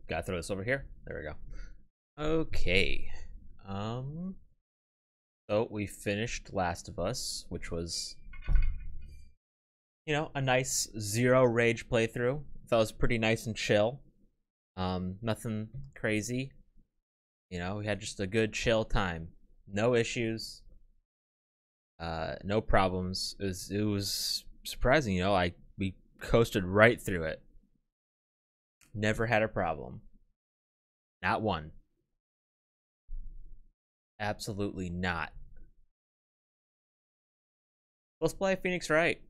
gotta throw this over here. There we go. Okay. So we finished Last of Us, which was, a nice zero rage playthrough. Thought it was pretty nice and chill. Nothing crazy. We had just a good chill time. No issues. No problems. It was surprising, we coasted right through it. Never had a problem. Not one. Absolutely not. Let's play Phoenix Wright.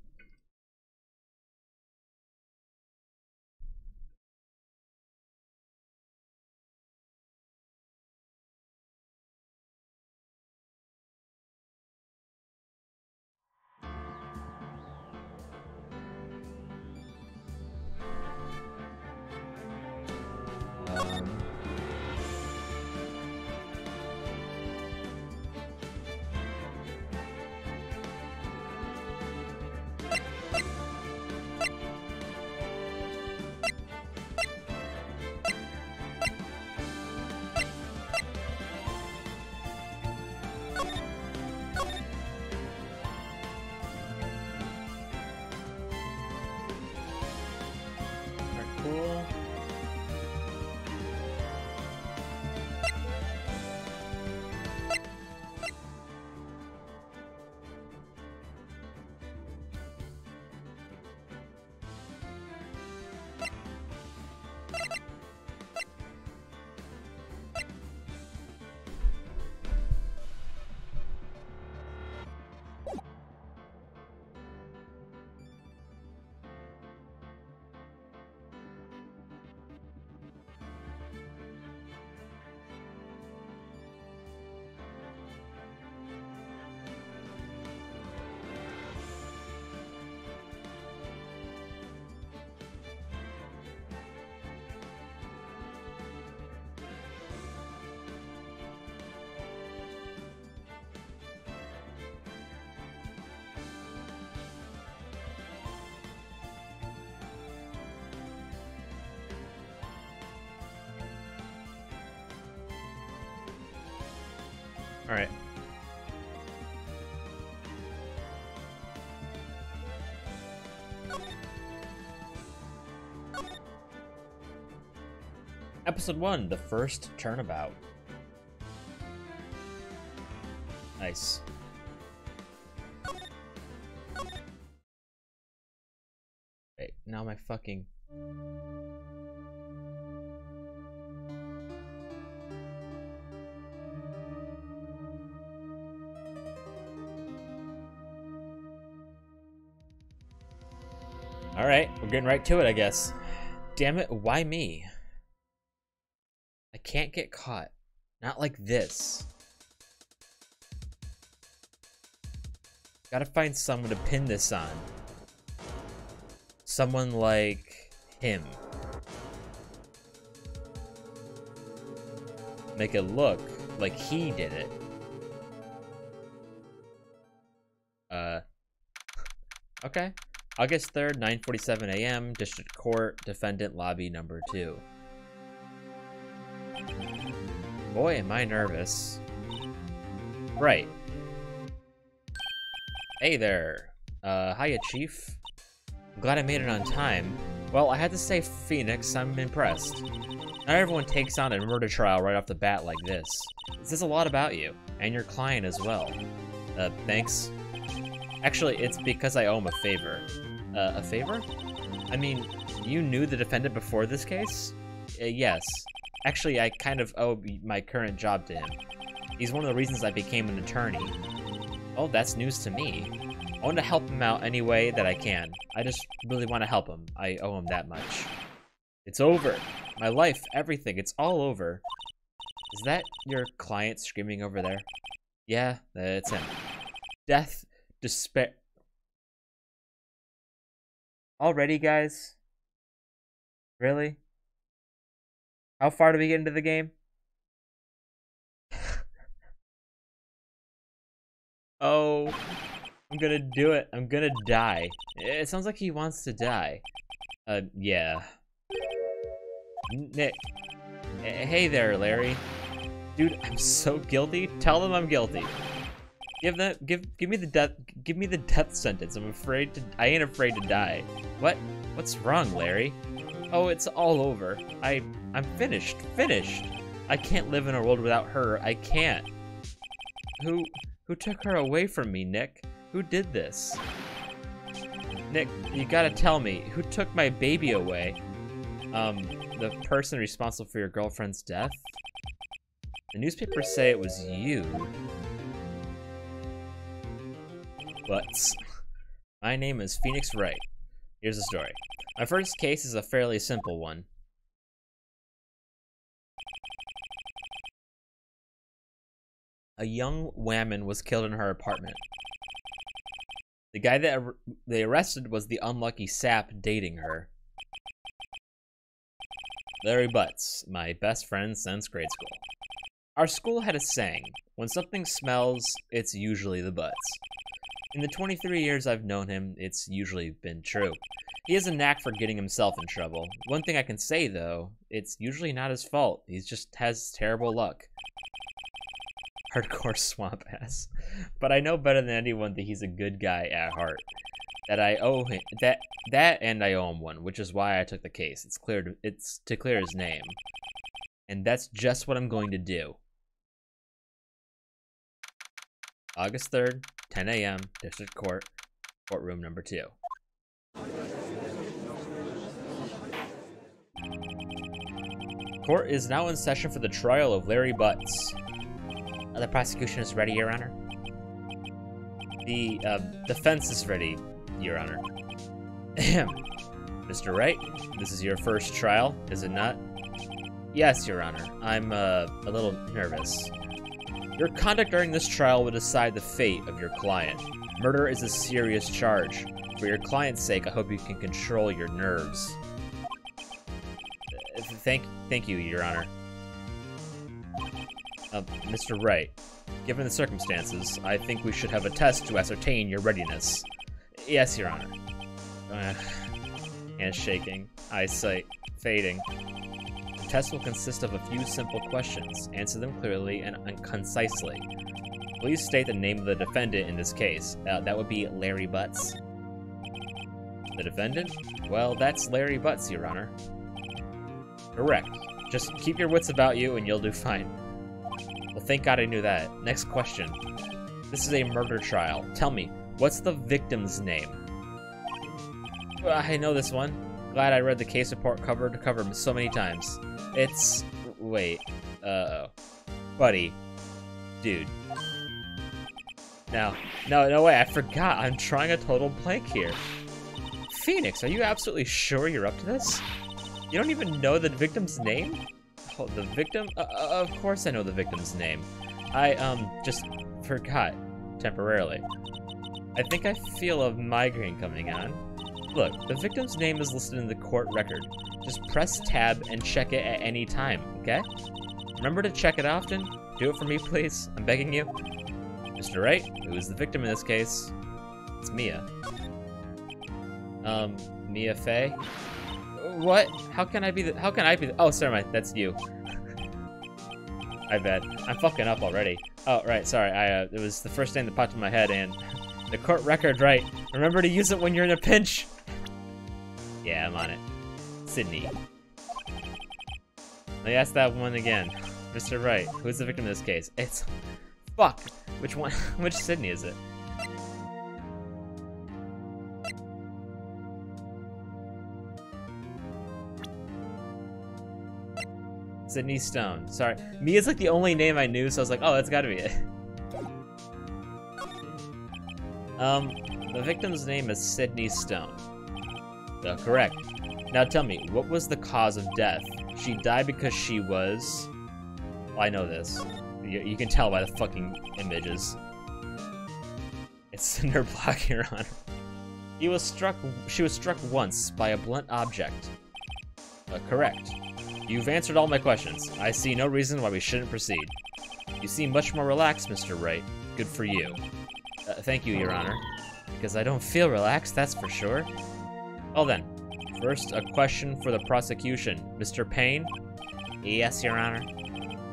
Cool. All right. Episode 1, the first turnabout. Nice. Wait, now my fucking... Alright, we're getting right to it, I guess. Damn it, why me? I can't get caught. Not like this. Gotta find someone to pin this on. Someone like him. Make it look like he did it. Okay. August 3rd, 9:47 a.m., District Court, Defendant Lobby number 2. Boy, am I nervous. Right. Hey there. Hiya, Chief. I'm glad I made it on time. Well, I had to say, Phoenix, I'm impressed. Not everyone takes on a murder trial right off the bat like this. It says a lot about you, and your client as well. Thanks. Actually, it's because I owe him a favor. A favor? I mean, you knew the defendant before this case? Yes. Actually, I kind of owe my current job to him. He's one of the reasons I became an attorney. Oh, that's news to me. I want to help him out any way that I can. I just really want to help him. I owe him that much. It's over. My life, everything, it's all over. Is that your client screaming over there? Yeah, it's him. Death, despair. Already, guys? Really? How far do we get into the game? Oh, I'm gonna do it. I'm gonna die. It sounds like he wants to die. Yeah. Nick. Hey there, Larry. Dude, I'm so guilty. Tell them I'm guilty. Give me the death sentence. I ain't afraid to die. What? What's wrong, Larry? Oh, it's all over. I'm finished. Finished. I can't live in a world without her. I can't. Who took her away from me, Nick? Who did this? Nick, you gotta tell me, who took my baby away? The person responsible for your girlfriend's death? The newspapers say it was you. But my name is Phoenix Wright. Here's the story. My first case is a fairly simple one. A young woman was killed in her apartment. The guy that they arrested was the unlucky sap dating her. Larry Butts, my best friend since grade school. Our school had a saying, when something smells, it's usually the butts. In the 23 years I've known him, it's usually been true. He has a knack for getting himself in trouble. One thing I can say, though, it's usually not his fault. He just has terrible luck. Hardcore swamp ass. But I know better than anyone that he's a good guy at heart. That I owe him that and I owe him one, which is why I took the case. It's to clear his name. And that's just what I'm going to do. August 3rd, 10 a.m., District Court, courtroom number 2. Court is now in session for the trial of Larry Butts. The prosecution is ready, Your Honor. The defense is ready, Your Honor. Mr. Wright, this is your first trial, is it not? Yes, Your Honor. I'm a little nervous. Your conduct during this trial will decide the fate of your client. Murder is a serious charge. For your client's sake, I hope you can control your nerves. Thank you, Your Honor. Mr. Wright, given the circumstances, I think we should have a test to ascertain your readiness. Yes, Your Honor. Hands shaking, eyesight fading. The test will consist of a few simple questions. Answer them clearly and concisely. Please state the name of the defendant in this case. That would be Larry Butts. The defendant? Well, that's Larry Butts, Your Honor. Correct. Just keep your wits about you and you'll do fine. Well, thank God I knew that. Next question. This is a murder trial. Tell me, what's the victim's name? I know this one. Glad I read the case report cover to cover so many times. It's... wait. Uh-oh. Buddy. Dude. No way, I forgot. I'm trying a total blank here. Phoenix, are you absolutely sure you're up to this? You don't even know the victim's name? Oh, the victim? Of course I know the victim's name. I, just forgot. Temporarily. I think I feel a migraine coming on. Look, the victim's name is listed in the court record. Just press tab and check it at any time, okay? Remember to check it often? Do it for me, please. I'm begging you. Mr. Wright, who is the victim in this case? It's Mia. Mia Fey? What? How can I be the- oh, sorry, that's you. I bet. I'm fucking up already. Oh, right, sorry, it was the first name that popped in my head, and the court record, right. Remember to use it when you're in a pinch. Yeah, I'm on it. Sydney. Let me ask that one again. Mr. Wright, who's the victim in this case? It's... fuck! Which one? Which Sydney is it? Sydney Stone. Sorry. Mia's like the only name I knew, so I was like, oh, that's gotta be it. The victim's name is Sydney Stone. Correct. Now tell me, what was the cause of death? She died because she was... well, I know this. You can tell by the fucking images. It's cinder block, Your Honor. She was struck once by a blunt object. Correct. You've answered all my questions. I see no reason why we shouldn't proceed. You seem much more relaxed, Mr. Wright. Good for you. Thank you, Your Honor. Because I don't feel relaxed, that's for sure. Well then, First, a question for the prosecution. Mr. Payne? Yes, Your Honor.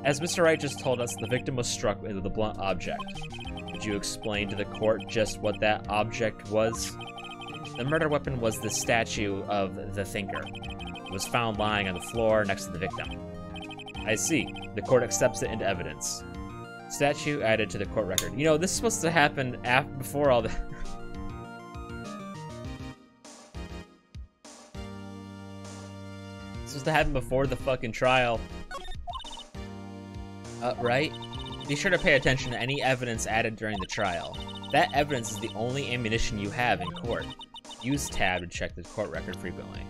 As Mr. Wright just told us, the victim was struck with a blunt object. Could you explain to the court just what that object was? The murder weapon was the statue of the Thinker. It was found lying on the floor next to the victim. I see. The court accepts it into evidence. Statue added to the court record. You know, this is supposed to happen before all the... This was to happen before the fucking trial. Right? Be sure to pay attention to any evidence added during the trial. That evidence is the only ammunition you have in court. Use tab to check the court record frequently.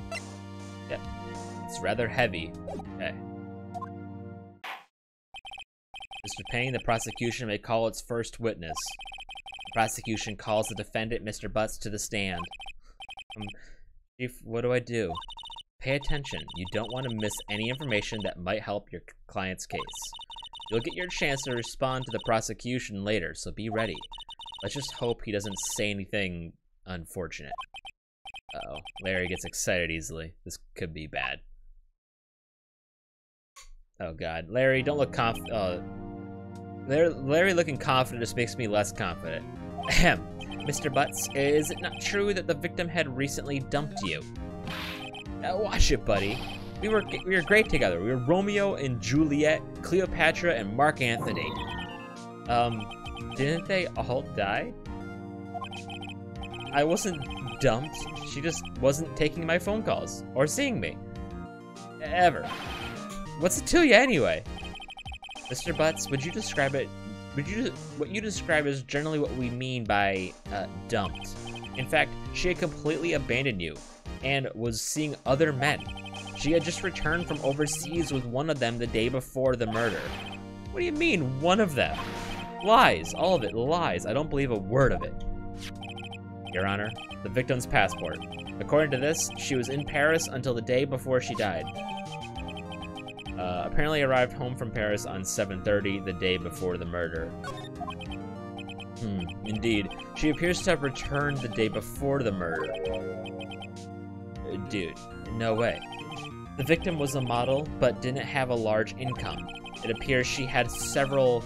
Yep. It's rather heavy. Okay. Mr. Payne, the prosecution may call its first witness. The prosecution calls the defendant, Mr. Butts, to the stand. Chief, what do I do? Pay attention. You don't want to miss any information that might help your client's case. You'll get your chance to respond to the prosecution later, so be ready. Let's just hope he doesn't say anything unfortunate. Uh-oh. Larry gets excited easily. This could be bad. Oh god. Larry, don't look Larry looking confident just makes me less confident. Ahem. Mr. Butts, is it not true that the victim had recently dumped you? Watch it, buddy. We were great together. We were Romeo and Juliet, Cleopatra and Mark Antony. Didn't they all die? I wasn't dumped. She just wasn't taking my phone calls or seeing me. Ever. What's it to you anyway? Mr. Butts, would you describe it? What you describe is generally what we mean by dumped. In fact, she had completely abandoned you and was seeing other men. She had just returned from overseas with one of them the day before the murder. What do you mean, one of them? Lies, all of it, lies. I don't believe a word of it. Your Honor, the victim's passport. According to this, she was in Paris until the day before she died. Apparently arrived home from Paris on 7:30, the day before the murder. Indeed. She appears to have returned the day before the murder. Dude, no way. The victim was a model, but didn't have a large income. It appears she had several,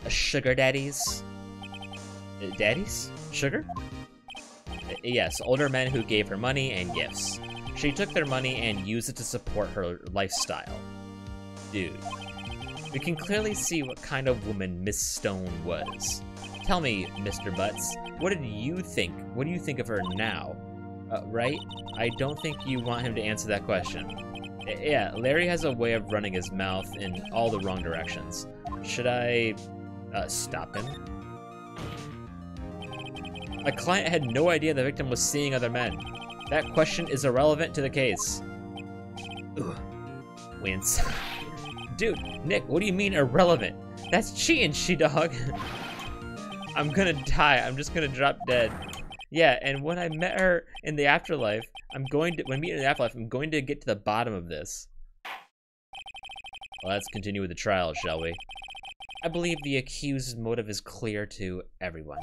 sugar daddies. Daddies? Sugar? Yes, older men who gave her money and gifts. She took their money and used it to support her lifestyle. Dude. We can clearly see what kind of woman Miss Stone was. Tell me, Mr. Butts, what did you think? What do you think of her now? Right? I don't think you want him to answer that question. Yeah, Larry has a way of running his mouth in all the wrong directions. Should I, stop him? My client had no idea the victim was seeing other men. That question is irrelevant to the case. Ugh. Wince. Dude, Nick, what do you mean irrelevant? That's cheating, she-dog. I'm gonna die. I'm just gonna drop dead. Yeah, and when I met her in the afterlife, when we meet in the afterlife, I'm going to get to the bottom of this. Well, let's continue with the trial, shall we? I believe the accused's motive is clear to everyone.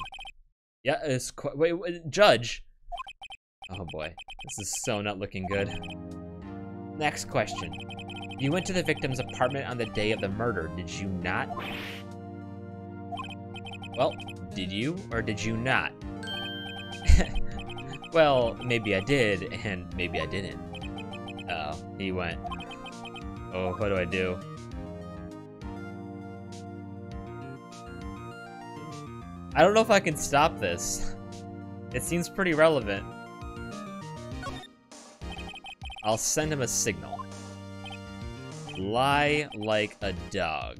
Yeah, it's wait, Judge. Oh boy, this is so not looking good. Next question. You went to the victim's apartment on the day of the murder, did you not? Well, did you or did you not? Well, maybe I did, and maybe I didn't. Oh, he went. Oh, what do I do? I don't know if I can stop this. It seems pretty relevant. I'll send him a signal. Lie like a dog.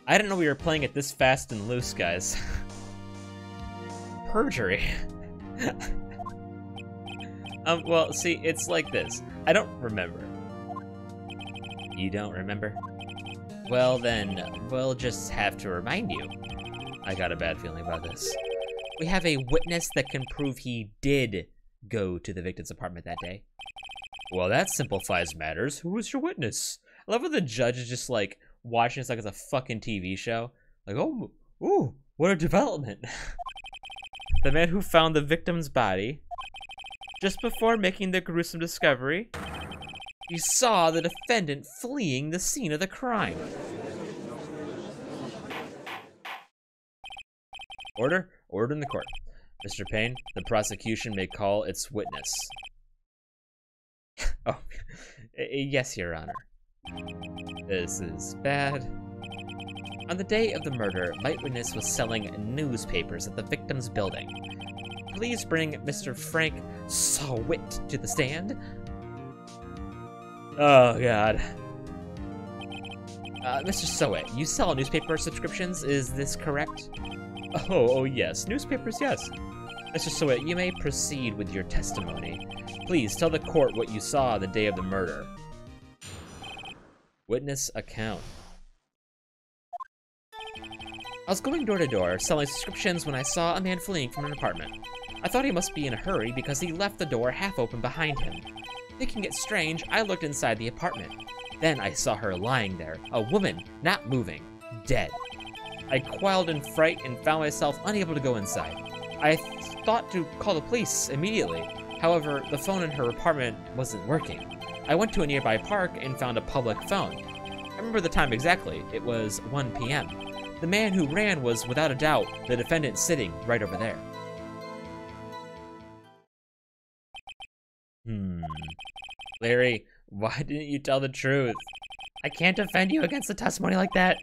I didn't know we were playing it this fast and loose, guys. Perjury. Well, see, it's like this. I don't remember. You don't remember? Well, then, we'll just have to remind you. I got a bad feeling about this. We have a witness that can prove he did go to the victim's apartment that day. Well, that simplifies matters. Who was your witness? I love how the judge is just like watching this like it's a fucking TV show. Like, oh, ooh, what a development. The man who found the victim's body, just before making the gruesome discovery, he saw the defendant fleeing the scene of the crime. Order in the court. Mr. Payne, the prosecution may call its witness. Oh, yes, Your Honor. This is bad. On the day of the murder, my witness was selling newspapers at the victim's building. Please bring Mr. Frank Sawit to the stand. Oh, God. Mr. Sawit, you sell newspaper subscriptions, is this correct? Oh, yes. Newspapers, yes. Mr. Sawit, you may proceed with your testimony. Please tell the court what you saw the day of the murder. Witness account. I was going door to door, selling subscriptions when I saw a man fleeing from an apartment. I thought he must be in a hurry because he left the door half open behind him. Thinking it strange, I looked inside the apartment. Then I saw her lying there, a woman, not moving, dead. I quailed in fright and found myself unable to go inside. I thought to call the police immediately. However, the phone in her apartment wasn't working. I went to a nearby park and found a public phone. I remember the time exactly. It was 1 p.m. The man who ran was, without a doubt, the defendant sitting right over there. Larry, why didn't you tell the truth? I can't defend you against a testimony like that.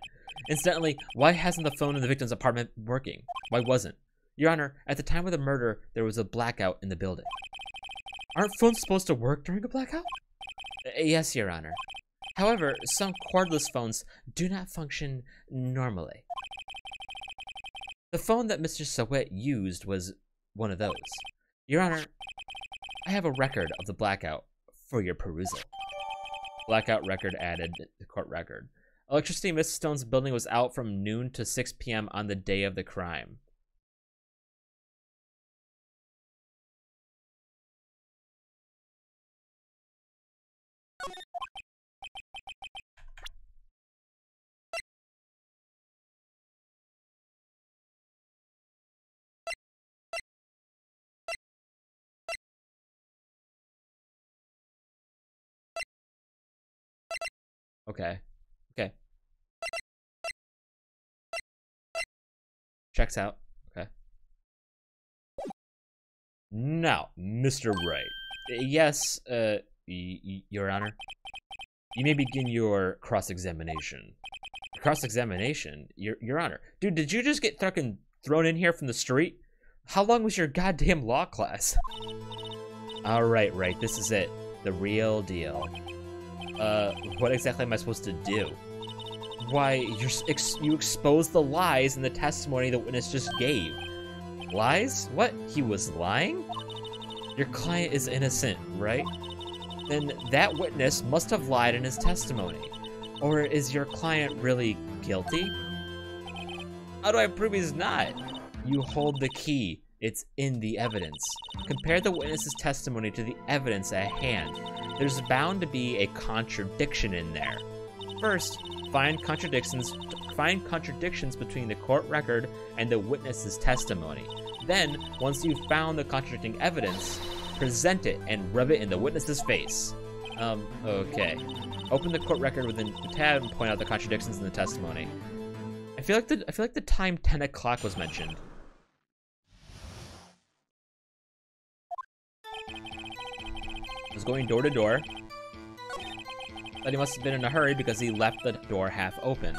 Incidentally, why hasn't the phone in the victim's apartment working? Why wasn't? Your Honor, at the time of the murder, there was a blackout in the building. Aren't phones supposed to work during a blackout? Yes, Your Honor. However, some cordless phones do not function normally. The phone that Mr. Sawit used was one of those. Your Honor, I have a record of the blackout for your perusal. Blackout record added to the court record. Electricity in Mrs. Stone's building was out from noon to 6 p.m. on the day of the crime. Okay. Okay. Checks out. Okay. Now, Mr. Wright. Yes, Your Honor. You may begin your cross-examination. Cross-examination? Your Honor. Dude, did you just get fucking thrown in here from the street? How long was your goddamn law class? Alright, Wright, this is it. The real deal. What exactly am I supposed to do? Why, you exposed the lies in the testimony the witness just gave. Lies? What? He was lying? Your client is innocent, right? Then that witness must have lied in his testimony. Or is your client really guilty? How do I prove he's not? You hold the key. It's in the evidence. Compare the witness's testimony to the evidence at hand. There's bound to be a contradiction in there. First, find contradictions between the court record and the witness's testimony. Then, once you've found the contradicting evidence, present it and rub it in the witness's face. Okay. Open the court record within the tab and point out the contradictions in the testimony. I feel like the time 10 o'clock was mentioned. Was going door to door. But he must have been in a hurry because he left the door half open.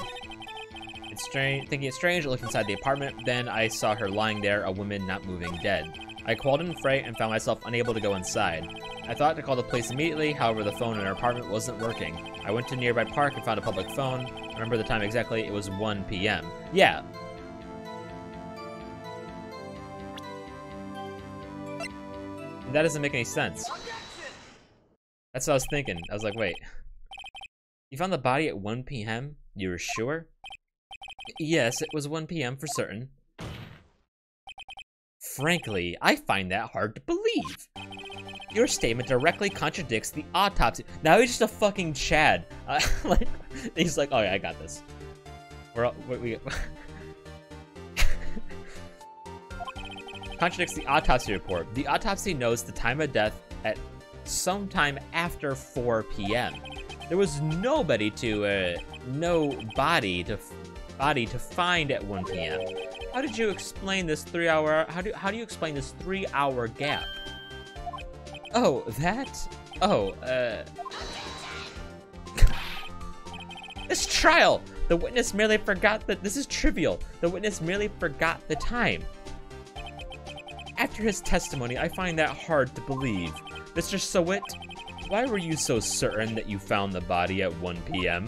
It's strange, thinking it's strange, I looked inside the apartment. Then I saw her lying there, a woman not moving, dead. I called in fright and found myself unable to go inside. I thought to call the police immediately, however the phone in her apartment wasn't working. I went to a nearby park and found a public phone. I remember the time exactly, it was 1 p.m. Yeah. That doesn't make any sense. That's what I was thinking. I was like, wait. You found the body at 1 p.m.? You were sure? Yes, it was 1 p.m. for certain. Frankly, I find that hard to believe. Your statement directly contradicts the autopsy. Now he's just a fucking Chad. Like, he's like, oh yeah, I got this. contradicts the autopsy report. The autopsy notes the time of death at sometime after 4 p.m. There was no body to find at 1 p.m. How did you explain this 3-hour? How do you explain this 3-hour gap? Oh, that? Oh, This trial! The witness merely forgot that this is trivial. The witness merely forgot the time. After his testimony, I find that hard to believe. Mr. Sowit, why were you so certain that you found the body at 1 p.m.?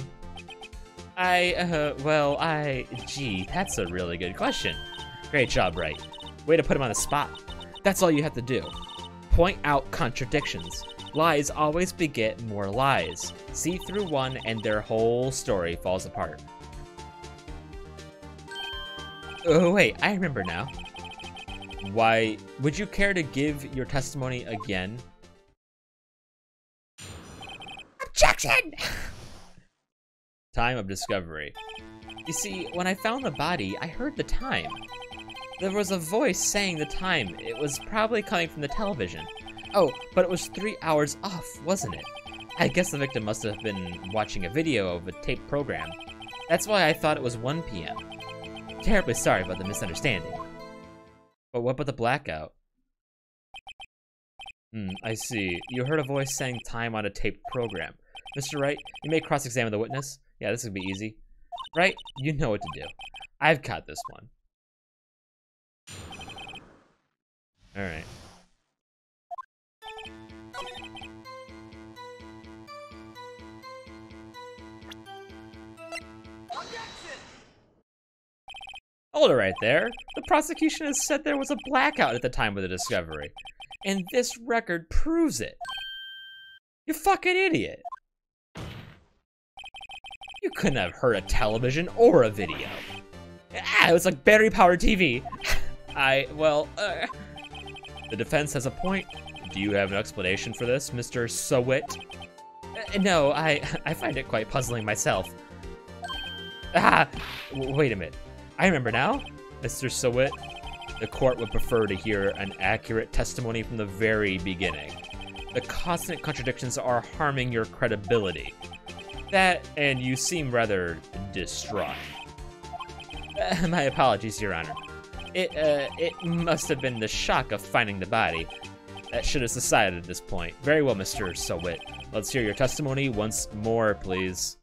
Gee, that's a really good question. Great job, Wright. Way to put him on the spot. That's all you have to do. Point out contradictions. Lies always beget more lies. See through one and their whole story falls apart. Oh wait, I remember now. Why, would you care to give your testimony again? Objection! Time of discovery. You see, when I found the body, I heard the time. There was a voice saying the time. It was probably coming from the television. Oh, but it was 3 hours off, wasn't it? I guess the victim must have been watching a video of a taped program. That's why I thought it was 1 p.m. Terribly sorry about the misunderstanding. But what about the blackout? I see. You heard a voice saying time on a taped program. Mr. Wright, you may cross-examine the witness. Yeah, this would be easy. Right? You know what to do. I've got this one. Alright. Hold it right there. The prosecution has said there was a blackout at the time of the discovery. And this record proves it. You fucking idiot. You couldn't have heard a television or a video. It was like battery-powered TV. The defense has a point. Do you have an explanation for this, Mr. Sowit? No, I find it quite puzzling myself. Wait a minute. I remember now, Mr. Sowit. The court would prefer to hear an accurate testimony from the very beginning. The constant contradictions are harming your credibility. That, and you seem rather distraught. My apologies, Your Honor. It must have been the shock of finding the body that should have subsided at this point. Very well, Mr. Sowit. Let's hear your testimony once more, please.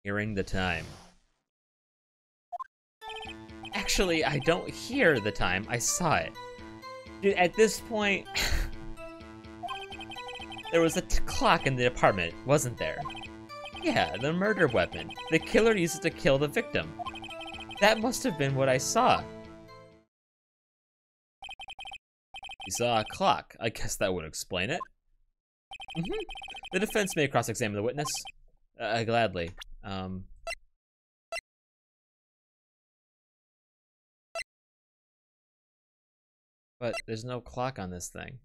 Hearing the time. Actually, I don't hear the time. I saw it. Dude, at this point, there was a clock in the apartment, wasn't there? Yeah, the murder weapon. The killer used it to kill the victim. That must have been what I saw. You saw a clock. I guess that would explain it. The defense may cross-examine the witness. Gladly. But there's no clock on this thing.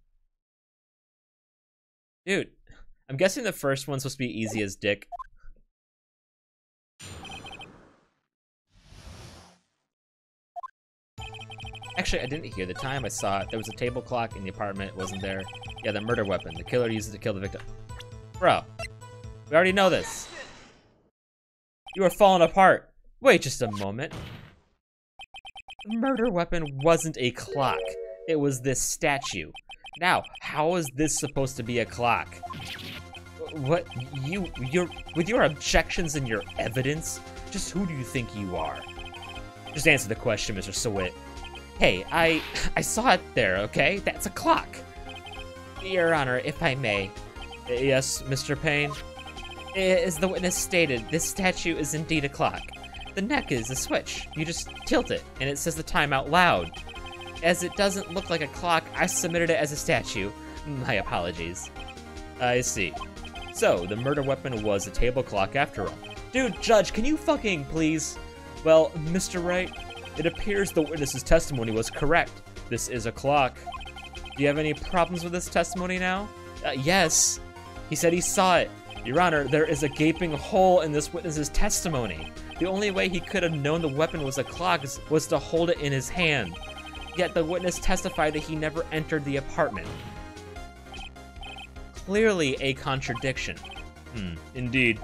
Dude, I'm guessing the first one's supposed to be easy as dick. Actually, I didn't hear the time. I saw it. There was a table clock in the apartment. Wasn't there? Yeah, the murder weapon. The killer used it to kill the victim. Bro, we already know this. You are falling apart. Wait just a moment. The murder weapon wasn't a clock. It was this statue. Now, how is this supposed to be a clock? What, with your objections and your evidence, just who do you think you are? Just answer the question, Mr. Sowit. Hey, I saw it there, okay? That's a clock. Your Honor, if I may. Yes, Mr. Payne? As the witness stated, this statue is indeed a clock. The neck is a switch. You just tilt it, and it says the time out loud. As it doesn't look like a clock, I submitted it as a statue. My apologies. I see. So, the murder weapon was a table clock after all. Dude, Judge, can you fucking please? Well, Mr. Wright, it appears the witness's testimony was correct. This is a clock. Do you have any problems with this testimony now? Yes. He said he saw it. Your Honor, there is a gaping hole in this witness's testimony. The only way he could have known the weapon was a clock was to hold it in his hand. Yet the witness testified that he never entered the apartment. Clearly a contradiction. Indeed.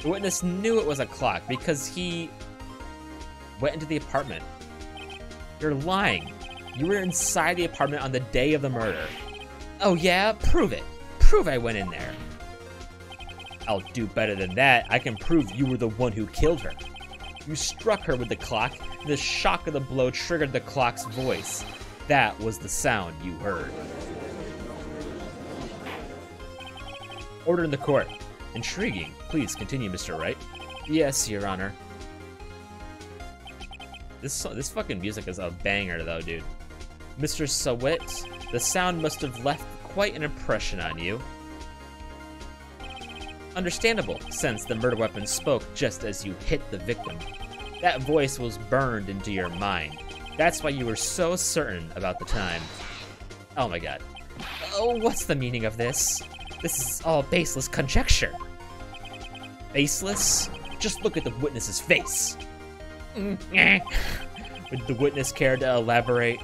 The witness knew it was a clock because he went into the apartment. You're lying. You were inside the apartment on the day of the murder. Oh yeah? Prove it. Prove I went in there. I'll do better than that. I can prove you were the one who killed her. You struck her with the clock, and the shock of the blow triggered the clock's voice. That was the sound you heard. Order in the court. Intriguing. Please continue, Mr. Wright. Yes, Your Honor. This fucking music is a banger, though, dude. Mr. Sawit, the sound must have left quite an impression on you. Understandable, since the murder weapon spoke just as you hit the victim. That voice was burned into your mind. That's why you were so certain about the time. Oh my god. Oh, what's the meaning of this? This is all baseless conjecture. Baseless? Just look at the witness's face. Would the witness care to elaborate?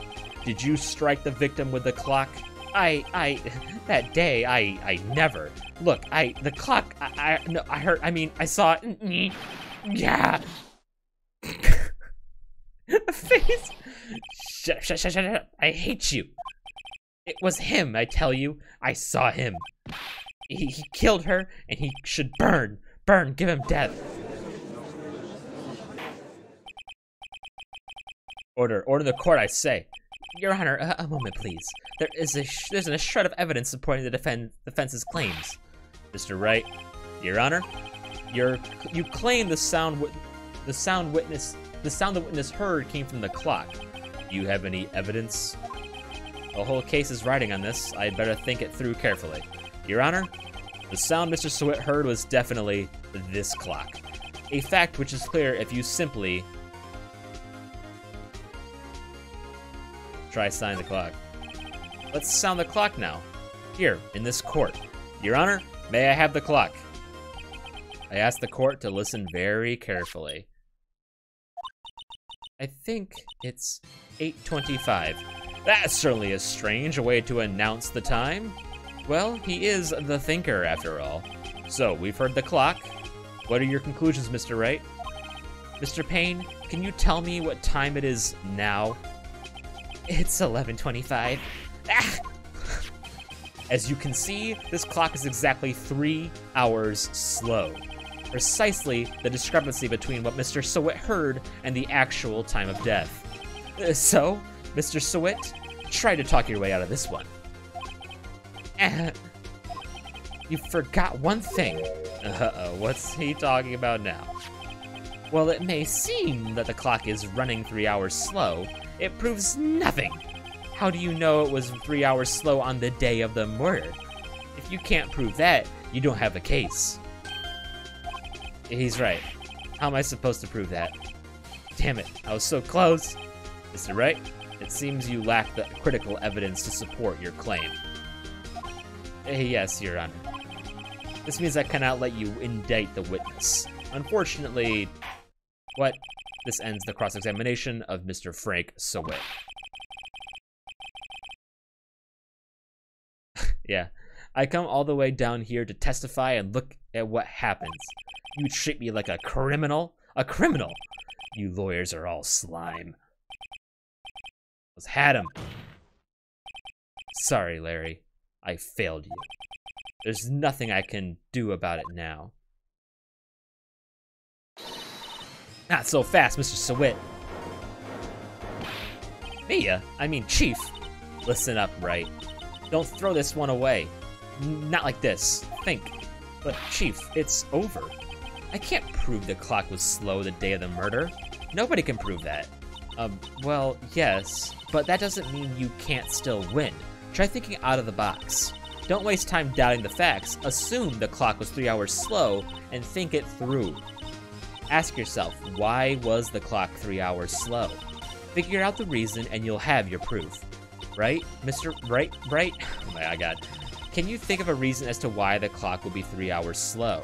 Did you strike the victim with the clock? That day, I never. Look, the clock, no, I heard, I mean, I saw it. Yeah. The face. Shut up. I hate you. It was him, I tell you. I saw him. He killed her, and he should burn. Burn, give him death. Order the court, I say. Your Honor, a moment, please. There's a shred of evidence supporting the defense's claims. Mr. Wright, Your Honor, you claim the sound the witness heard came from the clock. Do you have any evidence? The whole case is riding on this. I'd better think it through carefully. Your Honor, the sound Mr. Sawit heard was definitely this clock. A fact which is clear if you simply try signing the clock. Let's sound the clock now. Here, in this court. Your Honor, may I have the clock? I ask the court to listen very carefully. I think it's 8:25. That's certainly a strange way to announce the time. Well, he is the thinker, after all. So, we've heard the clock. What are your conclusions, Mr. Wright? Mr. Payne, can you tell me what time it is now? It's 11:25. Ah! As you can see, this clock is exactly 3 hours slow. Precisely the discrepancy between what Mr. Sawit heard and the actual time of death. So, Mr. Sawit, try to talk your way out of this one. You forgot one thing. Uh-oh, what's he talking about now? While it may seem that the clock is running 3 hours slow, it proves nothing. How do you know it was 3 hours slow on the day of the murder? If you can't prove that, you don't have a case. He's right. How am I supposed to prove that? Damn it, I was so close. Mr. Wright, it seems you lack the critical evidence to support your claim. Yes, Your Honor. This means I cannot let you indict the witness. Unfortunately, this ends the cross-examination of Mr. Frank Sawit. Yeah, I come all the way down here to testify and look at what happens. You treat me like a criminal? A criminal! You lawyers are all slime. Let's had him. Sorry, Larry. I failed you. There's nothing I can do about it now. Not so fast, Mr. Sawit. Mia, I mean Chief. Listen up, Wright. Don't throw this one away. Not like this. Think. But Chief, it's over. I can't prove the clock was slow the day of the murder. Nobody can prove that. Well, yes, but that doesn't mean you can't still win. Try thinking out of the box. Don't waste time doubting the facts. Assume the clock was 3 hours slow and think it through. Ask yourself, why was the clock 3 hours slow? Figure out the reason and you'll have your proof. Right, Mr. Right? Oh my god. Can you think of a reason as to why the clock would be 3 hours slow?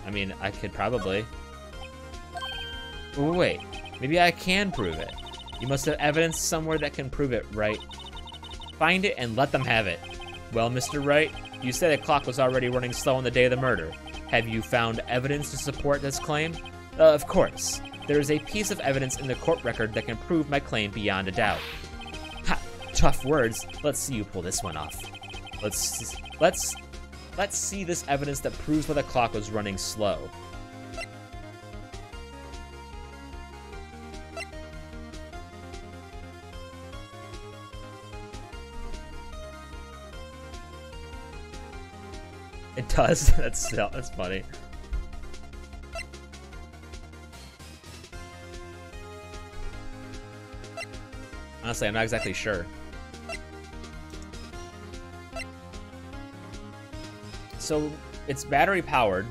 I mean, I could probably. Wait, maybe I can prove it. You must have evidence somewhere that can prove it, Wright. Find it and let them have it. Well, Mr. Wright, you said the clock was already running slow on the day of the murder. Have you found evidence to support this claim? Of course. There is a piece of evidence in the court record that can prove my claim beyond a doubt. Ha! Tough words. Let's see you pull this one off. Let's see this evidence that proves why the clock was running slow. It does. That's funny. Honestly, I'm not exactly sure. So, it's battery powered.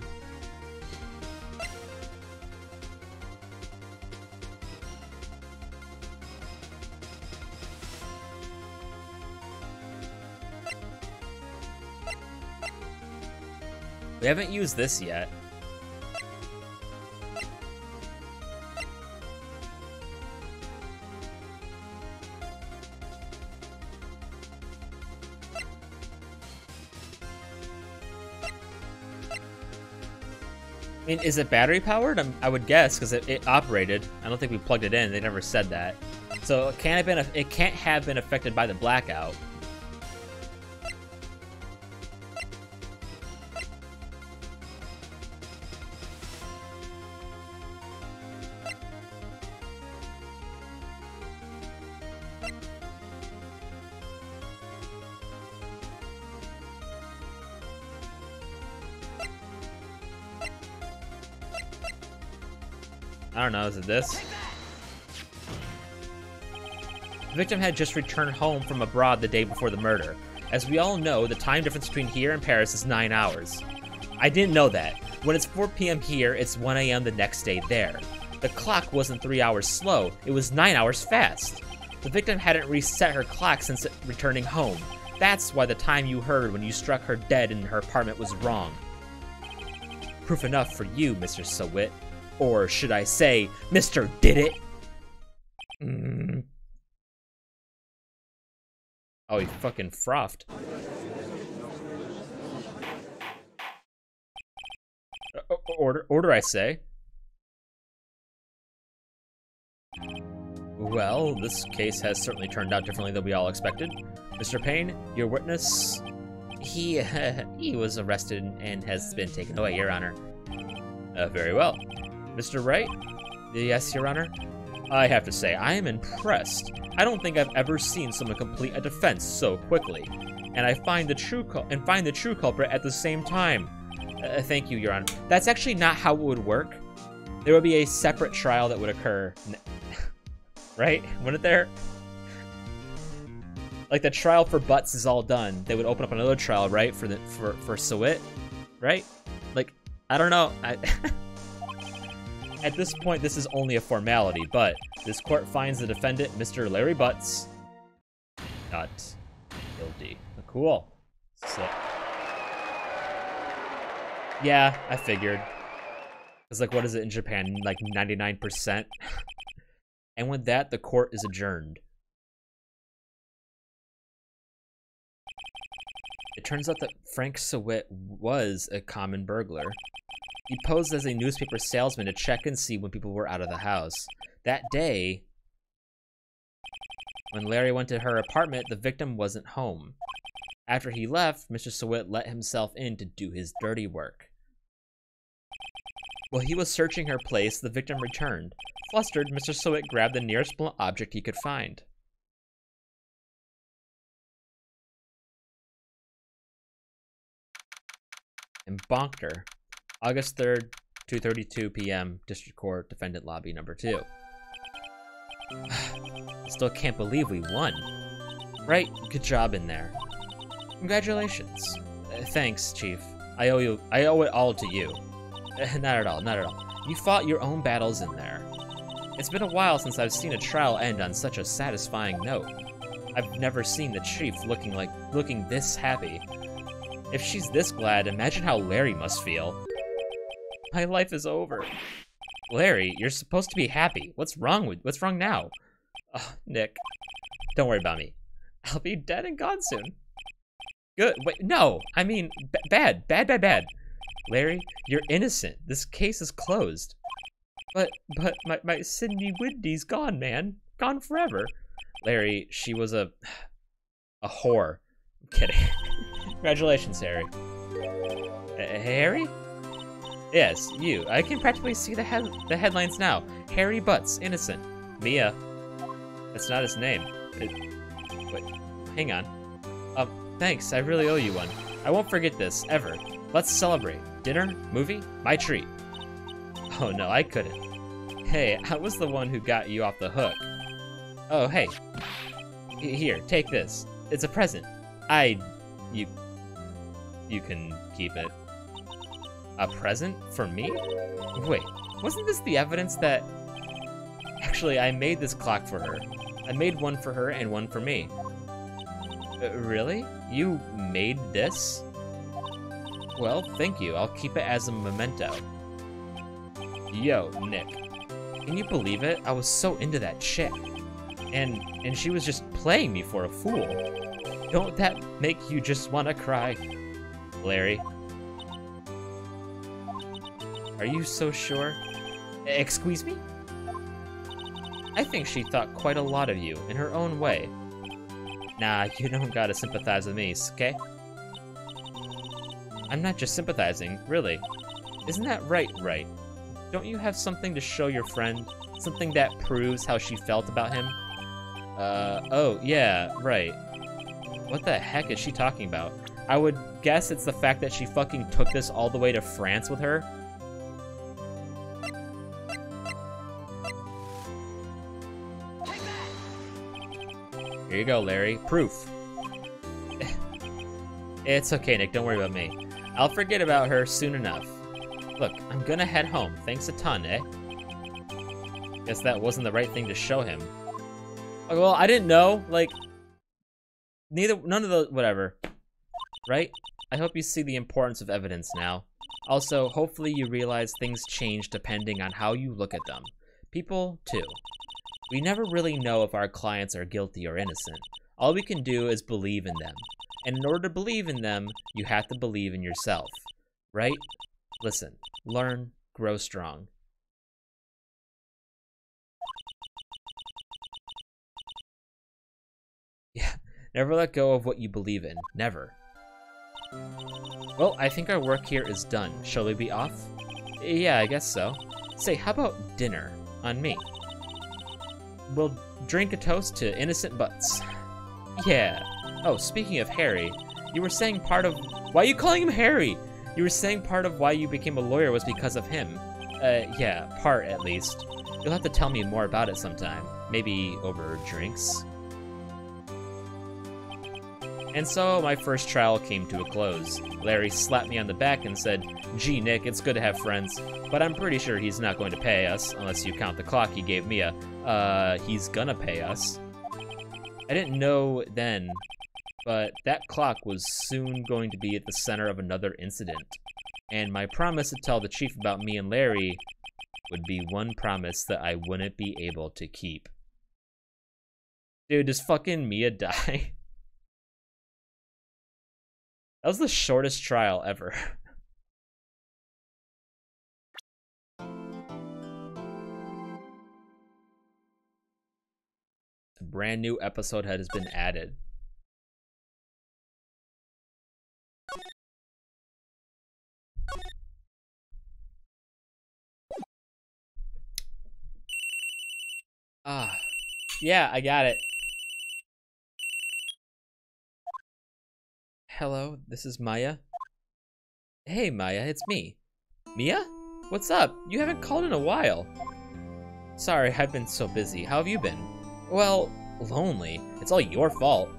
We haven't used this yet. I mean, is it battery powered? I would guess, because it operated. I don't think we plugged it in. They never said that. So it can't have been affected by the blackout. I don't know, is it this? The victim had just returned home from abroad the day before the murder. As we all know, the time difference between here and Paris is 9 hours. I didn't know that. When it's 4 p.m. here, it's 1 a.m. the next day there. The clock wasn't 3 hours slow, it was 9 hours fast. The victim hadn't reset her clock since returning home. That's why the time you heard when you struck her dead in her apartment was wrong. Proof enough for you, Mr. Sowit. Or should I say, Mr. Did It? Oh, he fucking frothed. Order, I say. Well, this case has certainly turned out differently than we all expected. Mr. Payne, your witness, he was arrested and has been taken away, Your Honor. Very well. Mr. Wright? Yes, Your Honor? I have to say, I am impressed. I don't think I've ever seen someone complete a defense so quickly. And I find the true culprit at the same time. Thank you, Your Honor. That's actually not how it would work. There would be a separate trial that would occur. Right? Wouldn't there? Like the trial for Butts is all done. They would open up another trial, right? For Sowit? Right? Like, I don't know. At this point, this is only a formality, but this court finds the defendant, Mr. Larry Butts, not guilty. Cool. So, yeah, I figured. It's like, what is it in Japan? Like 99%? And with that, the court is adjourned. It turns out that Frank Sowit was a common burglar. He posed as a newspaper salesman to check and see when people were out of the house. That day, when Larry went to her apartment, the victim wasn't home. After he left, Mr. Sowit let himself in to do his dirty work. While he was searching her place, the victim returned. Flustered, Mr. Sowit grabbed the nearest blunt object he could find. And bonked her. August 3rd, 2:32 p.m., District Court, Defendant Lobby number 2. Still can't believe we won. Right, good job in there. Congratulations. Thanks, Chief. I owe it all to you. Not at all, not at all. You fought your own battles in there. It's been a while since I've seen a trial end on such a satisfying note. I've never seen the chief looking this happy. If she's this glad, imagine how Larry must feel. My life is over. Larry, you're supposed to be happy. What's wrong now? Oh, Nick. Don't worry about me. I'll be dead and gone soon. Good. Wait, no. I mean, bad. Larry, you're innocent. This case is closed. But my Cindy Windy's gone, man. Gone forever. Larry, she was a whore. I'm kidding. Congratulations, Harry. Harry? Yes, you. I can practically see the headlines now. Harry Butts, innocent. Mia. That's not his name. Wait, hang on. Thanks, I really owe you one. I won't forget this, ever. Let's celebrate. Dinner? Movie? My treat. Oh no, I couldn't. Hey, I was the one who got you off the hook. Oh, hey. Here, take this. It's a present. You can keep it. A present? For me? Wait, wasn't this the evidence that... Actually, I made this clock for her. I made one for her and one for me. Really? You made this? Well, thank you. I'll keep it as a memento. Yo, Nick. Can you believe it? I was so into that chick. And she was just playing me for a fool. Don't that make you just want to cry? Larry. Are you so sure? Excuse me? I think she thought quite a lot of you, in her own way. Nah, you don't gotta sympathize with me, okay? I'm not just sympathizing, really. Isn't that right, Wright? Don't you have something to show your friend? Something that proves how she felt about him? Oh, yeah, right. What the heck is she talking about? I would guess it's the fact that she fucking took this all the way to France with her. Here you go, Larry. Proof. It's okay, Nick. Don't worry about me. I'll forget about her soon enough. Look, I'm gonna head home. Thanks a ton, eh? Guess that wasn't the right thing to show him. Well, I didn't know. Like, none of the, whatever. Right? I hope you see the importance of evidence now. Also, hopefully you realize things change depending on how you look at them. People, too. We never really know if our clients are guilty or innocent. All we can do is believe in them. And in order to believe in them, you have to believe in yourself. Right? Listen, learn, grow strong. Yeah, never let go of what you believe in. Never. Well, I think our work here is done. Shall we be off? Yeah, I guess so. Say, how about dinner? On me. We'll drink a toast to innocent butts. Yeah. Oh, speaking of Harry, you were saying part of... Why are you calling him Harry? You were saying part of why you became a lawyer was because of him. Yeah, part at least. You'll have to tell me more about it sometime. Maybe over drinks. And so my first trial came to a close. Larry slapped me on the back and said, "Gee, Nick, it's good to have friends, but I'm pretty sure he's not going to pay us, unless you count the clock he gave Mia. He's gonna pay us." I didn't know then, but that clock was soon going to be at the center of another incident. And my promise to tell the chief about me and Larry would be one promise that I wouldn't be able to keep. Dude, does fucking Mia die? That was the shortest trial ever. A brand new episode has been added. Yeah, I got it. Hello, this is Maya. Hey, Maya, it's me. Mia? What's up? You haven't called in a while. Sorry, I've been so busy. How have you been? Well, lonely. It's all your fault.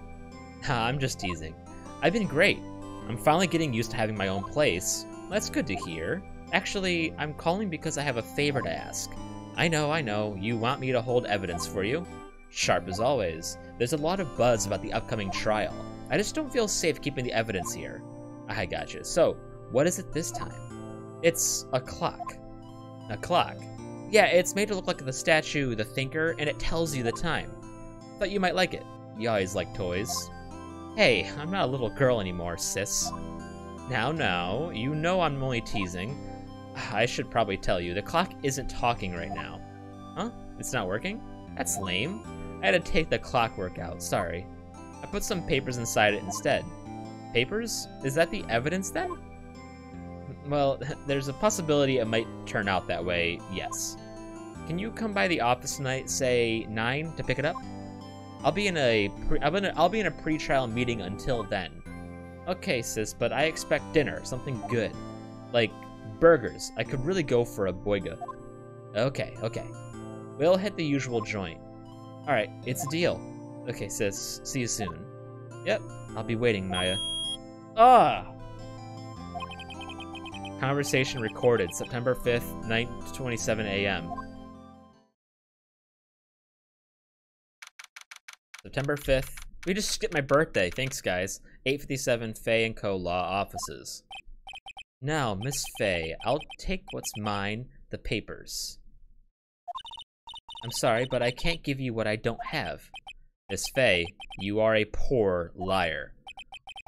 I'm just teasing. I've been great. I'm finally getting used to having my own place. That's good to hear. Actually, I'm calling because I have a favor to ask. I know. You want me to hold evidence for you? Sharp as always. There's a lot of buzz about the upcoming trial. I just don't feel safe keeping the evidence here. I gotcha. So, what is it this time? It's a clock. A clock? Yeah, it's made to look like the statue, the thinker, and it tells you the time. Thought you might like it. You always like toys. Hey, I'm not a little girl anymore, sis. Now, you know I'm only teasing. I should probably tell you, the clock isn't talking right now. Huh? It's not working? That's lame. I had to take the clockwork out, sorry. I put some papers inside it instead. Papers? Is that the evidence then? Well, there's a possibility it might turn out that way, yes. Can you come by the office tonight, say 9, to pick it up? I'll be in a pre-trial meeting until then. Okay, sis, but I expect dinner, something good. Like burgers. I could really go for a boiga. Okay. We'll hit the usual joint. Alright, it's a deal. Okay, sis, see you soon. Yep, I'll be waiting, Maya. Conversation recorded, September 5th, 9:27 a.m. September 5th. We just skipped my birthday. Thanks, guys. 8:57 Faye & Co. Law Offices. Now, Miss Faye, I'll take what's mine, the papers. I'm sorry, but I can't give you what I don't have. Miss Faye, you are a poor liar.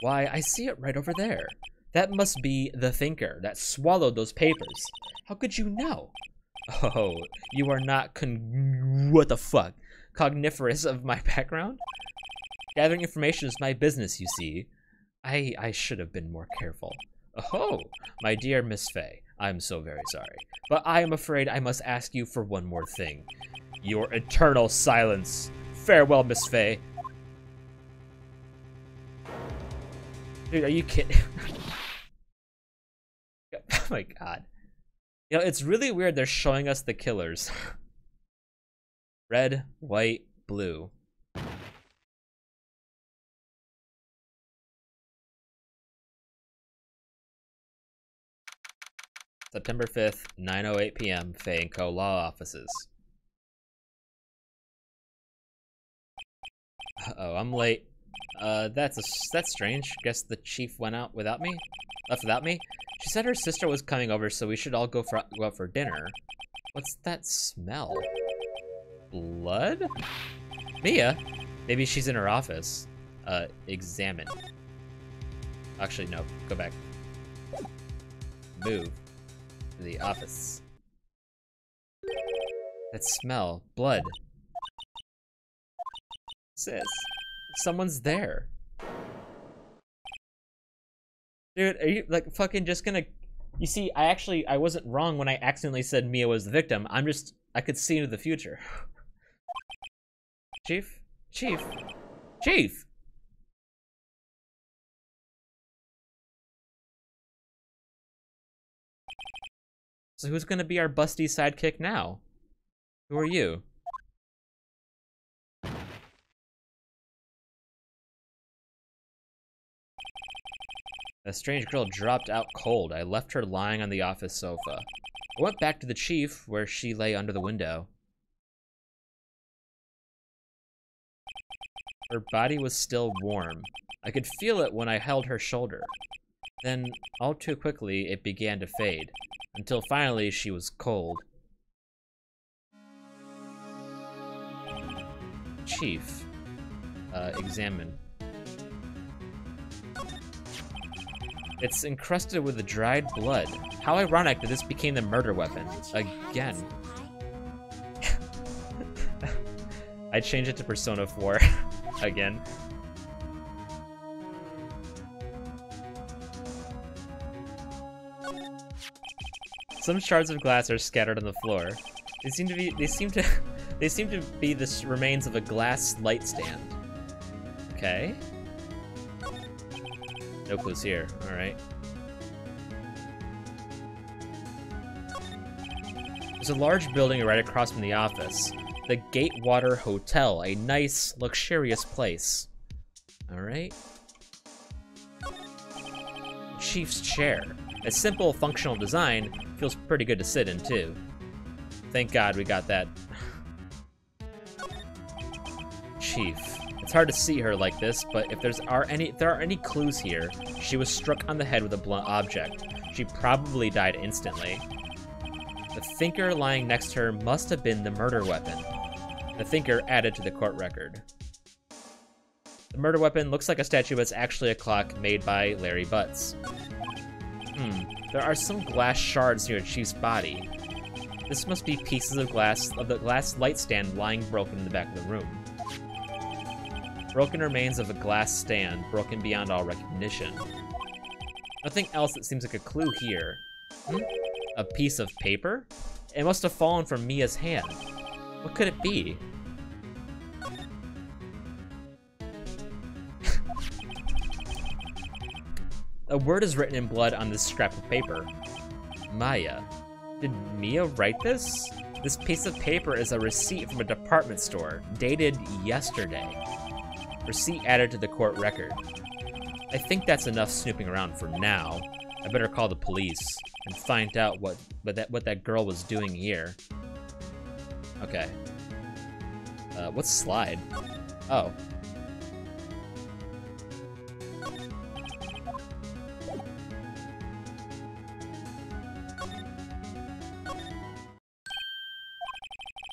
Why, I see it right over there. That must be the thinker that swallowed those papers. How could you know? Oh, you are not what the fuck? Cogniferous of my background? Gathering information is my business, you see. I should have been more careful. Oh, my dear Miss Faye, I'm so very sorry. But I am afraid I must ask you for one more thing. Your eternal silence. Farewell, Miss Faye. Dude, are you kidding? Oh my god. You know, it's really weird they're showing us the killers. Red, white, blue. September 5th, 9:08 p.m. Faye & Co. Law Offices. Uh-oh, I'm late. That's strange. Guess the chief went out without me? Left without me? She said her sister was coming over, so we should all go out for dinner. What's that smell? Blood? Mia? Maybe she's in her office. Examine. Actually, no. Go back. Move. To the office. That smell. Blood. Sis. Someone's there. Dude, are you like fucking just gonna... You see, I wasn't wrong when I accidentally said Mia was the victim. I could see into the future. Chief? Chief? Chief! So who's gonna be our busty sidekick now? Who are you? A strange girl dropped out cold. I left her lying on the office sofa. I went back to the chief, where she lay under the window. Her body was still warm. I could feel it when I held her shoulder. Then, all too quickly, it began to fade, until finally she was cold. Chief. Examine. It's encrusted with the dried blood. How ironic that this became the murder weapon. Again. I changed it to Persona 4. Again. Some shards of glass are scattered on the floor. They seem to be the remains of a glass light stand. Okay. No clues here. Alright. There's a large building right across from the office. The Gatewater Hotel, a nice, luxurious place. Alright. Chief's chair. A simple, functional design feels pretty good to sit in, too. Thank God we got that. Chief. It's hard to see her like this, but if there are any clues here, she was struck on the head with a blunt object. She probably died instantly. The thinker lying next to her must have been the murder weapon. The thinker added to the court record. The murder weapon looks like a statue, but it's actually a clock made by Larry Butts. There are some glass shards near Chief's body. This must be pieces of the glass light stand lying broken in the back of the room. Broken remains of a glass stand, broken beyond all recognition. Nothing else that seems like a clue here. A piece of paper? It must have fallen from Mia's hand. What could it be? A word is written in blood on this scrap of paper. Maya. Did Mia write this? This piece of paper is a receipt from a department store, dated yesterday. Receipt added to the court record. I think that's enough snooping around for now. I better call the police and find out what that girl was doing here. Okay. What's slide? Oh.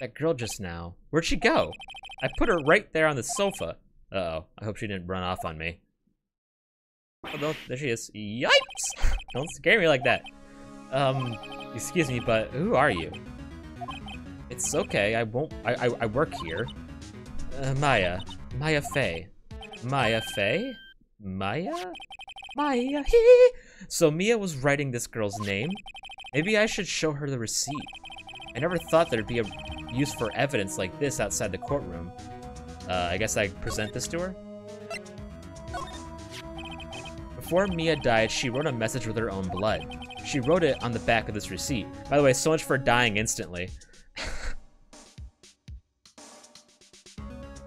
That girl just now. Where'd she go? I put her right there on the sofa. Uh-oh. I hope she didn't run off on me. Oh, no, there she is. Yipes! Don't scare me like that. Excuse me, but who are you? It's okay, I won't. I work here. Maya. Maya Fey. Maya Fey? Maya? Maya hee! So Mia was writing this girl's name? Maybe I should show her the receipt. I never thought there'd be a use for evidence like this outside the courtroom. I guess I present this to her? Before Mia died, she wrote a message with her own blood. She wrote it on the back of this receipt. By the way, so much for dying instantly.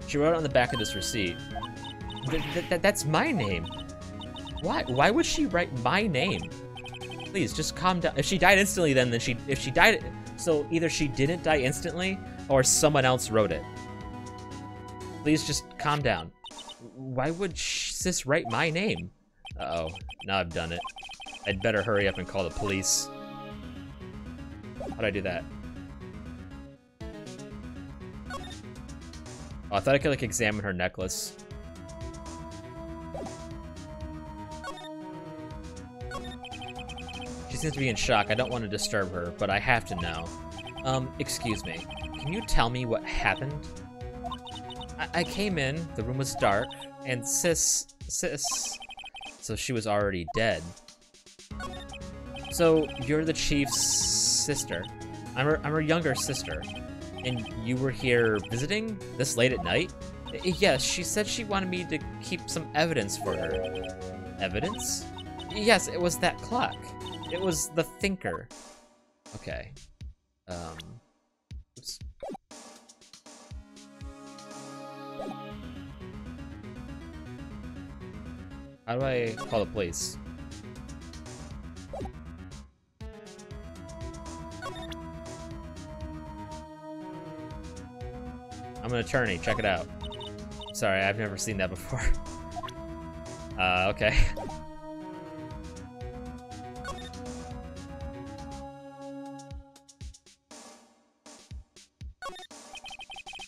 She wrote it on the back of this receipt. That's my name. Why? Why would she write my name? Please, just calm down. If she died instantly, then if she died, so either she didn't die instantly, or someone else wrote it. Please just calm down. Why would sis write my name? Uh-oh, now I've done it. I'd better hurry up and call the police. How'd I do that? Oh, I thought I could, like, examine her necklace. She seems to be in shock. I don't want to disturb her, but I have to know. Excuse me. Can you tell me what happened? I came in, the room was dark, and sis... So she was already dead. So, you're the chief's sister. I'm her younger sister. And you were here visiting this late at night? Yes, she said she wanted me to keep some evidence for her. Evidence? Yes, it was that clock. It was the thinker. Okay. Oops. How do I call the police? I'm an attorney, check it out. Sorry, I've never seen that before. Okay.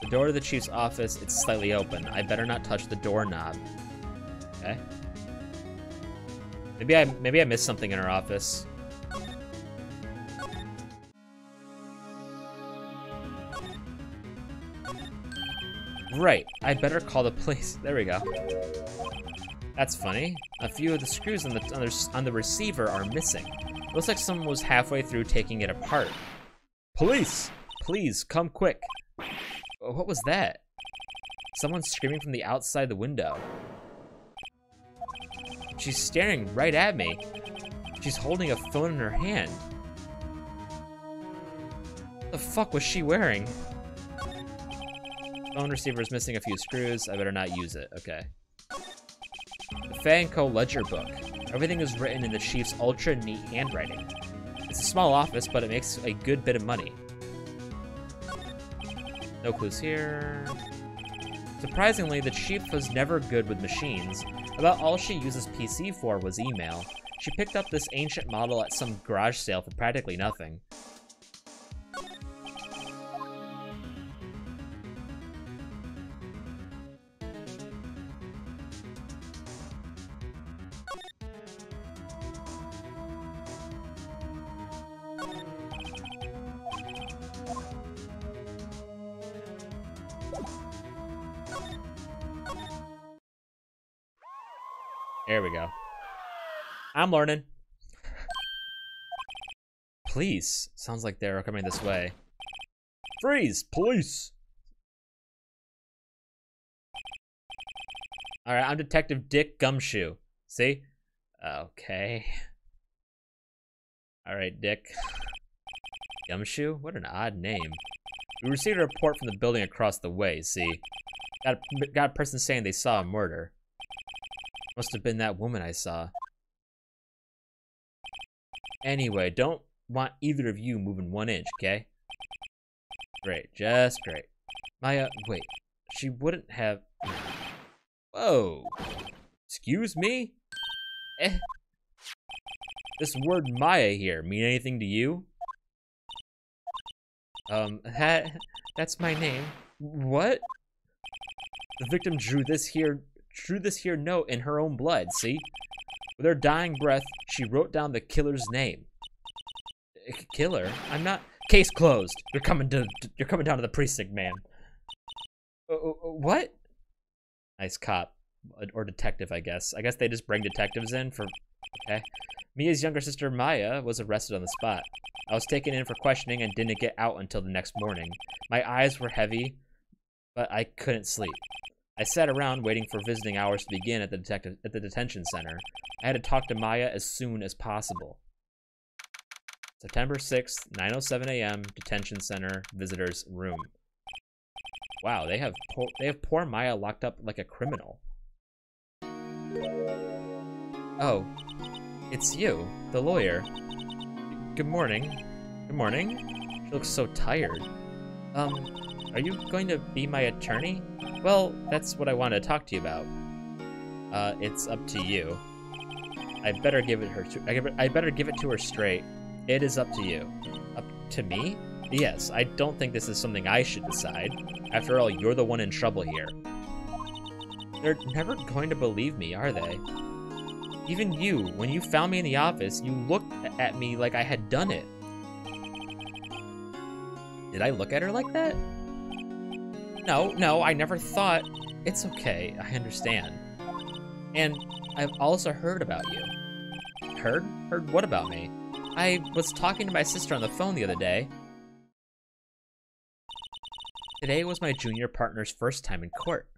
The door to the chief's office, it's slightly open. I better not touch the doorknob. Okay. Maybe I missed something in her office. Right, I'd better call the police. There we go. That's funny. A few of the screws on the receiver are missing. Looks like someone was halfway through taking it apart. Police! Please, come quick. What was that? Someone's screaming from the outside the window. She's staring right at me. She's holding a phone in her hand. What the fuck was she wearing? Phone receiver is missing a few screws. I better not use it. Okay. The Fay & Co. ledger book. Everything is written in the chief's ultra neat handwriting. It's a small office, but it makes a good bit of money. No clues here. Surprisingly, the chief was never good with machines. About all she uses PC for was email. She picked up this ancient model at some garage sale for practically nothing. There we go. I'm learning. Police. Sounds like they're coming this way. Freeze! Police! Alright, I'm Detective Dick Gumshoe. See? Okay. Alright, Dick. Gumshoe? What an odd name. We received a report from the building across the way, see? Got a person saying they saw a murder. Must have been that woman I saw. Anyway, don't want either of you moving 1 inch, okay? Great, just great. Maya, wait. She wouldn't have... Whoa. Excuse me? This word Maya here mean anything to you? That's my name. What? The victim drew this here note in her own blood, see? With her dying breath, she wrote down the killer's name. Killer? I'm not... Case closed. You're coming down to the precinct, man. What? Nice cop. Or detective, I guess. I guess they just bring detectives in for... Okay. Mia's younger sister, Maya, was arrested on the spot. I was taken in for questioning and didn't get out until the next morning. My eyes were heavy, but I couldn't sleep. I sat around waiting for visiting hours to begin at the detention center. I had to talk to Maya as soon as possible. September 6th, 9:07 a.m., detention center, visitors room. Wow, they have poor Maya locked up like a criminal. Oh, it's you, the lawyer. Good morning. Good morning. She looks so tired. Are you going to be my attorney? Well, that's what I wanted to talk to you about. It's up to you. I better give it to her straight. It is up to you. Up to me? Yes, I don't think this is something I should decide. After all, you're the one in trouble here. They're never going to believe me, are they? Even you, when you found me in the office, you looked at me like I had done it. Did I look at her like that? No, I never thought. It's okay, I understand. And I've also heard about you. Heard? Heard what about me? I was talking to my sister on the phone the other day. Today was my junior partner's first time in court.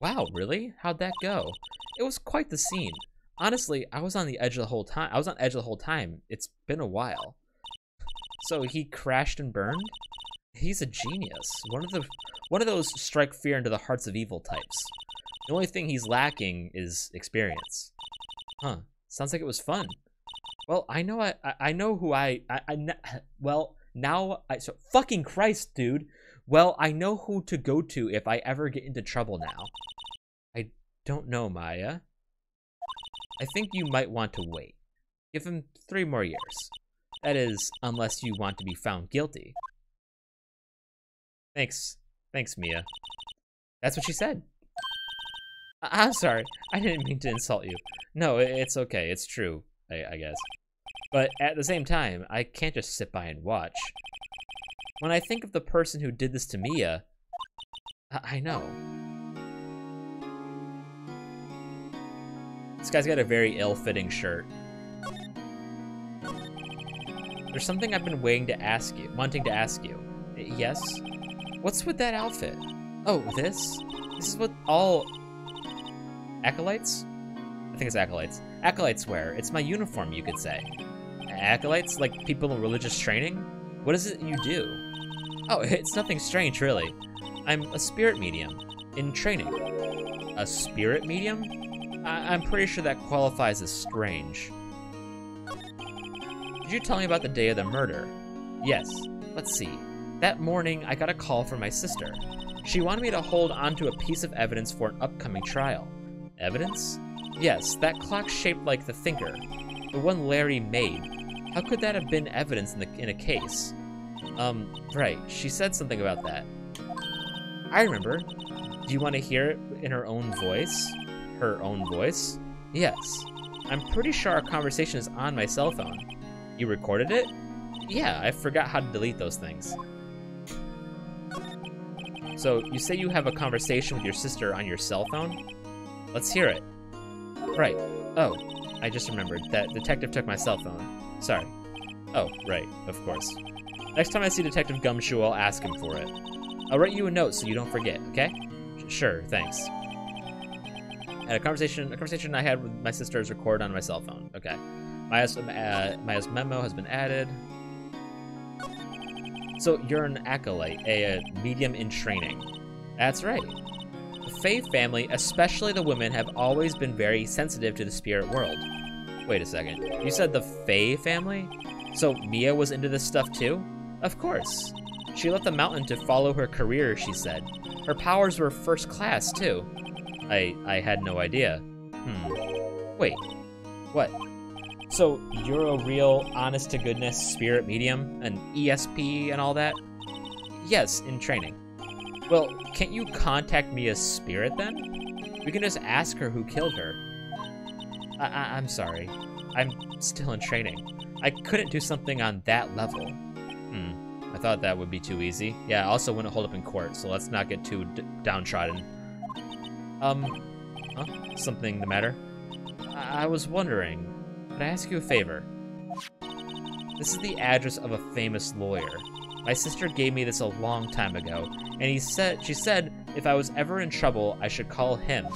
Wow, really? How'd that go? It was quite the scene. Honestly, I was on edge the whole time. It's been a while. So he crashed and burned? He's a genius. One of those strike fear into the hearts of evil types. The only thing he's lacking is experience. Huh. Sounds like it was fun. Well, I know who so fucking Christ, dude. Well, I know who to go to if I ever get into trouble now. I don't know, Maya. I think you might want to wait. Give him 3 more years. That is, unless you want to be found guilty. Thanks, Mia. That's what she said. I'm sorry. I didn't mean to insult you. No, it's okay. It's true, I guess. But at the same time, I can't just sit by and watch. When I think of the person who did this to Mia, I know. This guy's got a very ill-fitting shirt. There's something I've been wanting to ask you. Yes? What's with that outfit? Oh, this? This is what all acolytes? I think it's acolytes. Acolytes wear. It's my uniform, you could say. Acolytes? Like people in religious training? What is it you do? Oh, it's nothing strange, really. I'm a spirit medium in training. A spirit medium? I'm pretty sure that qualifies as strange. Did you tell me about the day of the murder? Yes. Let's see. That morning, I got a call from my sister. She wanted me to hold onto a piece of evidence for an upcoming trial. Evidence? Yes, that clock shaped like the thinker. The one Larry made. How could that have been evidence in a case? Right. She said something about that. I remember. Do you want to hear it in her own voice? Her own voice? Yes. I'm pretty sure our conversation is on my cell phone. You recorded it? Yeah, I forgot how to delete those things. So, you say you have a conversation with your sister on your cell phone? Let's hear it. Right. Oh, I just remembered. That detective took my cell phone. Sorry. Oh, right. Of course. Next time I see Detective Gumshoe, I'll ask him for it. I'll write you a note so you don't forget, okay? Sure, thanks. And a conversation I had with my sister is recorded on my cell phone. Okay. Maya's memo has been added. So you're an acolyte, a medium in training. That's right. The Fae family, especially the women, have always been very sensitive to the spirit world. Wait a second. You said the Fae family? So Mia was into this stuff too? Of course. She left the mountain to follow her career, she said. Her powers were first class too. I had no idea. Wait. What? So you're a real, honest-to-goodness spirit medium? An ESP and all that? Yes, in training. Well, can't you contact Mia's spirit then? We can just ask her who killed her. I'm sorry. I'm still in training. I couldn't do something on that level. I thought that would be too easy. Yeah, I also wouldn't hold up in court, so let's not get too downtrodden. Something the matter? I was wondering, could I ask you a favor? This is the address of a famous lawyer. My sister gave me this a long time ago, and she said if I was ever in trouble, I should call him.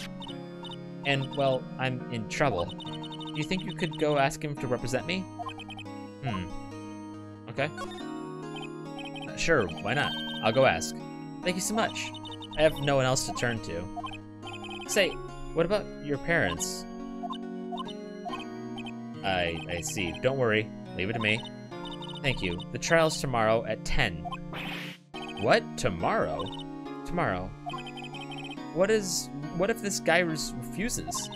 And, well, I'm in trouble. Do you think you could go ask him to represent me? Okay. Sure, why not? I'll go ask. Thank you so much. I have no one else to turn to. Say, what about your parents? I see. Don't worry. Leave it to me. Thank you. The trial's tomorrow at 10. What? Tomorrow? Tomorrow. What if this guy refuses?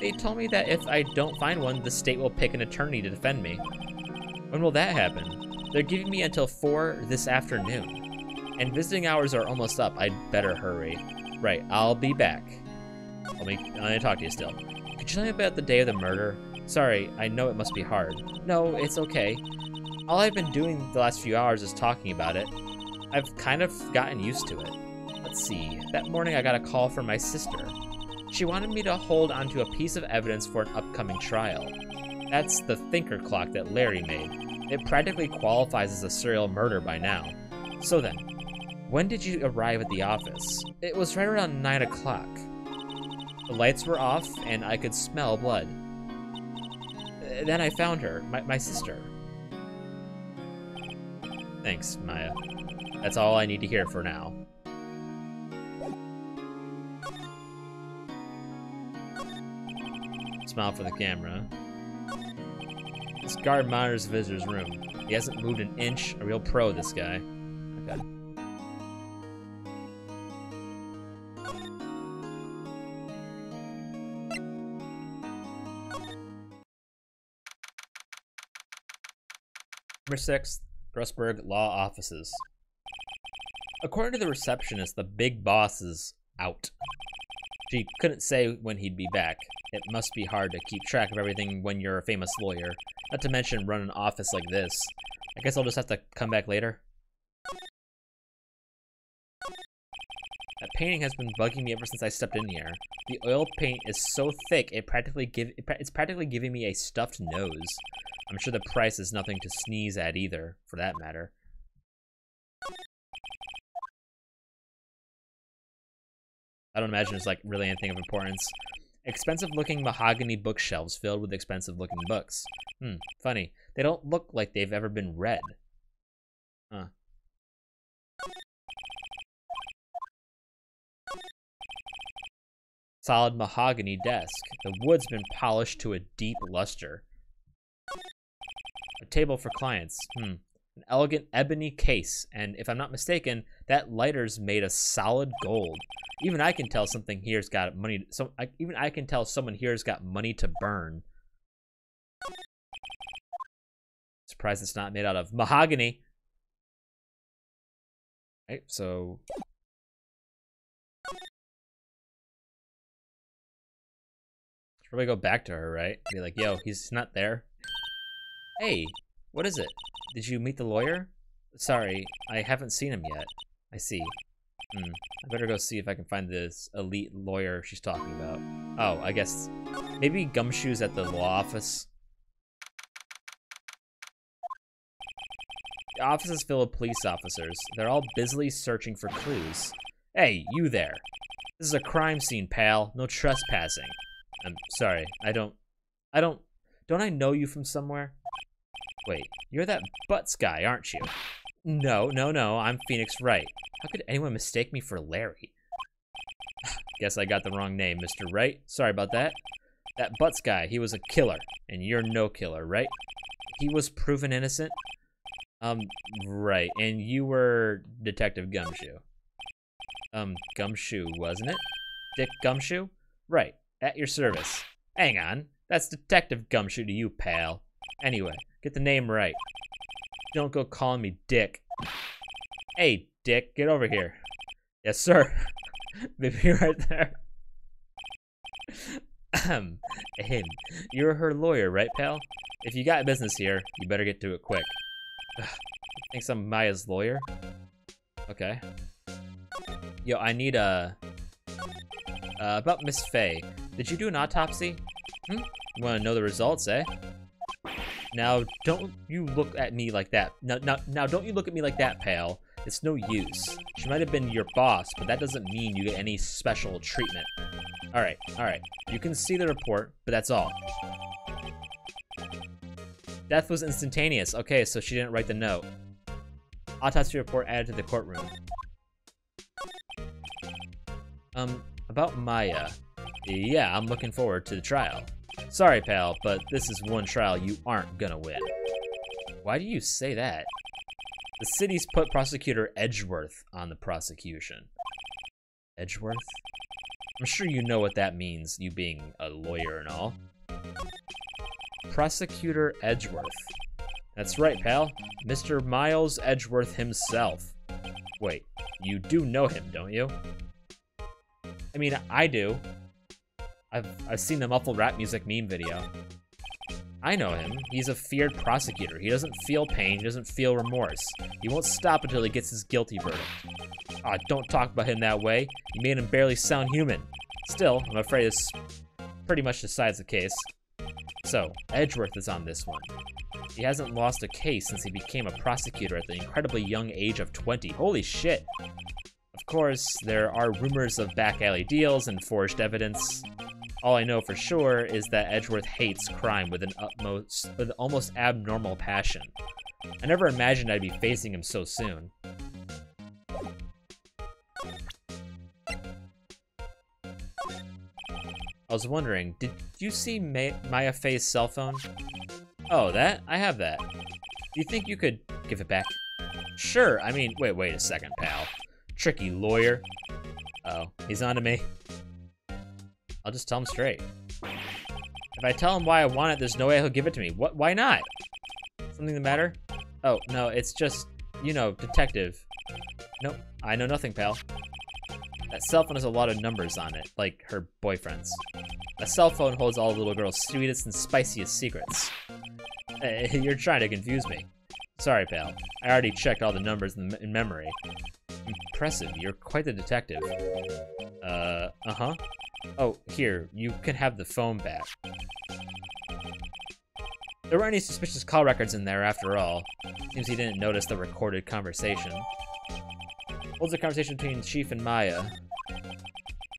They told me that if I don't find one, the state will pick an attorney to defend me. When will that happen? They're giving me until 4 this afternoon. And visiting hours are almost up. I'd better hurry. Right, I'll be back. I'm gonna talk to you still. Could you tell me about the day of the murder? Sorry, I know it must be hard. No, it's okay. All I've been doing the last few hours is talking about it. I've kind of gotten used to it. Let's see. That morning I got a call from my sister. She wanted me to hold onto a piece of evidence for an upcoming trial. That's the thinker clock that Larry made. It practically qualifies as a serial murder by now. So then, when did you arrive at the office? It was right around 9 o'clock. The lights were off and I could smell blood. Then I found her, my sister. Thanks, Maya. That's all I need to hear for now. Smile for the camera. This guard monitors the visitor's room. He hasn't moved an inch. A real pro, this guy. Okay. Number 6, Grossberg Law Offices. According to the receptionist, the big boss is out. She couldn't say when he'd be back. It must be hard to keep track of everything when you're a famous lawyer, not to mention run an office like this. I guess I'll just have to come back later. That painting has been bugging me ever since I stepped in here. The oil paint is so thick, it's practically giving me a stuffed nose. I'm sure the price is nothing to sneeze at either, for that matter. I don't imagine it's like really anything of importance. Expensive-looking mahogany bookshelves filled with expensive-looking books. Funny. They don't look like they've ever been read. Huh. Solid mahogany desk. The wood's been polished to a deep luster. A table for clients. An elegant ebony case, and if I'm not mistaken, that lighter's made of solid gold. Even I can tell something here's got money. Even I can tell someone here's got money to burn. Surprised it's not made out of mahogany. Right, so should probably go back to her, right? Be like, yo, he's not there. Hey, what is it? Did you meet the lawyer? Sorry, I haven't seen him yet. I see. I better go see if I can find this elite lawyer she's talking about. Oh, I guess maybe Gumshoe's at the law office. The office is full of police officers. They're all busily searching for clues. Hey, you there. This is a crime scene, pal. No trespassing. I'm sorry, don't I know you from somewhere? Wait, you're that Butts guy, aren't you? No, I'm Phoenix Wright. How could anyone mistake me for Larry? Guess I got the wrong name, Mr. Wright. Sorry about that. That Butts guy, he was a killer, and you're no killer, right? He was proven innocent? Right, and you were Detective Gumshoe. Gumshoe, wasn't it? Dick Gumshoe? Right, at your service. Hang on, that's Detective Gumshoe to you, pal. Anyway, get the name right. Don't go calling me Dick. Hey, Dick, get over here. Yes, sir. Maybe right there. You're her lawyer, right, pal? If you got business here, you better get to it quick. Thinks I'm Maya's lawyer? Okay. Yo, I need about Miss Faye. Did you do an autopsy? You wanna know the results, eh? Now, don't you look at me like that. Now, don't you look at me like that, pal. It's no use. She might have been your boss, but that doesn't mean you get any special treatment. Alright. You can see the report, but that's all. Death was instantaneous. Okay, so she didn't write the note. Autopsy report added to the courtroom. About Maya. Yeah, I'm looking forward to the trial. Sorry, pal, but this is one trial you aren't gonna win. Why do you say that? The city's put Prosecutor Edgeworth on the prosecution. Edgeworth? I'm sure you know what that means, you being a lawyer and all. Prosecutor Edgeworth. That's right, pal. Mr. Miles Edgeworth himself. Wait, you do know him, don't you? I mean, I do. I've seen the muffled rap music meme video. I know him. He's a feared prosecutor. He doesn't feel pain. He doesn't feel remorse. He won't stop until he gets his guilty verdict. Ah, don't talk about him that way. You made him barely sound human. Still, I'm afraid this pretty much decides the case. So, Edgeworth is on this one. He hasn't lost a case since he became a prosecutor at the incredibly young age of 20. Holy shit. Of course, there are rumors of back alley deals and forged evidence. All I know for sure is that Edgeworth hates crime with an almost abnormal passion. I never imagined I'd be facing him so soon. I was wondering, did you see Maya Faye's cell phone? Oh, that? I have that. Do you think you could give it back? Sure, I mean, wait a second, pal. Tricky lawyer. Oh, he's on to me. I'll just tell him straight. If I tell him why I want it, there's no way he'll give it to me. What? Why not? Something the matter? Oh, no, it's just, you know, detective. Nope, I know nothing, pal. That cell phone has a lot of numbers on it, like her boyfriend's. A cell phone holds all the little girl's sweetest and spiciest secrets. You're trying to confuse me. Sorry, pal. I already checked all the numbers in memory. Impressive, you're quite the detective. Uh-huh. Oh, here, you can have the phone back. There weren't any suspicious call records in there after all. Seems he didn't notice the recorded conversation. Holds a conversation between Chief and Maya.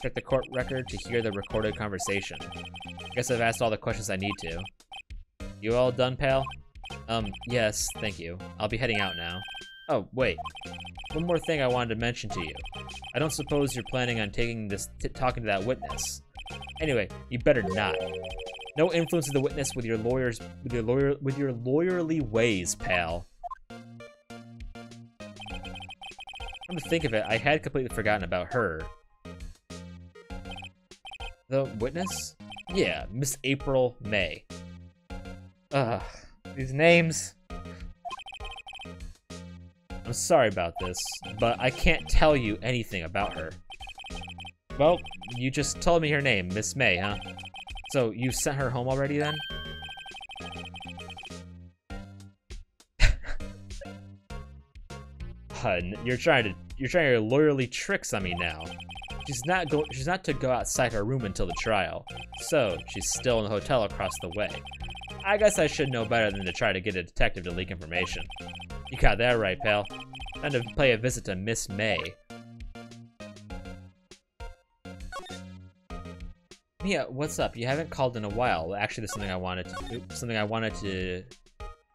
Check the court record to hear the recorded conversation. Guess I've asked all the questions I need to. You all done, pal? Yes, thank you. I'll be heading out now. Oh, wait. One more thing I wanted to mention to you. I don't suppose you're planning on talking to that witness. Anyway, you better not. No influence of the witness with your lawyerly ways, pal. Come to think of it, I had completely forgotten about her. The witness? Yeah, Miss April May. Ugh, these names. I'm sorry about this, but I can't tell you anything about her. Well, you just told me her name, Miss May, huh? So you sent her home already then? Hun, you're trying to lawyerly tricks on me now. She's not to go outside her room until the trial. So, she's still in the hotel across the way. I guess I should know better than to try to get a detective to leak information. You got that right, pal. Time to pay a visit to Miss May. Mia, what's up? You haven't called in a while. Actually, there's something I wanted to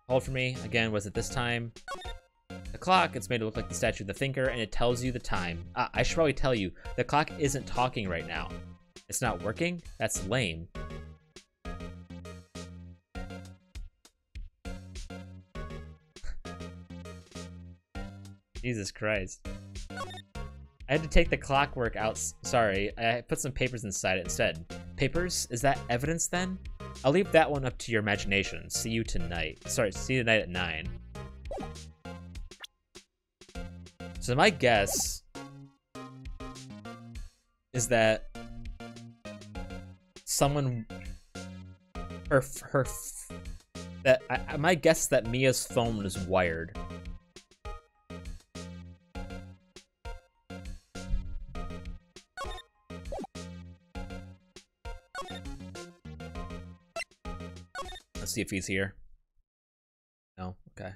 hold for me. Again, was it this time? The clock, it's made to look like the statue of the thinker, and it tells you the time. I should probably tell you, the clock isn't talking right now. It's not working? That's lame. Jesus Christ. I had to take the clockwork out. Sorry, I put some papers inside it instead. Papers? Is that evidence then? I'll leave that one up to your imagination. See you tonight. Sorry, see you tonight at 9. So my guess is that someone, my guess is that Mia's phone is wired. Let's see if he's here. No, okay.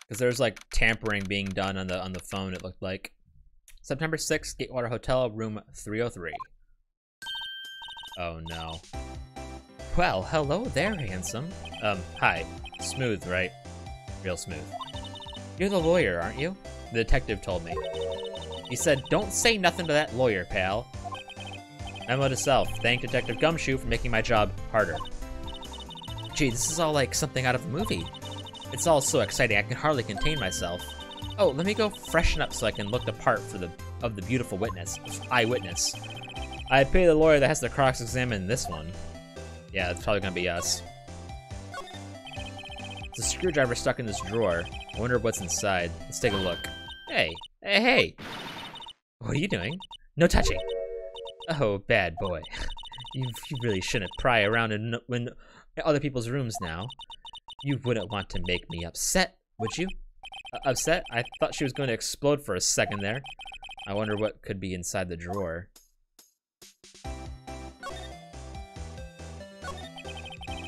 Because there's like tampering being done on the phone, it looked like. September 6th, Gatewater Hotel, room 303. Oh no. Well, hello there, handsome. Hi. Smooth, right? Real smooth. You're the lawyer, aren't you? The detective told me. He said, don't say nothing to that lawyer, pal. Memo to self. Thank Detective Gumshoe for making my job harder. Gee, this is all like something out of a movie. It's all so exciting, I can hardly contain myself. Oh, let me go freshen up so I can look the part of the beautiful eyewitness. I pay the lawyer that has to cross-examine this one. Yeah, it's probably gonna be us. It's a screwdriver stuck in this drawer. I wonder what's inside. Let's take a look. Hey, hey, hey! What are you doing? No touching! Oh, bad boy. You really shouldn't pry around in other people's rooms now. You wouldn't want to make me upset, would you? Upset? I thought she was going to explode for a second there. I wonder what could be inside the drawer.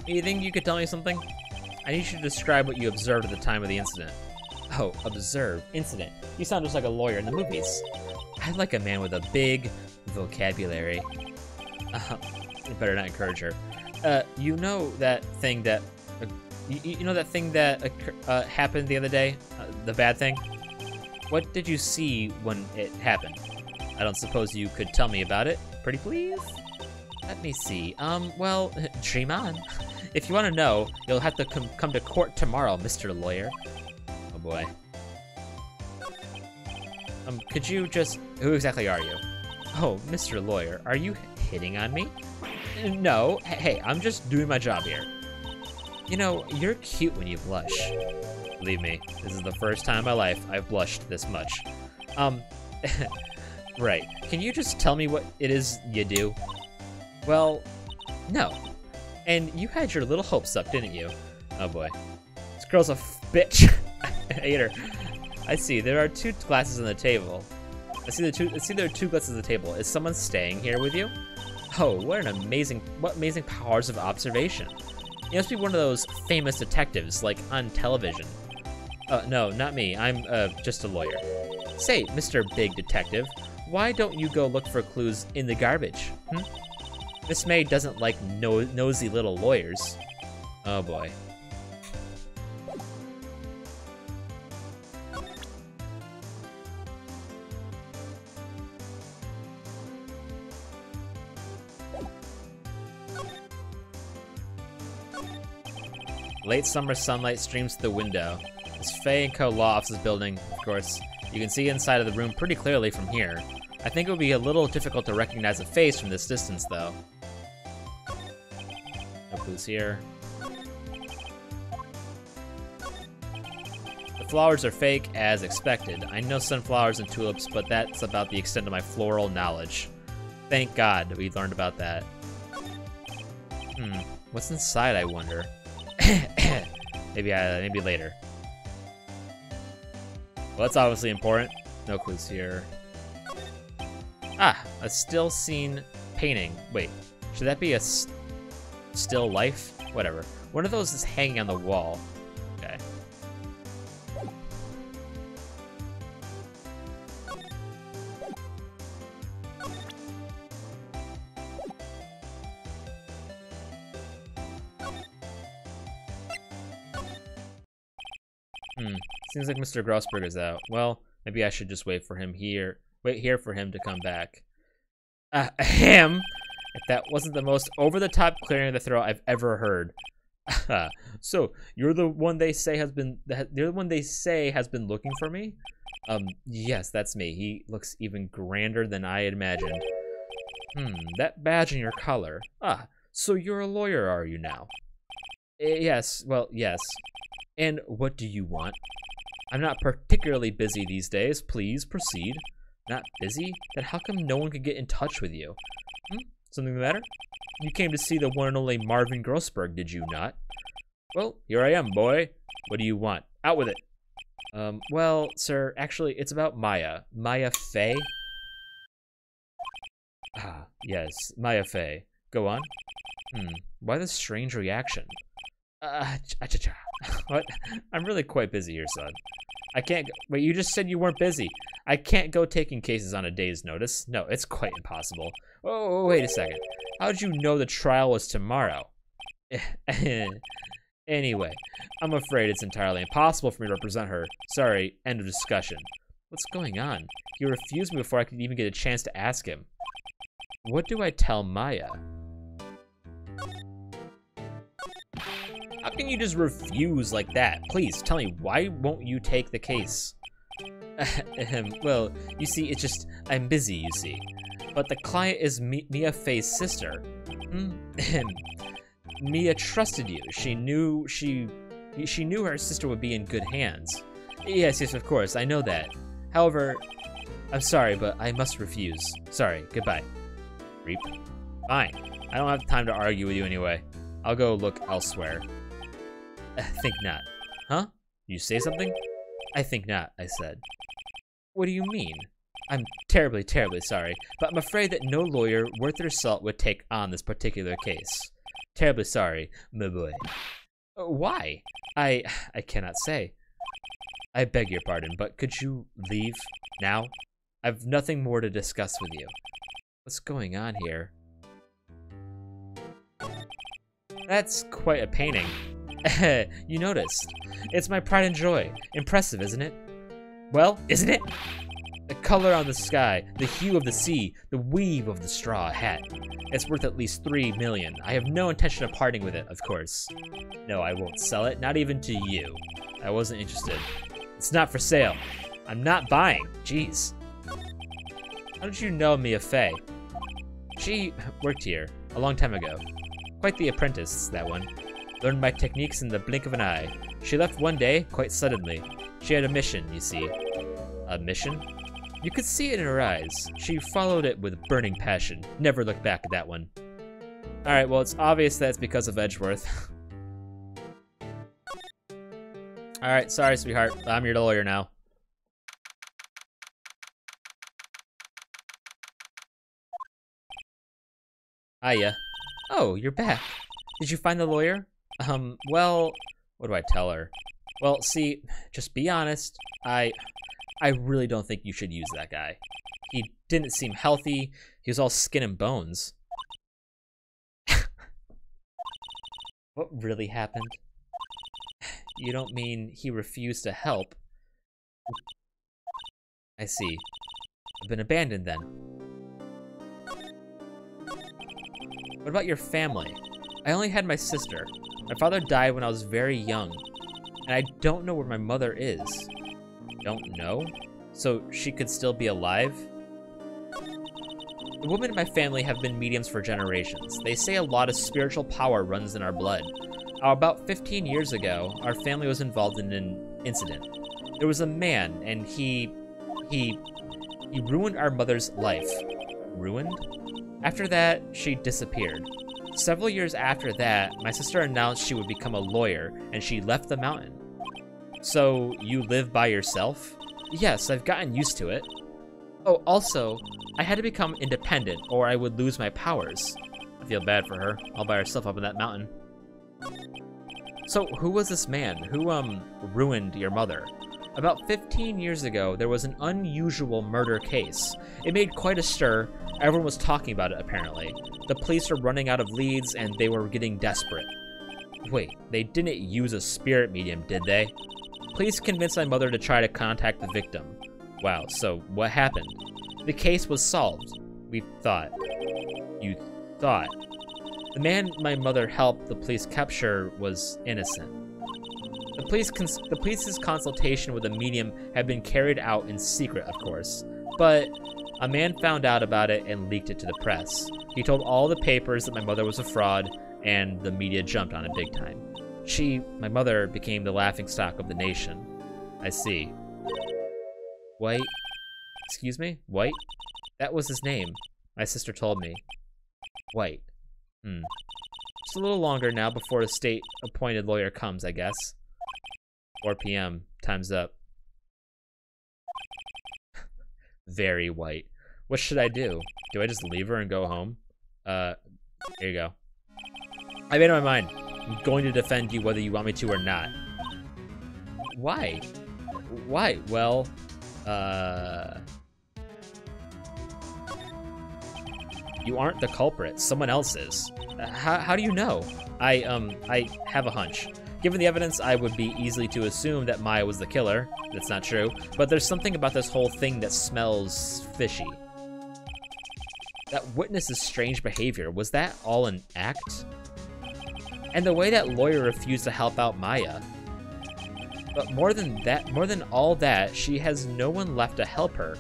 You think you could tell me something? I need you to describe what you observed at the time of the incident. Oh, observe. Incident. You sound just like a lawyer in the movies. I like a man with a big vocabulary. You better not encourage her. You know that thing that... You know that thing that happened the other day? The bad thing? What did you see when it happened? I don't suppose you could tell me about it? Pretty please? Let me see. Well, dream on. If you want to know, you'll have to come to court tomorrow, Mr. Lawyer. Oh boy. Could you just... Who exactly are you? Oh, Mr. Lawyer, are you hitting on me? No. Hey, I'm just doing my job here. You know, you're cute when you blush. Believe me, this is the first time in my life I've blushed this much. Right. Can you just tell me what it is you do? Well, no. And you had your little hopes up, didn't you? Oh boy. This girl's a bitch. I hate her. I see, there are 2 glasses on the table. I see there are 2 glasses on the table. Is someone staying here with you? Oh, what amazing powers of observation. You must be one of those famous detectives, like, on television. No, not me. I'm, just a lawyer. Say, Mr. Big Detective, why don't you go look for clues in the garbage, Miss May doesn't like nosy little lawyers. Oh, boy. Late summer sunlight streams through the window. This Fay & Co. law offices building, of course. You can see inside of the room pretty clearly from here. I think it would be a little difficult to recognize a face from this distance, though. No clues here. The flowers are fake, as expected. I know sunflowers and tulips, but that's about the extent of my floral knowledge. Thank God we learned about that. What's inside, I wonder? Maybe later. Well, that's obviously important. No clues here. Ah, a still scene painting. Wait, should that be a still life? Whatever. One of those is hanging on the wall. Okay. Seems like Mr. Grossberg is out. Well, maybe I should just wait here for him to come back. Ahem! If that wasn't the most over-the-top clearing of the throat I've ever heard. So, you're the one they say has been looking for me? Yes, that's me. He looks even grander than I had imagined. That badge and your collar. Ah, so you're a lawyer, are you now? Yes, well, yes. And what do you want? I'm not particularly busy these days. Please proceed. Not busy? Then how come no one could get in touch with you? Something the matter? You came to see the one and only Marvin Grossberg, did you not? Well, here I am, boy. What do you want? Out with it. Well, sir, actually, it's about Maya. Maya Fay? Ah, yes, Maya Fay. Go on. Why this strange reaction? What? I'm really quite busy here, son. I can't go. Wait, you just said you weren't busy. I can't go taking cases on a day's notice. No, it's quite impossible. Oh, wait a second. How did you know the trial was tomorrow? Anyway, I'm afraid it's entirely impossible for me to represent her. Sorry, end of discussion. What's going on? He refused me before I could even get a chance to ask him. What do I tell Maya? How can you just refuse like that? Please, tell me, why won't you take the case? Well, you see, it's just, I'm busy, you see. But the client is Mia Fay's sister. Mia trusted you. She knew her sister would be in good hands. Yes, of course, I know that. However, I'm sorry, but I must refuse. Sorry, goodbye. Reap. Fine. I don't have time to argue with you anyway. I'll go look elsewhere. I think not. Huh? You say something? I think not, I said. What do you mean? I'm terribly, terribly sorry, but I'm afraid that no lawyer worth their salt would take on this particular case. Terribly sorry, my boy. Why? I cannot say. I beg your pardon, but could you leave now? I've nothing more to discuss with you. What's going on here? That's quite a painting. You noticed. It's my pride and joy. Impressive, isn't it? Well, isn't it? The color on the sky, the hue of the sea, the weave of the straw hat. It's worth at least 3 million. I have no intention of parting with it, of course. No, I won't sell it, not even to you. I wasn't interested. It's not for sale. I'm not buying. Jeez. How did you know Mia Fay? She worked here a long time ago. Quite the apprentice, that one. Learned my techniques in the blink of an eye. She left one day, quite suddenly. She had a mission, you see. A mission? You could see it in her eyes. She followed it with burning passion. Never looked back at that one. Alright, well, it's obvious that's because of Edgeworth. Alright, sorry, sweetheart. I'm your lawyer now. Hiya. Oh, you're back. Did you find the lawyer? Well, what do I tell her? Well, see, just be honest. I really don't think you should use that guy. He didn't seem healthy. He was all skin and bones. What really happened? You don't mean he refused to help? I see. I've been abandoned then. What about your family? I only had my sister. My father died when I was very young, and I don't know where my mother is. Don't know? So she could still be alive? The women in my family have been mediums for generations. They say a lot of spiritual power runs in our blood. About 15 years ago, our family was involved in an incident. There was a man, and he ruined our mother's life. Ruined? After that, she disappeared. Several years after that, my sister announced she would become a lawyer, and she left the mountain. So, you live by yourself? Yes, I've gotten used to it. Oh, also, I had to become independent, or I would lose my powers. I feel bad for her, all by herself up in that mountain. So, who was this man? Who, ruined your mother? About 15 years ago, there was an unusual murder case. It made quite a stir. Everyone was talking about it, apparently. The police were running out of leads, and they were getting desperate. Wait, they didn't use a spirit medium, did they? Police convinced my mother to try to contact the victim. Wow, so what happened? The case was solved. We thought. You thought. The man my mother helped the police capture was innocent. The police's consultation with a medium had been carried out in secret, of course, but a man found out about it and leaked it to the press. He told all the papers that my mother was a fraud, and the media jumped on it big time. My mother, became the laughingstock of the nation. I see. White? Excuse me? White? That was his name. My sister told me. White. Just a little longer now before the state-appointed lawyer comes, I guess. 4 p.m. Time's up. Very white. What should I do? Do I just leave her and go home? Here you go. I made up my mind. I'm going to defend you whether you want me to or not. Why? Why? Well, you aren't the culprit. Someone else is. How do you know? I have a hunch. Given the evidence, I would be easily to assume that Maya was the killer. That's not true. But there's something about this whole thing that smells fishy. That witness's strange behavior, was that all an act? And the way that lawyer refused to help out Maya. But more than all that, she has no one left to help her.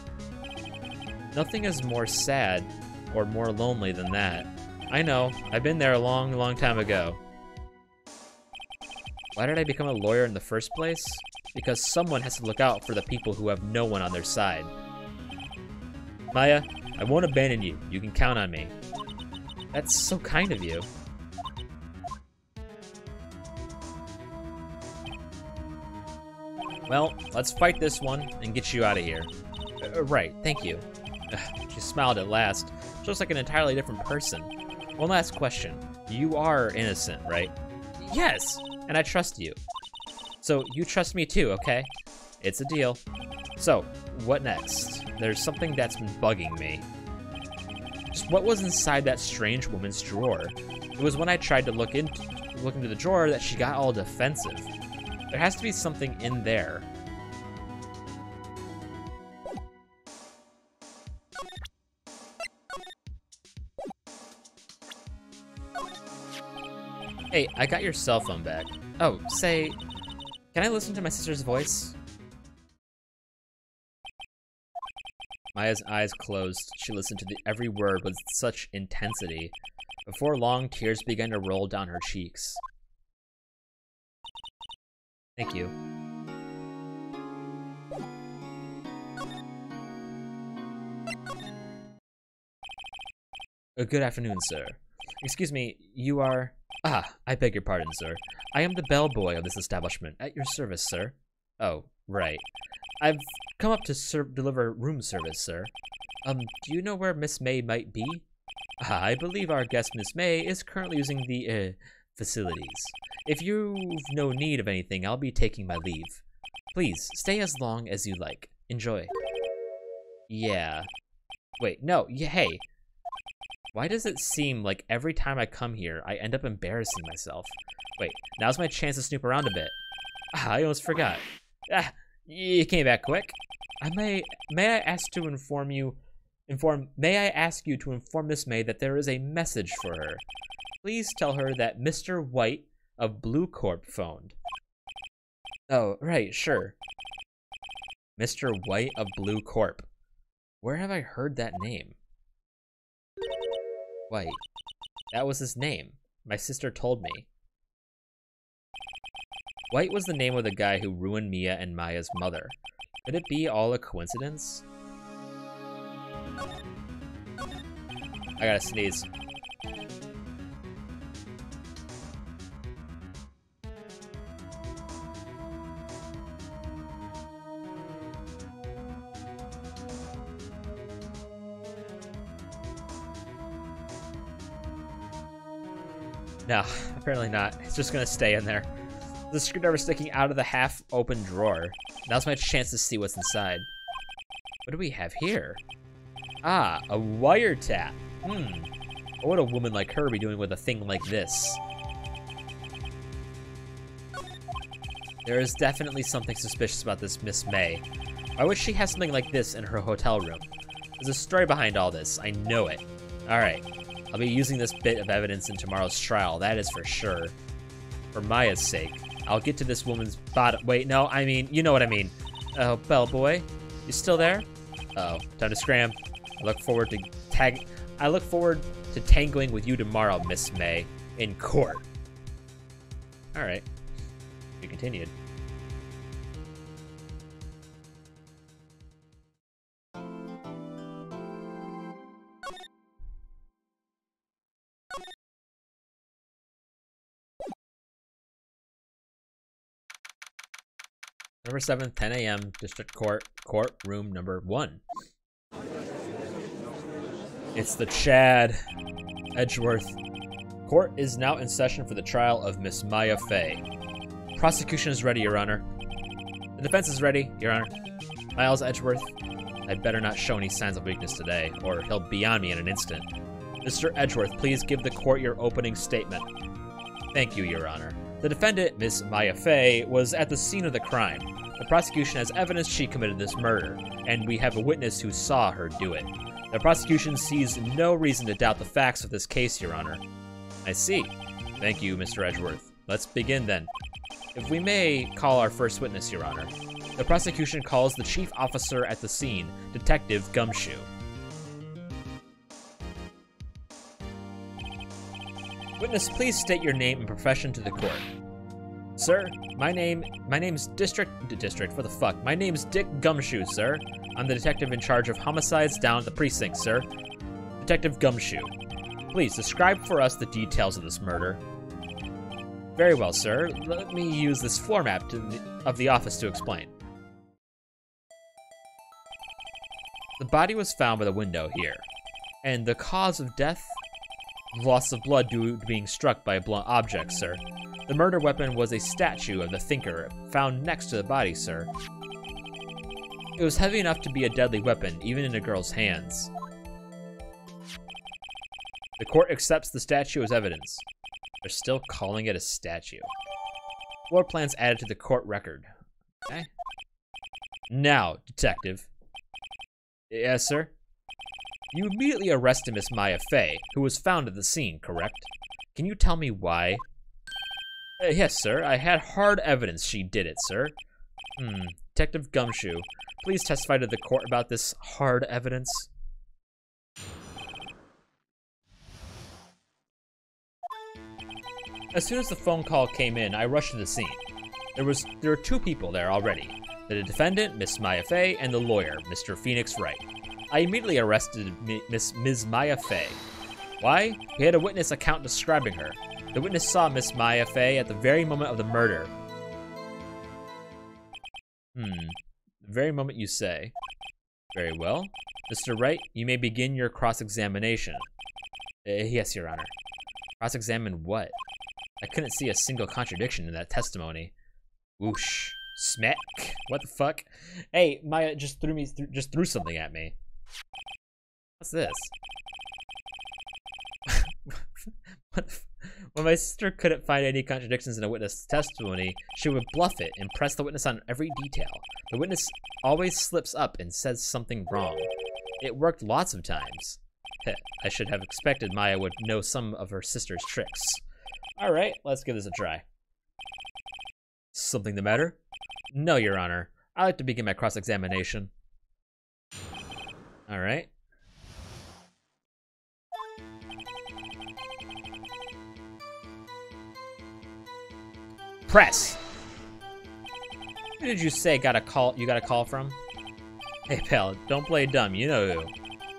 Nothing is more sad or more lonely than that. I know, I've been there a long, long time ago. Why did I become a lawyer in the first place? Because someone has to look out for the people who have no one on their side. Maya, I won't abandon you. You can count on me. That's so kind of you. Well, let's fight this one and get you out of here. Right, thank you. She smiled at last. She looks like an entirely different person. One last question. You are innocent, right? Yes, and I trust you. So you trust me too, okay? It's a deal. So, what next? There's something that's been bugging me. Just what was inside that strange woman's drawer? It was when I tried to look into the drawer that she got all defensive. There has to be something in there. Hey, I got your cell phone back. Oh, say, can I listen to my sister's voice? Maya's eyes closed. She listened to every word with such intensity. Before long, tears began to roll down her cheeks. Thank you. Good afternoon, sir. Excuse me, you are... Ah, I beg your pardon, sir. I am the bellboy of this establishment. At your service, sir. Oh, right. I've come up to deliver room service, sir. Do you know where Miss May might be? Ah, I believe our guest, Miss May, is currently using the, facilities. If you've no need of anything, I'll be taking my leave. Please, stay as long as you like. Enjoy. Yeah. Wait, no, hey. Why does it seem like every time I come here, I end up embarrassing myself? Wait, now's my chance to snoop around a bit. Ah, I almost forgot. Ah, you came back quick. May I ask you to inform Miss May that there is a message for her. Please tell her that Mr. White of Blue Corp phoned. Oh, right, sure. Mr. White of Blue Corp. Where have I heard that name? White. That was his name. My sister told me. White was the name of the guy who ruined Mia and Maya's mother. Could it be all a coincidence? I gotta sneeze. No, apparently not. It's just gonna stay in there. The screwdriver sticking out of the half-open drawer. Now's my chance to see what's inside. What do we have here? Ah, a wiretap. What would a woman like her be doing with a thing like this? There is definitely something suspicious about this Miss May. Why would she have something like this in her hotel room? There's a story behind all this. I know it. Alright. I'll be using this bit of evidence in tomorrow's trial, that is for sure. For Maya's sake. I'll get to this woman's bottom. Wait, no, I mean, you know what I mean. Oh, bellboy, you still there? Uh-oh, time to scram. I look forward to tangling with you tomorrow, Miss May, in court. All right, we continued. November 7th, 10 a.m., District Court, courtroom number 1. It's the Chad. Edgeworth. Court is now in session for the trial of Miss Maya Fey. Prosecution is ready, Your Honor. The defense is ready, Your Honor. Miles Edgeworth. I better not show any signs of weakness today, or he'll be on me in an instant. Mr. Edgeworth, please give the court your opening statement. Thank you, Your Honor. The defendant, Miss Maya Fey, was at the scene of the crime. The prosecution has evidence she committed this murder, and we have a witness who saw her do it. The prosecution sees no reason to doubt the facts of this case, Your Honor. I see. Thank you, Mr. Edgeworth. Let's begin then. If we may call our first witness, Your Honor. The prosecution calls the chief officer at the scene, Detective Gumshoe. Witness, please state your name and profession to the court. Sir, my name's District, what the fuck? My name's Dick Gumshoe, sir. I'm the detective in charge of homicides down at the precinct, sir. Detective Gumshoe. Please, describe for us the details of this murder. Very well, sir. Let me use this floor map of the office to explain. The body was found by the window here. And the cause of death? Loss of blood due to being struck by a blunt object, sir. The murder weapon was a statue of the thinker found next to the body, sir. It was heavy enough to be a deadly weapon, even in a girl's hands. The court accepts the statue as evidence. They're still calling it a statue. Floor plans added to the court record. Okay. Now, detective. Yes, sir? You immediately arrested Miss Maya Fey, who was found at the scene, correct? Can you tell me why? Yes, sir. I had hard evidence she did it, sir. Detective Gumshoe, please testify to the court about this hard evidence. As soon as the phone call came in, I rushed to the scene. There were two people there already. The defendant, Miss Maya Fey, and the lawyer, Mr. Phoenix Wright. I immediately arrested Ms. Maya Fey. Why? We had a witness account describing her. The witness saw Miss Maya Fey at the very moment of the murder. The very moment you say. Very well. Mr. Wright, you may begin your cross-examination. Yes, Your Honor. Cross-examine what? I couldn't see a single contradiction in that testimony. Whoosh. Smack. What the fuck? Hey, Maya just threw something at me. What's this? When my sister couldn't find any contradictions in a witness' testimony, she would bluff it and press the witness on every detail. The witness always slips up and says something wrong. It worked lots of times. I should have expected Maya would know some of her sister's tricks. Alright, let's give this a try. Something the matter? No, Your Honor. I'd like to begin my cross-examination. All right. Press. Who did you say you got a call from? Hey, pal, don't play dumb. You know who.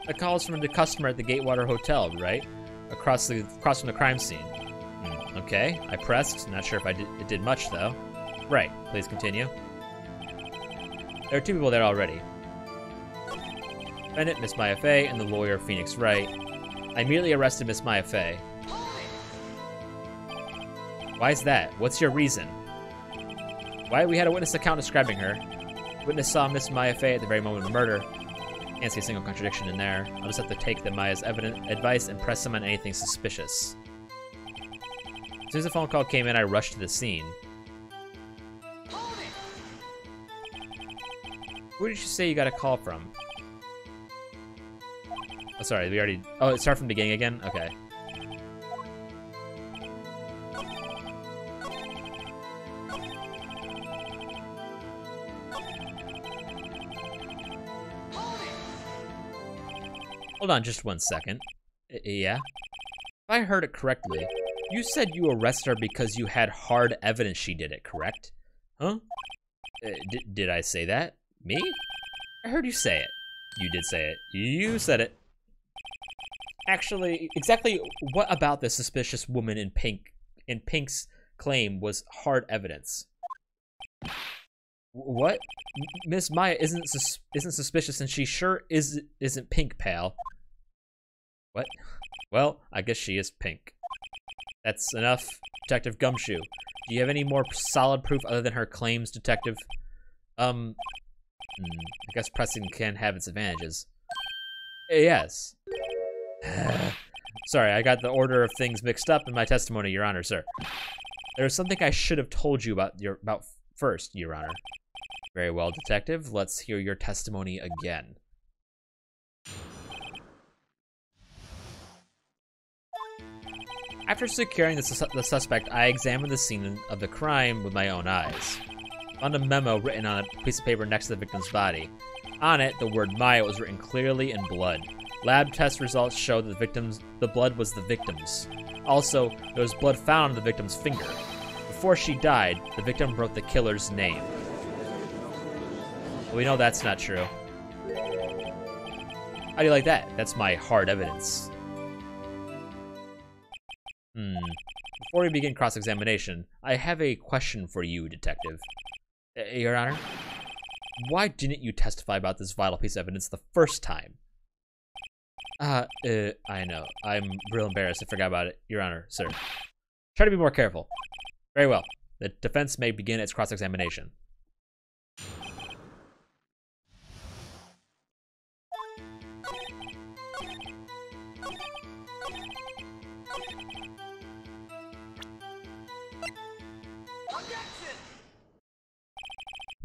The call's from the customer at the Gatewater Hotel, right? Across from the crime scene. Okay, I pressed. Not sure if it did much, though. Right, please continue. There are two people there already. Defendant, Miss Maya Fey, and the lawyer, Phoenix Wright. I immediately arrested Miss Maya Fey. Why is that? What's your reason? Why? We had a witness account describing her. Witness saw Miss Maya Fey at the very moment of the murder. Can't see a single contradiction in there. I'll just have to take the Maya's advice and press them on anything suspicious. As soon as the phone call came in, I rushed to the scene. Who did you say you got a call from? Oh, sorry, we already... Oh, it started from the beginning again? Okay. Hold on just 1 second. Yeah? If I heard it correctly, you said you arrested her because you had hard evidence she did it, correct? Huh? Did I say that? Me? I heard you say it. You did say it. You said it. Actually, exactly what about the suspicious woman in Pink's claim was hard evidence? What? Miss Maya isn't suspicious, and she sure isn't Pink, pal. What? Well, I guess she is Pink. That's enough, Detective Gumshoe. Do you have any more solid proof other than her claims, Detective? I guess pressing can have its advantages. Yes. Sorry, I got the order of things mixed up in my testimony, Your Honor, sir. There's something I should have told you about first, Your Honor. Very well, Detective. Let's hear your testimony again. After securing the suspect, I examined the scene of the crime with my own eyes. Found a memo written on a piece of paper next to the victim's body. On it, the word Maya was written clearly in blood. Lab test results showed that the blood was the victim's. Also, there was blood found on the victim's finger. Before she died, the victim wrote the killer's name. We know that's not true. How do you like that? That's my hard evidence. Before we begin cross-examination, I have a question for you, Detective. Your Honor? Why didn't you testify about this vital piece of evidence the first time? I know. I'm real embarrassed. I forgot about it. Your Honor, sir. Try to be more careful. Very well. The defense may begin its cross-examination.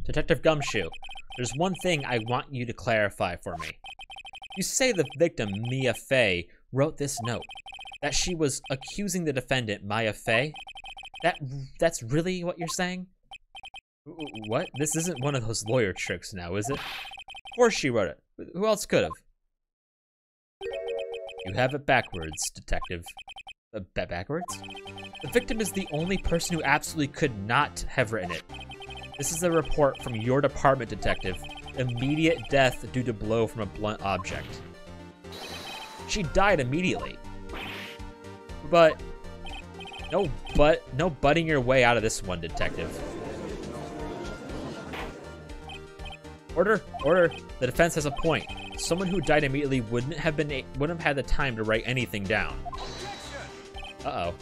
Detective Gumshoe, there's one thing I want you to clarify for me. You say the victim, Mia Fey, wrote this note. That she was accusing the defendant, Maya Fey? That's really what you're saying? What? This isn't one of those lawyer tricks now, is it? Of course she wrote it. Who else could have? You have it backwards, Detective. Backwards? The victim is the only person who absolutely could not have written it. This is a report from your department, Detective. Immediate death due to blow from a blunt object. She died immediately. But no butting your way out of this one, Detective. Order. The defense has a point. Someone who died immediately wouldn't have had the time to write anything down. Uh-oh.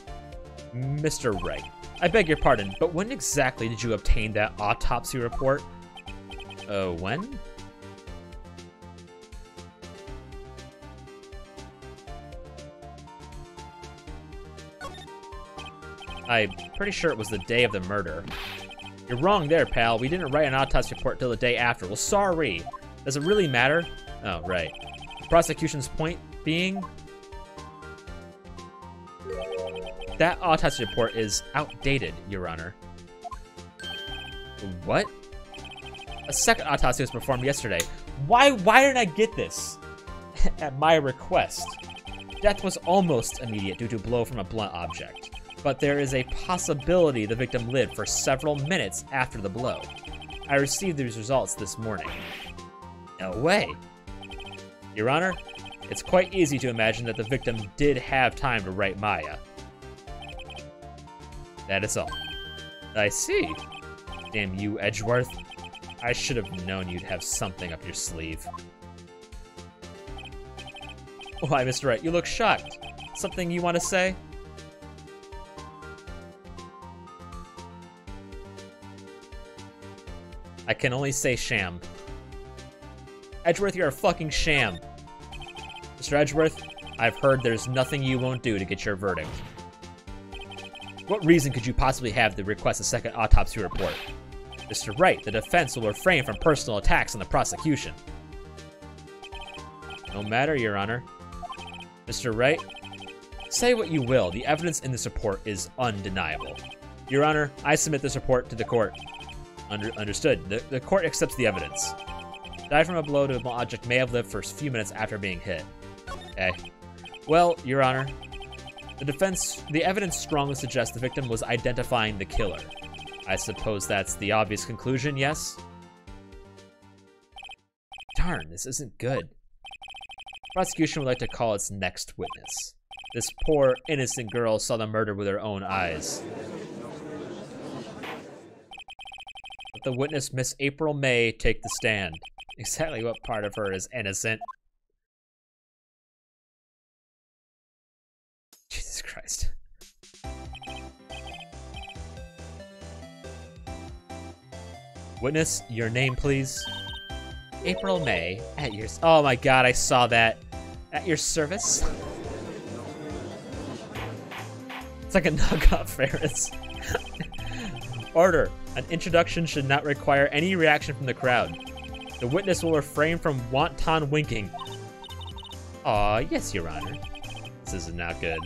Mr. Wright. I beg your pardon, but when exactly did you obtain that autopsy report? When? I'm pretty sure it was the day of the murder. You're wrong there, pal. We didn't write an autopsy report till the day after. Well, sorry. Does it really matter? Oh, right. The prosecution's point being... that autopsy report is outdated, Your Honor. What? A second autopsy was performed yesterday. Why didn't I get this? At my request. Death was almost immediate due to a blow from a blunt object, but there is a possibility the victim lived for several minutes after the blow. I received these results this morning. No way. Your Honor, it's quite easy to imagine that the victim did have time to write Maya. That is all. I see. Damn you, Edgeworth. I should have known you'd have something up your sleeve. Why, Mr. Wright, you look shocked. Something you want to say? I can only say sham. Edgeworth, you're a fucking sham. Mr. Edgeworth, I've heard there's nothing you won't do to get your verdict. What reason could you possibly have to request a second autopsy report? Mr. Wright, the defense will refrain from personal attacks on the prosecution. No matter, Your Honor. Mr. Wright, say what you will, the evidence in this report is undeniable. Your Honor, I submit this report to the court. Understood. The court accepts the evidence. Died from a blow to a blunt object may have lived for a few minutes after being hit. Okay. Well, Your Honor, the evidence strongly suggests the victim was identifying the killer. I suppose that's the obvious conclusion, yes? Darn, this isn't good. Prosecution would like to call its next witness. This poor, innocent girl saw the murder with her own eyes. Let the witness, Miss April May, take the stand. Exactly what part of her is innocent? Jesus Christ. Witness, your name, please. April May, at your... Oh my god, I saw that. At your service? It's like a knockoff Ferris. Order. An introduction should not require any reaction from the crowd. The witness will refrain from wanton winking. Aw, yes, Your Honor. This is not good.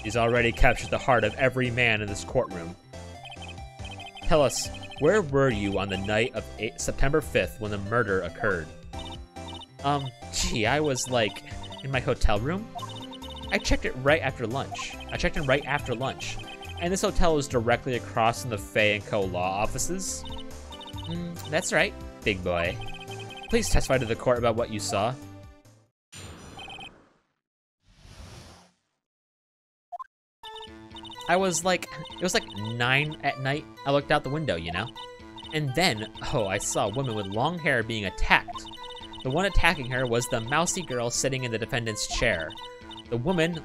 He's already captured the heart of every man in this courtroom. Tell us, where were you on the night of September 5th when the murder occurred? Gee, I was, like, in my hotel room. I checked in right after lunch. And this hotel is directly across from the Fay & Co. law offices. That's right, big boy. Please testify to the court about what you saw. It was like 9 at night. I looked out the window, you know? And then, I saw a woman with long hair being attacked. The one attacking her was the mousy girl sitting in the defendant's chair. The woman,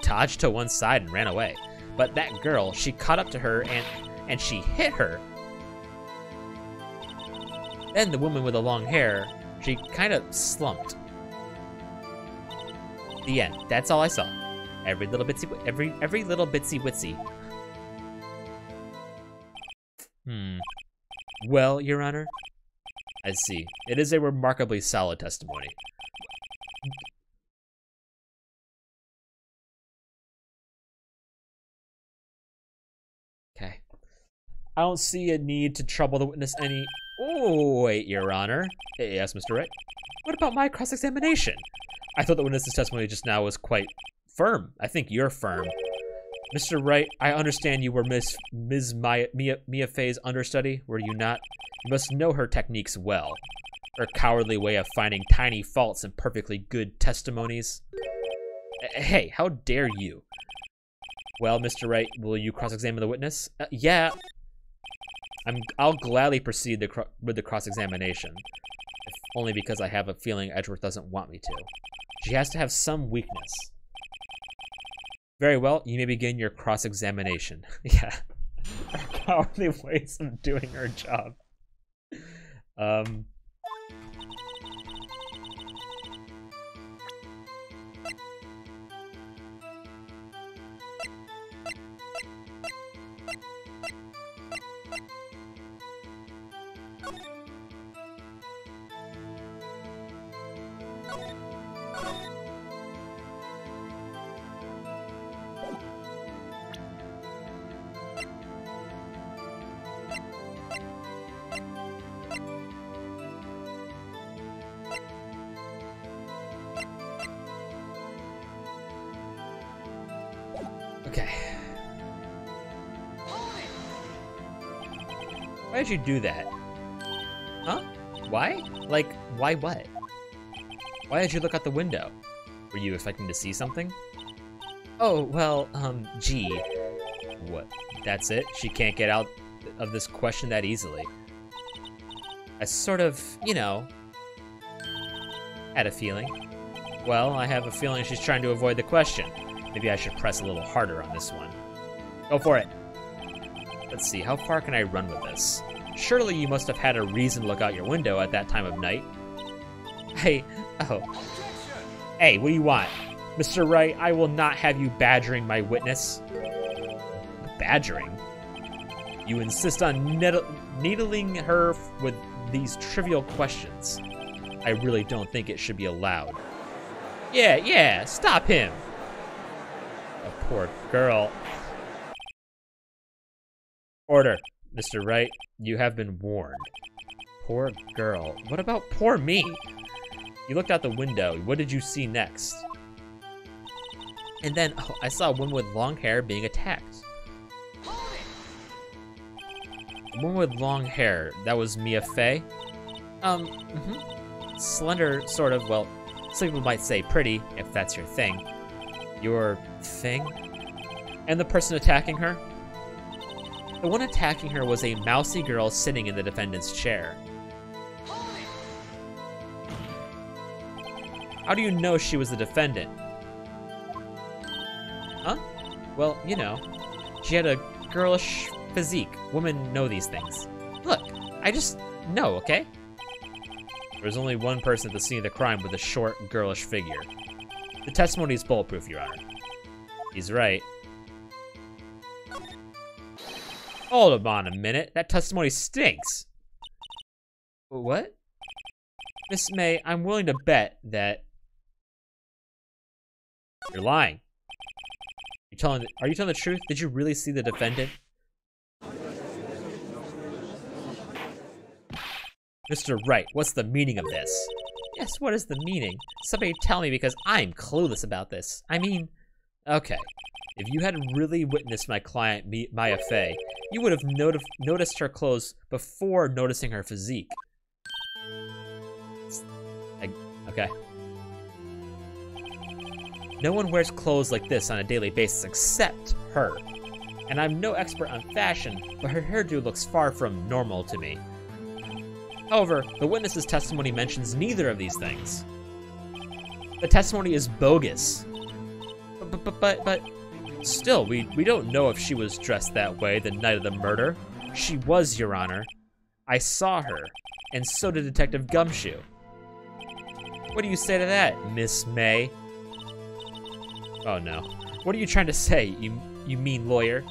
dodged to one side and ran away. But that girl, she caught up to her and she hit her. Then the woman with the long hair, she kind of slumped. The end. That's all I saw. Every little bitsy witsy. Well, Your Honor, I see. It is a remarkably solid testimony. Okay. I don't see a need to trouble the witness any... Oh, wait, Your Honor. Yes, Mr. Wright. What about my cross-examination? I thought the witness's testimony just now was quite firm. I think you're firm. Mr. Wright, I understand you were Ms. Mia Fey's understudy, were you not? You must know her techniques well. Her cowardly way of finding tiny faults in perfectly good testimonies. Hey, how dare you? Well, Mr. Wright, will you cross-examine the witness? Yeah. I'll gladly proceed with the cross-examination. If only because I have a feeling Edgeworth doesn't want me to. She has to have some weakness. Very well, you may begin your cross-examination. Yeah. Cowardly ways of doing her job. Okay. Why did you do that? Huh? Why? Like, why what? Why did you look out the window? Were you expecting to see something? Oh, well, gee. What? That's it? She can't get out of this question that easily. I sort of, you know, had a feeling. Well, I have a feeling she's trying to avoid the question. Maybe I should press a little harder on this one. Go for it. Let's see, how far can I run with this? Surely you must have had a reason to look out your window at that time of night. Hey, oh. Hey, what do you want? Mr. Wright, I will not have you badgering my witness. Badgering? You insist on needling her with these trivial questions. I really don't think it should be allowed. Yeah, stop him. A poor girl. Order. Mr. Wright, you have been warned. Poor girl. What about poor me? You looked out the window. What did you see next? And then, oh, I saw a woman with long hair being attacked. A woman with long hair. That was Mia Fey? Slender, sort of, well, some people might say pretty, if that's your thing. Your thing? And the person attacking her? The one attacking her was a mousy girl sitting in the defendant's chair. How do you know she was the defendant? Huh? Well, you know, she had a girlish physique. Women know these things. Look, I just know, okay? There's only one person at the scene of the crime with a short, girlish figure. The testimony is bulletproof, Your Honor. He's right. Hold on a minute. That testimony stinks. What? Miss May, I'm willing to bet that you're lying. Are you telling the truth? Did you really see the defendant? Mr. Wright, what's the meaning of this? Yes, what is the meaning? Somebody tell me because I'm clueless about this. I mean, okay. If you had really witnessed my client, Maya Fey, you would have noticed her clothes before noticing her physique. Okay. No one wears clothes like this on a daily basis except her. And I'm no expert on fashion, but her hairdo looks far from normal to me. However, the witness's testimony mentions neither of these things. The testimony is bogus. But still, we don't know if she was dressed that way the night of the murder. She was, Your Honor. I saw her, and so did Detective Gumshoe. What do you say to that, Miss May? Oh no. What are you trying to say, you mean lawyer?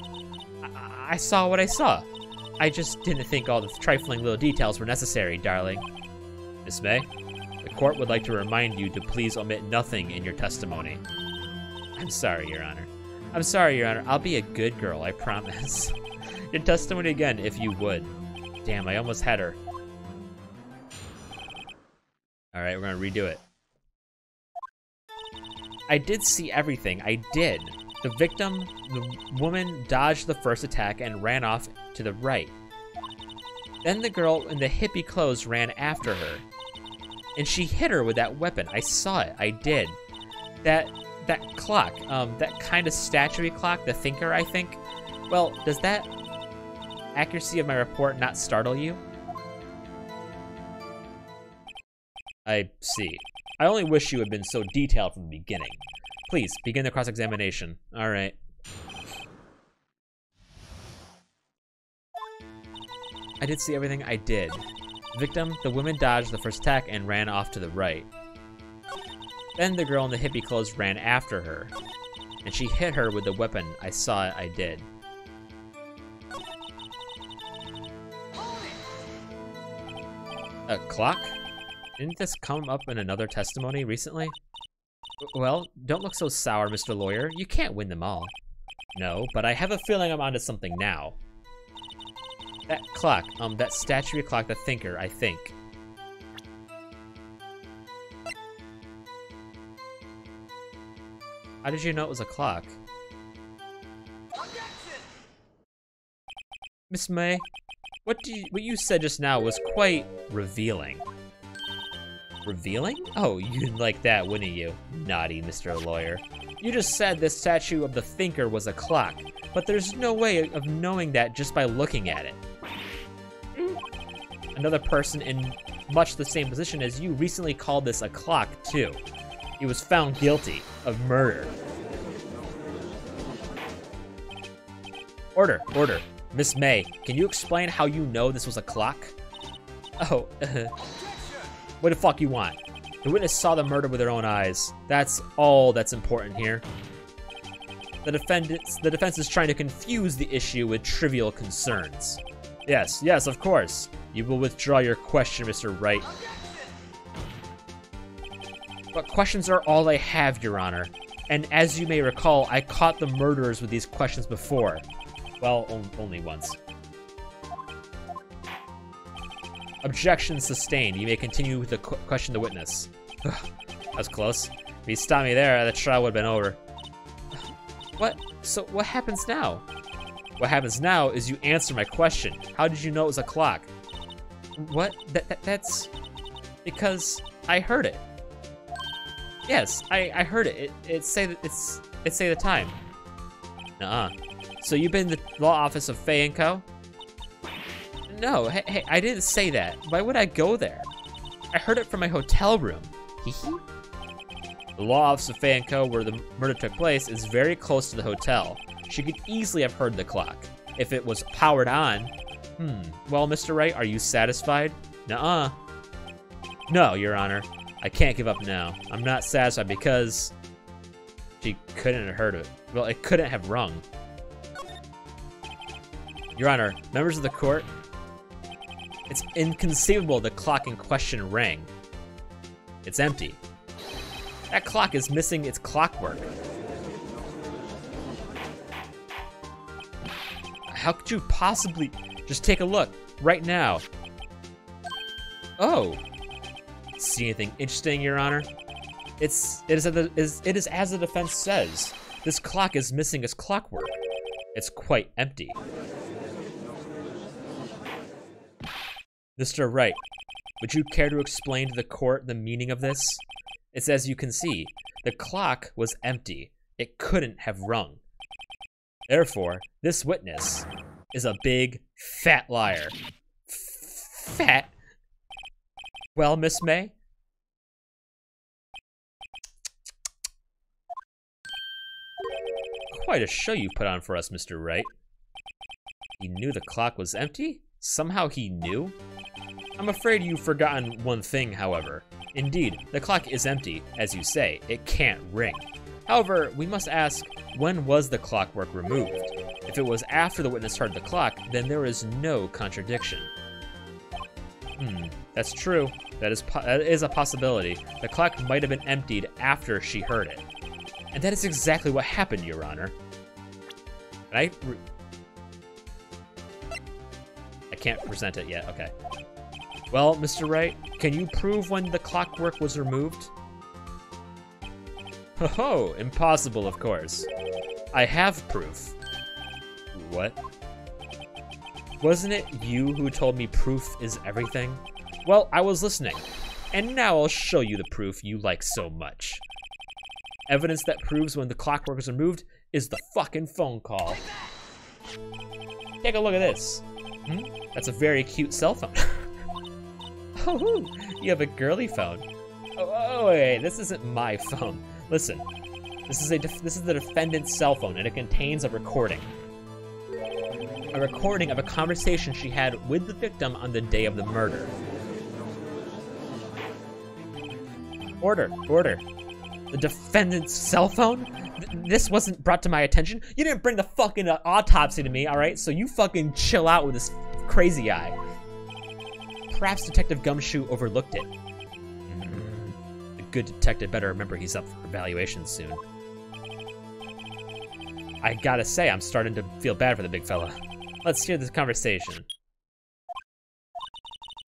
I saw what I saw. I just didn't think all the trifling little details were necessary, darling. Miss May, the court would like to remind you to please omit nothing in your testimony. I'm sorry, Your Honor. I'm sorry, Your Honor. I'll be a good girl, I promise. Your testimony again, if you would. Damn, I almost had her. Alright, we're gonna redo it. I did see everything. I did. The victim, the woman, dodged the first attack and ran off to the right. Then the girl in the hippie clothes ran after her. And she hit her with that weapon. I saw it. I did. That clock, that kind of statuary clock, the Thinker, I think. Well, does that accuracy of my report not startle you? I see. I only wish you had been so detailed from the beginning. Please, begin the cross-examination. All right. I did see everything. I did. Victim, the woman dodged the first attack and ran off to the right. Then the girl in the hippie clothes ran after her. And she hit her with the weapon. I saw it. I did. A clock? Didn't this come up in another testimony recently? Well, don't look so sour, Mr. Lawyer. You can't win them all. No, but I have a feeling I'm onto something now. That clock, that statuary clock, the Thinker, I think. How did you know it was a clock? Miss May, what you said just now was quite revealing. Revealing? Oh, you'd like that, wouldn't you? Naughty Mr. Lawyer. You just said this statue of the thinker was a clock, but there's no way of knowing that just by looking at it. Another person in much the same position as you recently called this a clock, too. He was found guilty of murder. Order. Miss May, can you explain how you know this was a clock? Oh, what the fuck you want? The witness saw the murder with their own eyes. That's all that's important here. The defense is trying to confuse the issue with trivial concerns. Yes, of course. You will withdraw your question, Mr. Wright. But questions are all I have, Your Honor. And as you may recall, I caught the murderers with these questions before. Well, only once. Objection sustained. You may continue with the question the witness. That's close. If you stopped me there, the trial would have been over. What? So what happens now? What happens now is you answer my question. How did you know it was a clock? What? That's because I heard it. Yes, I heard it. It say the time. Nuh-uh. So you've been in the law office of Fay & Co.? No, hey, I didn't say that. Why would I go there? I heard it from my hotel room. The law office of Fay & Co., where the murder took place, is very close to the hotel. She could easily have heard the clock. If it was powered on... Well, Mr. Wright, are you satisfied? Nuh-uh. No, Your Honor. I can't give up now. I'm not satisfied because... she couldn't have heard it. Well, it couldn't have rung. Your Honor, members of the court, it's inconceivable the clock in question rang. It's empty. That clock is missing its clockwork. How could you possibly... Just take a look, right now. Oh. See anything interesting, Your Honor? It is as the defense says. This clock is missing its clockwork. It's quite empty. Mr. Wright, would you care to explain to the court the meaning of this? It's as you can see, the clock was empty. It couldn't have rung. Therefore, this witness is a big, fat liar. Fat? Well, Miss May? Quite a show you put on for us, Mr. Wright. He knew the clock was empty? Somehow he knew? I'm afraid you've forgotten one thing, however. Indeed, the clock is empty, as you say. It can't ring. However, we must ask, when was the clockwork removed? If it was after the witness heard the clock, then there is no contradiction. That's true. That is a possibility. The clock might have been emptied after she heard it. And that is exactly what happened, Your Honor. I can't present it yet, okay. Well, Mr. Wright, can you prove when the clockwork was removed? Ho-ho, impossible, of course. I have proof. What? Wasn't it you who told me proof is everything? Well, I was listening, and now I'll show you the proof you like so much. Evidence that proves when the clockwork was removed is the fucking phone call. Take a look at this. That's a very cute cell phone. Oh, you have a girly phone. Oh, wait, this isn't my phone. Listen, this is the defendant's cell phone, and it contains a recording. A recording of a conversation she had with the victim on the day of the murder. Order. The defendant's cell phone? This wasn't brought to my attention. You didn't bring the fucking autopsy to me, alright? So you fucking chill out with this crazy eye. Perhaps Detective Gumshoe overlooked it. The good detective better remember he's up for evaluation soon. I gotta say, I'm starting to feel bad for the big fella. Let's hear this conversation.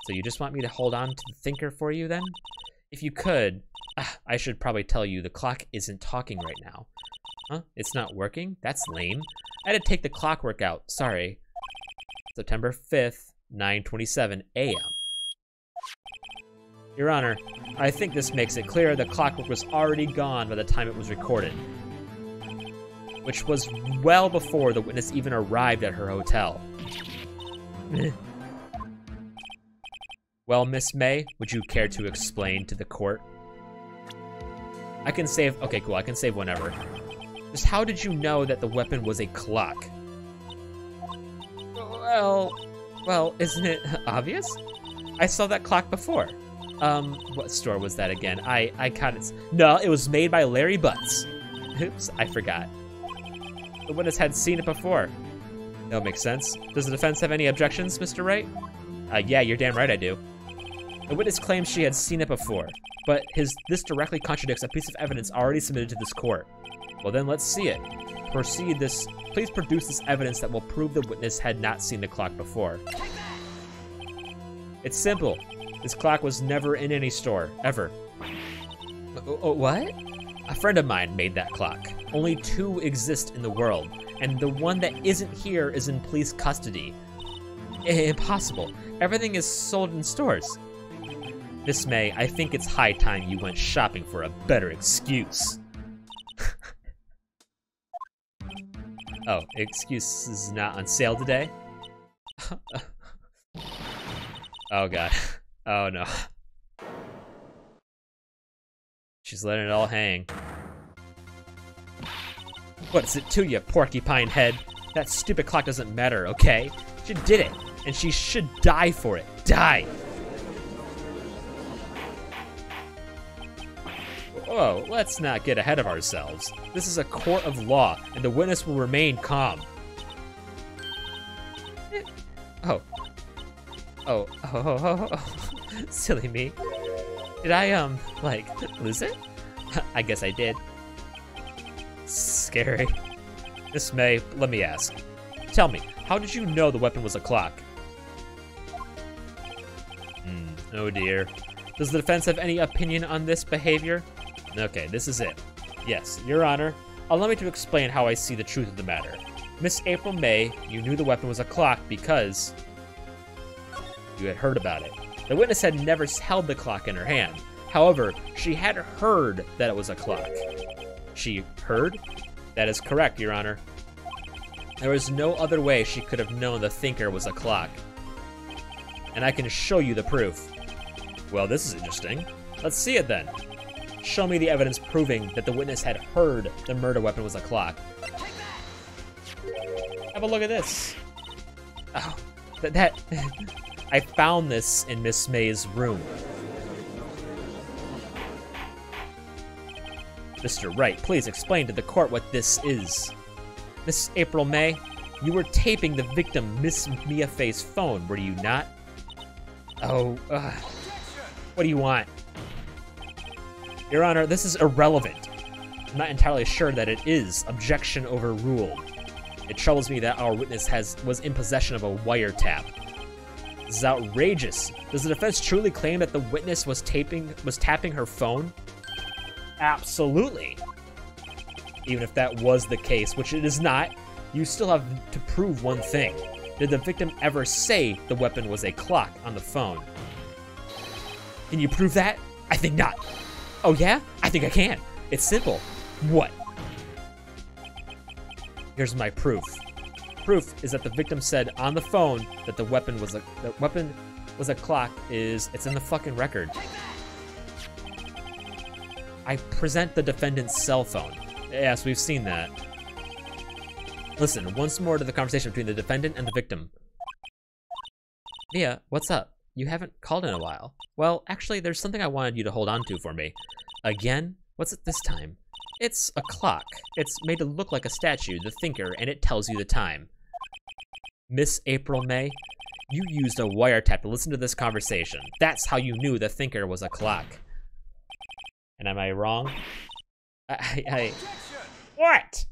So you just want me to hold on to the thinker for you then? If you could, I should probably tell you the clock isn't talking right now. Huh? It's not working? That's lame. I had to take the clockwork out, sorry. September 5th, 9:27 a.m. Your Honor, I think this makes it clear the clockwork was already gone by the time it was recorded, which was well before the witness even arrived at her hotel. Well, Miss May, would you care to explain to the court? I can save, okay, cool, I can save whenever. Just how did you know that the weapon was a clock? Well, isn't it obvious? I saw that clock before. What store was that again? I caught it. No, it was made by Larry Butts. Oops, I forgot. The witness had seen it before. That makes sense. Does the defense have any objections, Mr. Wright? Yeah, you're damn right I do. The witness claims she had seen it before, but this directly contradicts a piece of evidence already submitted to this court. Well then, let's see it. Please produce this evidence that will prove the witness had not seen the clock before. It's simple. This clock was never in any store, ever. What? A friend of mine made that clock. Only 2 exist in the world, and the one that isn't here is in police custody. Impossible. Everything is sold in stores. Miss May, I think it's high time you went shopping for a better excuse. Oh, excuse is not on sale today? Oh god. Oh no. She's letting it all hang. What's it to you, porcupine head? That stupid clock doesn't matter, okay? She did it, and she should die for it. Die! Whoa, let's not get ahead of ourselves. This is a court of law, and the witness will remain calm. Oh. Silly me. Did I, lose it? I guess I did. Scary. Miss May, let me ask. Tell me, how did you know the weapon was a clock? Oh dear. Does the defense have any opinion on this behavior? Okay, this is it. Yes, Your Honor, allow me to explain how I see the truth of the matter. Miss April May, you knew the weapon was a clock because you had heard about it. The witness had never held the clock in her hand. However, she had heard that it was a clock. She heard? That is correct, Your Honor. There was no other way she could have known the thinker was a clock. And I can show you the proof. Well, this is interesting. Let's see it then. Show me the evidence proving that the witness had heard the murder weapon was a clock. Have a look at this. Oh, I found this in Miss May's room. Mr. Wright, please explain to the court what this is. Miss April May, you were taping the victim Miss Mia Fay's phone, were you not? Oh, what do you want? Your Honor, this is irrelevant. I'm not entirely sure that it is. Objection overruled. It troubles me that our witness was in possession of a wiretap. This is outrageous. Does the defense truly claim that the witness was tapping her phone? Absolutely. Even if that was the case, which it is not, you still have to prove one thing. Did the victim ever say the weapon was a clock on the phone? Can you prove that? I think not. Oh yeah? I think I can. It's simple. What? Here's my proof. Proof is that the victim said on the phone that the weapon was a clock. It's in the fucking record. I present the defendant's cell phone. Yes, we've seen that. Listen, once more to the conversation between the defendant and the victim. Mia, what's up? You haven't called in a while. Well, actually, there's something I wanted you to hold on to for me. Again? What's it this time? It's a clock. It's made to look like a statue, the thinker, and it tells you the time. Miss April May, you used a wiretap to listen to this conversation. That's how you knew the thinker was a clock. And am I wrong? What?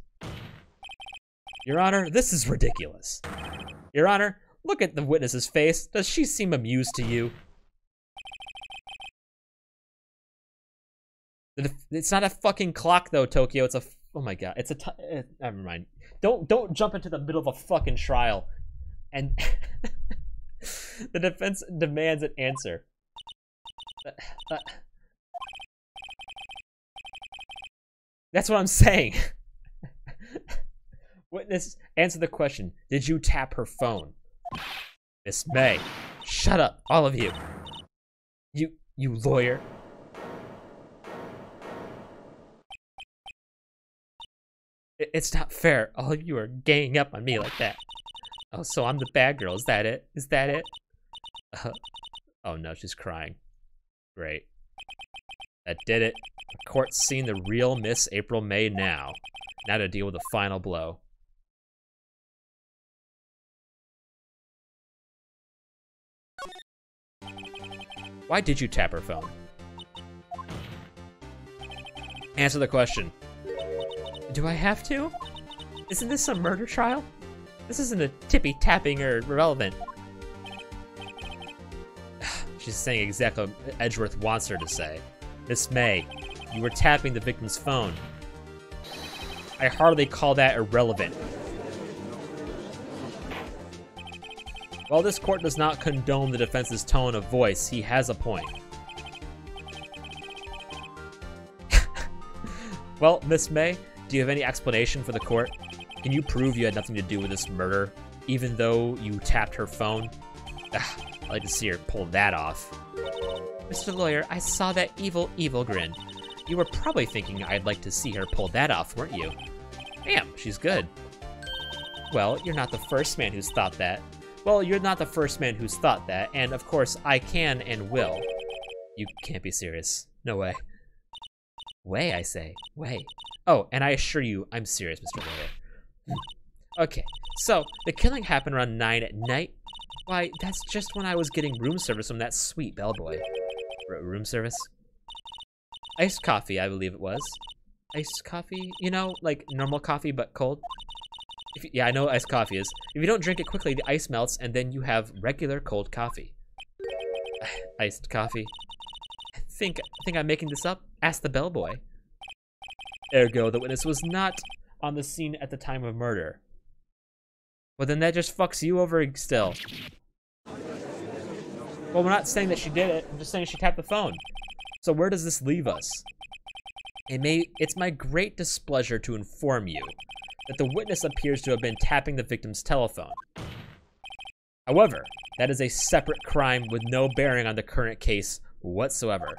Your Honor, this is ridiculous. Your Honor, look at the witness's face. Does she seem amused to you? It's not a fucking clock though, Tokyo. It's a, oh my god. It's a, never mind. Don't jump into the middle of a fucking trial. And the defense demands an answer. That's what I'm saying. Witness, answer the question. Did you tap her phone? Miss May. Shut up, all of you. You lawyer. It's not fair. All of you are ganging up on me like that. Oh, so I'm the bad girl. Is that it? Is that it? Oh no, she's crying. Great. That did it. The court's seen the real Miss April May now. Now to deal with the final blow. Why did you tap her phone? Answer the question. Do I have to? Isn't this a murder trial? This isn't a tippy-tapping or irrelevant. She's saying exactly what Edgeworth wants her to say. Miss May, you were tapping the victim's phone. I hardly call that irrelevant. While this court does not condone the defense's tone of voice, he has a point. Well, Miss May, do you have any explanation for the court? Can you prove you had nothing to do with this murder, even though you tapped her phone? I'd like to see her pull that off. Mr. Lawyer, I saw that evil grin. You were probably thinking I'd like to see her pull that off, weren't you? Damn, she's good. Well, you're not the first man who's thought that. Well, you're not the first man who's thought that, and of course, I can and will. You can't be serious. No way. Way, I say. Way. Oh, and I assure you, I'm serious, Mr. Lawyer. Okay, so, the killing happened around 9 at night. Why, that's just when I was getting room service from that sweet bellboy. Room service? Iced coffee, I believe it was. Iced coffee? You know, like normal coffee, but cold? Yeah, I know what iced coffee is. If you don't drink it quickly, the ice melts, and then you have regular cold coffee. Iced coffee. I think I'm making this up. Ask the bellboy. Ergo, the witness was not on the scene at the time of murder. Well, then that just fucks you over still. Well, we're not saying that she did it. I'm just saying she tapped the phone. So where does this leave us? It's my great displeasure to inform you that the witness appears to have been tapping the victim's telephone. However, that is a separate crime with no bearing on the current case whatsoever.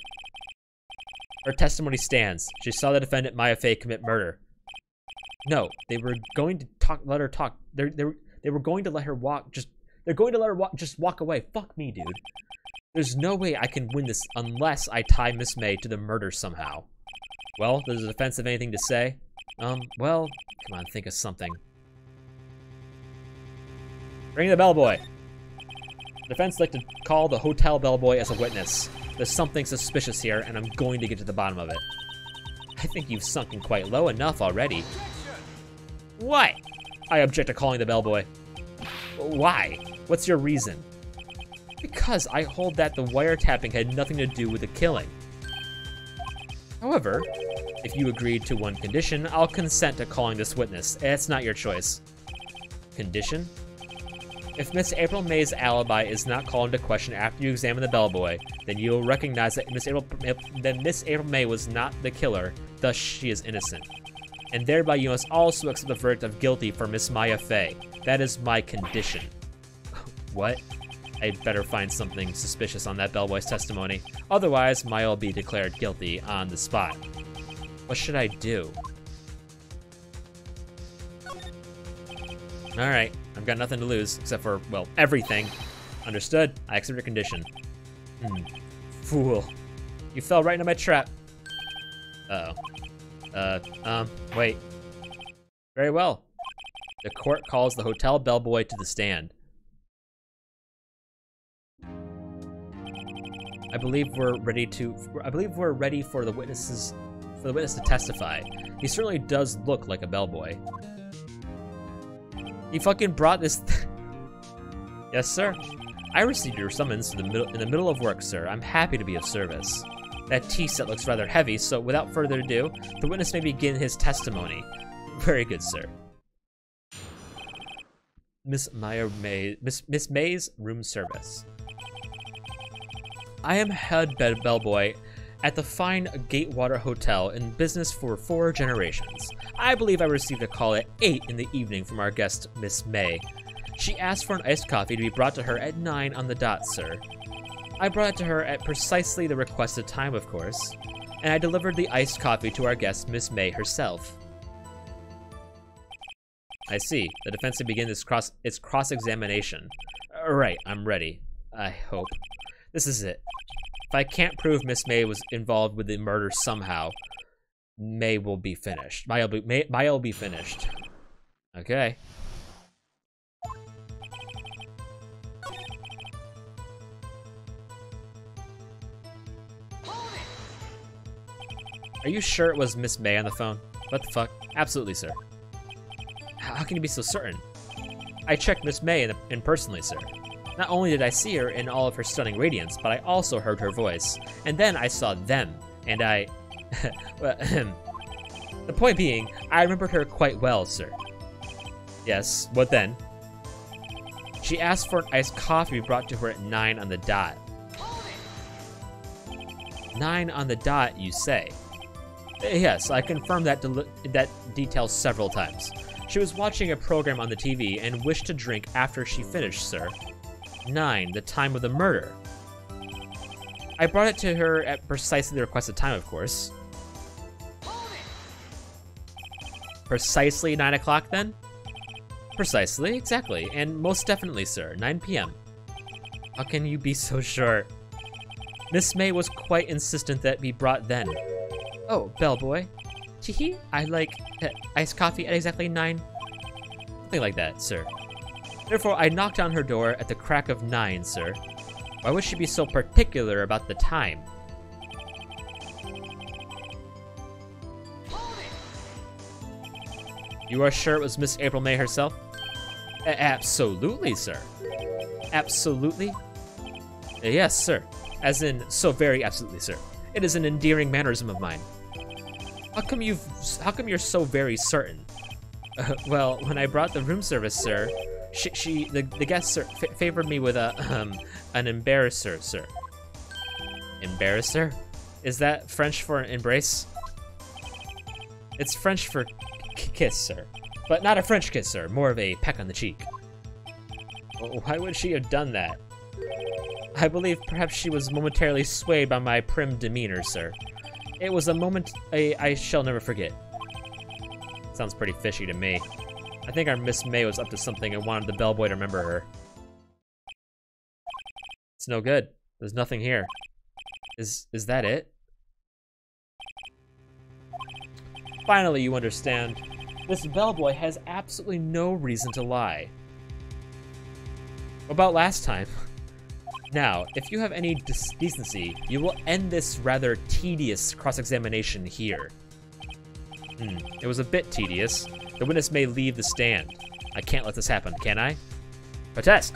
Her testimony stands. She saw the defendant Maya Fey commit murder. No, they were going to let her talk. They were going to let her walk. They're going to let her just walk away. Fuck me, dude. There's no way I can win this unless I tie Miss May to the murder somehow. Well, does the defense have anything to say? Well, come on, think of something. Ring the bellboy. The defense like to call the hotel bellboy as a witness. There's something suspicious here, and I'm going to get to the bottom of it. I think you've sunken quite low enough already. What? I object to calling the bellboy. Why? What's your reason? Because I hold that the wiretapping had nothing to do with the killing. However, if you agreed to one condition, I'll consent to calling this witness. It's not your choice. Condition? If Miss April May's alibi is not called into question after you examine the bellboy, then you'll recognize that Miss April May was not the killer, thus she is innocent. And thereby you must also accept the verdict of guilty for Miss Maya Fey. That is my condition. What? I'd better find something suspicious on that bellboy's testimony. Otherwise, Maya will be declared guilty on the spot. What should I do? Alright, I've got nothing to lose, except for, well, everything. Understood? I accept your condition. Fool. You fell right into my trap. Uh-oh. Wait. Very well. The court calls the hotel bellboy to the stand. I believe we're ready for the witness to testify. He certainly does look like a bellboy. He fucking brought this. Yes, sir. I received your summons in the middle of work, sir. I'm happy to be of service. That tea set looks rather heavy, so without further ado, the witness may begin his testimony. Very good, sir. Miss May's room service. I am head bellboy at the fine Gatewater Hotel, in business for 4 generations. I believe I received a call at 8 in the evening from our guest, Miss May. She asked for an iced coffee to be brought to her at 9 on the dot, sir. I brought it to her at precisely the requested time, of course, and I delivered the iced coffee to our guest, Miss May herself. I see. The defense to begin its cross-examination. Alright, I'm ready. I hope. This is it. If I can't prove Miss May was involved with the murder somehow, May will be finished. May will be finished. Okay. Are you sure it was Miss May on the phone? What the fuck? Absolutely, sir. How can you be so certain? I checked Miss May in personally, sir. Not only did I see her in all of her stunning radiance, but I also heard her voice. And then I saw them, and I... well, the point being, I remembered her quite well, sir. Yes, what then? She asked for an iced coffee brought to her at 9 on the dot. 9 on the dot, you say? Yes, I confirmed that detail several times. She was watching a program on the TV and wished to drink after she finished, sir. 9, the time of the murder. I brought it to her at precisely the requested time, of course. Precisely 9 o'clock, then? Precisely, exactly, and most definitely, sir, 9 p.m. How can you be so sure? Miss May was quite insistent that be brought then. Oh, bellboy. Teehee, I like iced coffee at exactly 9. Something like that, sir. Therefore, I knocked on her door at the crack of 9, sir. Why would she be so particular about the time? You are sure it was Miss April May herself? Absolutely, sir. Absolutely? Yes, sir. As in, so very absolutely, sir. It is an endearing mannerism of mine. How come you're so very certain? Well, when I brought the room service, sir, the guest, sir, favored me with an embarrasser, sir. Embarrasser? Is that French for embrace? It's French for kiss, sir. But not a French kiss, sir. More of a peck on the cheek. Why would she have done that? I believe perhaps she was momentarily swayed by my prim demeanor, sir. It was a moment I shall never forget. Sounds pretty fishy to me. I think our Miss May was up to something and wanted the bellboy to remember her. It's no good. There's nothing here. Is that it? Finally, you understand. This bellboy has absolutely no reason to lie. What about last time? Now, if you have any decency, you will end this rather tedious cross-examination here. It was a bit tedious. The witness may leave the stand. I can't let this happen, can I? Protest!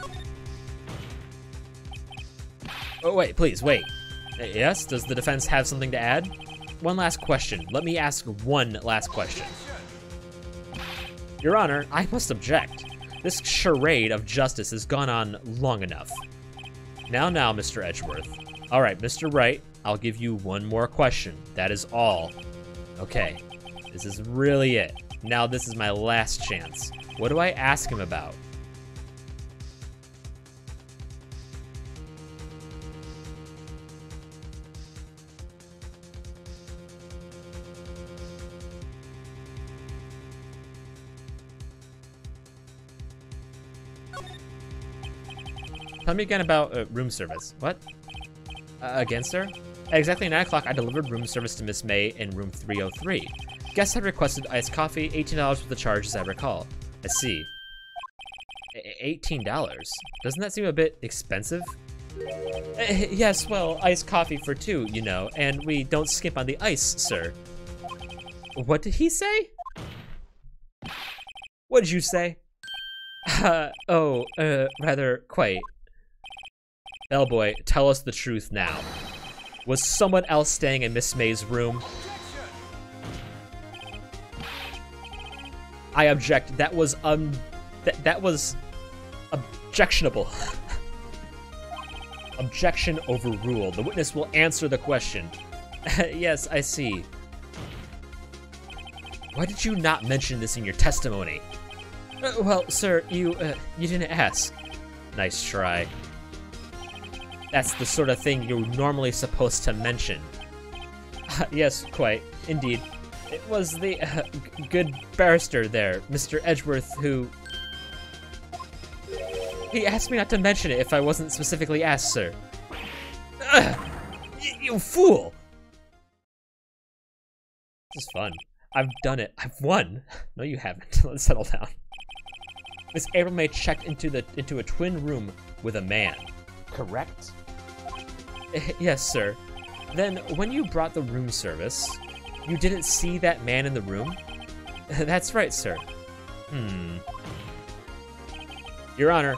Oh, wait, please, wait. Yes, does the defense have something to add? One last question. Let me ask one last question. Your Honor, I must object. This charade of justice has gone on long enough. Now, Mr. Edgeworth. All right, Mr. Wright, I'll give you one more question. That is all. Okay, this is really it. Now this is my last chance. What do I ask him about? Tell me again about room service. What? Again, sir? At exactly 9 o'clock, I delivered room service to Miss May in room 303. Guests had requested iced coffee, $18 with the charge, as I recall. I see. $18? Doesn't that seem a bit expensive? Yes, well, iced coffee for 2, you know, and we don't skimp on the ice, sir. What did he say? What did you say? Rather, quite. Bellboy, tell us the truth now. Was someone else staying in Miss May's room? I object. That was Objectionable. Objection overruled. The witness will answer the question. Yes, I see. Why did you not mention this in your testimony? Well, sir, you didn't ask. Nice try. That's the sort of thing you're normally supposed to mention. Yes, quite. Indeed. It was the good barrister there, Mr. Edgeworth, who... He asked me not to mention it if I wasn't specifically asked, sir. You fool! This is fun. I've done it. I've won. No, you haven't. Let's settle down. Miss April May checked into a twin room with a man. Correct? Yes, sir. Then, when you brought the room service, you didn't see that man in the room? That's right, sir. Your Honor,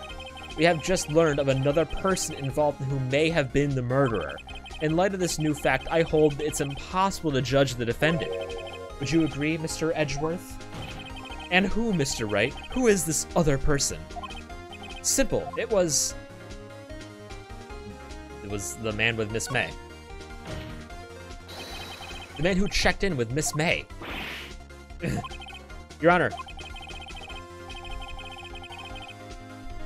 we have just learned of another person involved who may have been the murderer. In light of this new fact, I hold it's impossible to judge the defendant. Would you agree, Mr. Edgeworth? And who, Mr. Wright? Who is this other person? Simple. It was the man with Miss May. The man who checked in with Miss May. Your Honor.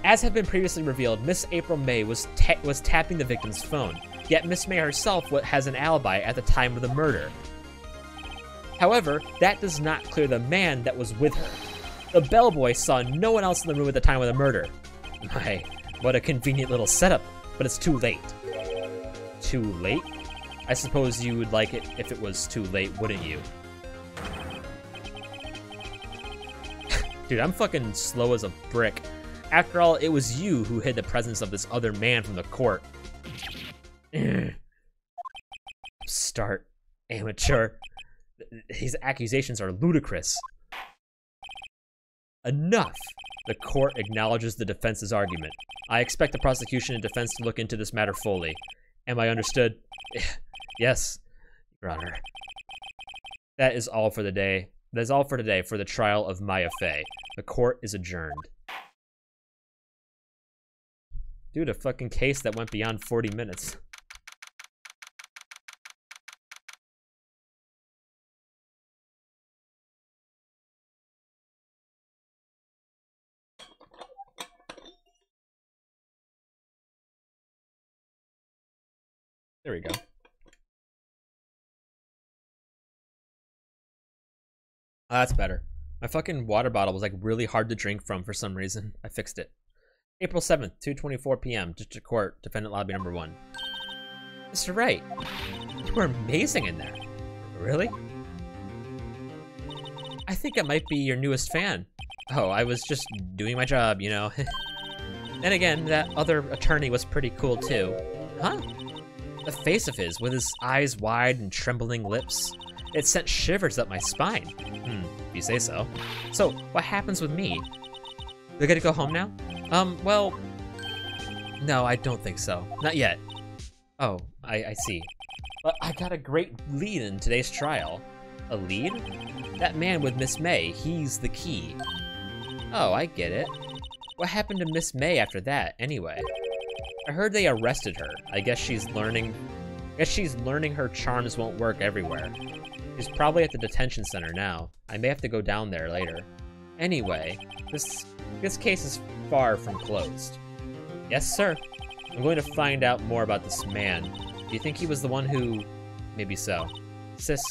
As had been previously revealed, Miss April May was tapping the victim's phone, yet Miss May herself has an alibi at the time of the murder. However, that does not clear the man that was with her. The bellboy saw no one else in the room at the time of the murder. My, what a convenient little setup, but it's too late. Too late? I suppose you would like it if it was too late, wouldn't you? Dude, I'm fucking slow as a brick. After all, it was you who hid the presence of this other man from the court. Start, amateur. These accusations are ludicrous. Enough! The court acknowledges the defense's argument. I expect the prosecution and defense to look into this matter fully. Am I understood? Yes, Your Honor. That is all for the day. That is all for today for the trial of Maya Fey. The court is adjourned. Dude, a fucking case that went beyond 40 minutes. There we go. Oh, that's better. My fucking water bottle was like really hard to drink from for some reason. I fixed it. April 7th, 2:24 p.m. District Court, Defendant Lobby Number 1. Mr. Wright, you were amazing in there. Really? I think I might be your newest fan. Oh, I was just doing my job, you know. Then again, that other attorney was pretty cool too. Huh? The face of his, with his eyes wide and trembling lips. It sent shivers up my spine. If you say so. So, what happens with me? Do I get to go home now? Well... No, I don't think so. Not yet. Oh, I see. But I got a great lead in today's trial. A lead? That man with Miss May, he's the key. Oh, I get it. What happened to Miss May after that, anyway? I heard they arrested her. I guess she's learning her charms won't work everywhere. She's probably at the detention center now. I may have to go down there later. Anyway, this case is far from closed. Yes, sir. I'm going to find out more about this man. Do you think he was the one who... Maybe so. Sis.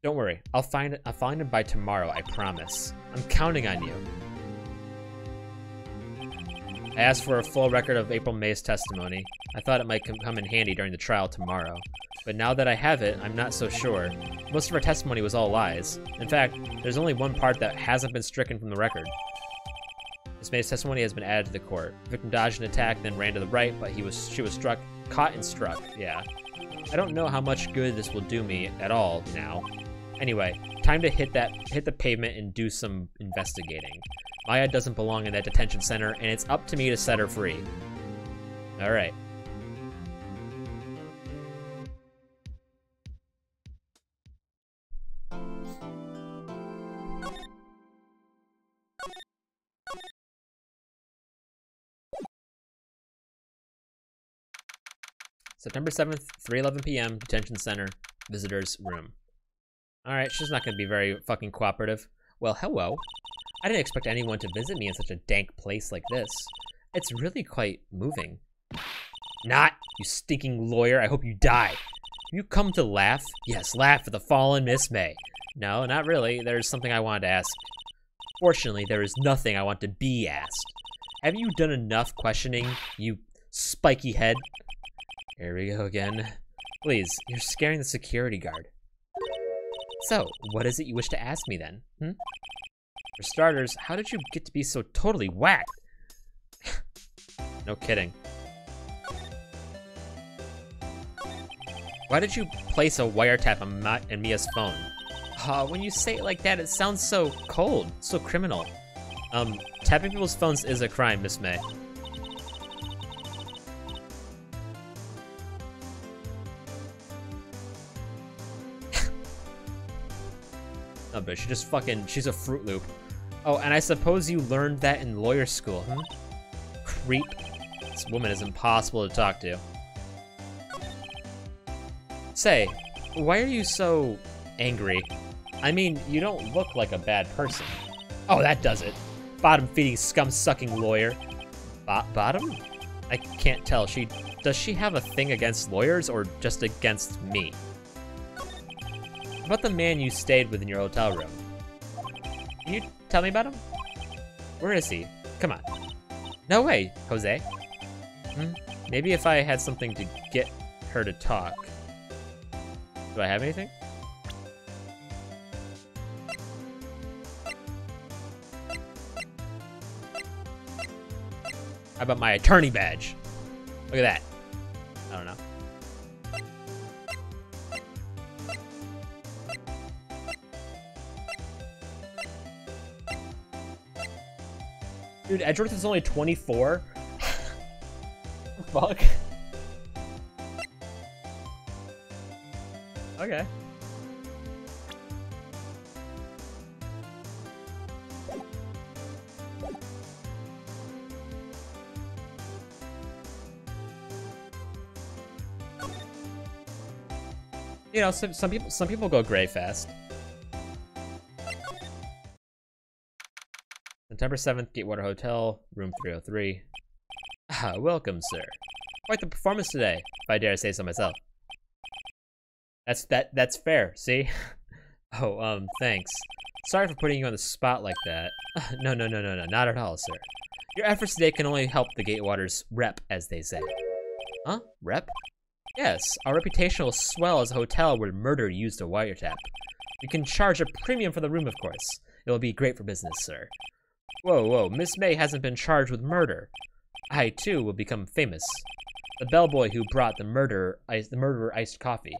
Don't worry. I'll find him by tomorrow, I promise. I'm counting on you. I asked for a full record of April May's testimony. I thought it might come in handy during the trial tomorrow. But now that I have it, I'm not so sure. Most of her testimony was all lies. In fact, there's only one part that hasn't been stricken from the record. Miss May's testimony has been added to the court. The victim dodged an attack, then ran to the right, but she was struck, caught and struck, yeah. I don't know how much good this will do me at all now. Anyway, time to hit the pavement and do some investigating. Maya doesn't belong in that detention center, and it's up to me to set her free. Alright. September 7th, 3:11 p.m., detention center, visitors room. Alright, she's not gonna be very fucking cooperative. Well, hello. I didn't expect anyone to visit me in such a dank place like this. It's really quite moving. Not, you stinking lawyer. I hope you die. You come to laugh? Yes, laugh for the fallen Miss May. No, not really. There's something I wanted to ask. Fortunately, there is nothing I want to be asked. Have you done enough questioning, you spiky head? Here we go again. Please, you're scaring the security guard. So, what is it you wish to ask me then? For starters, how did you get to be so totally whacked? No kidding. Why did you place a wiretap on Mia's phone? When you say it like that, it sounds so cold, so criminal. Tapping people's phones is a crime, Miss May. Oh, but she's a Fruit Loop. Oh, and I suppose you learned that in lawyer school, Creep. This woman is impossible to talk to. Say, why are you so angry? I mean, you don't look like a bad person. Oh, that does it. Bottom-feeding, scum-sucking lawyer. Bottom? I can't tell. Does she have a thing against lawyers or just against me? About the man you stayed with in your hotel room. Can you tell me about him? Where is he? Come on. No way, Jose. Maybe if I had something to get her to talk. Do I have anything? How about my attorney badge? Look at that. I don't know. Dude, Edgeworth is only 24? Fuck. Okay. You know, some people go gray fast. September 7th, Gatewater Hotel, room 303. Welcome, sir. Quite the performance today, if I dare say so myself. That's fair, see? Oh, thanks. Sorry for putting you on the spot like that. No, not at all, sir. Your efforts today can only help the Gatewater's rep, as they say. Huh? Rep? Yes, our reputation will swell as a hotel where murder used a wiretap. You can charge a premium for the room, of course. It will be great for business, sir. Whoa, Miss May hasn't been charged with murder. I, too, will become famous. The bellboy who brought the murderer iced coffee.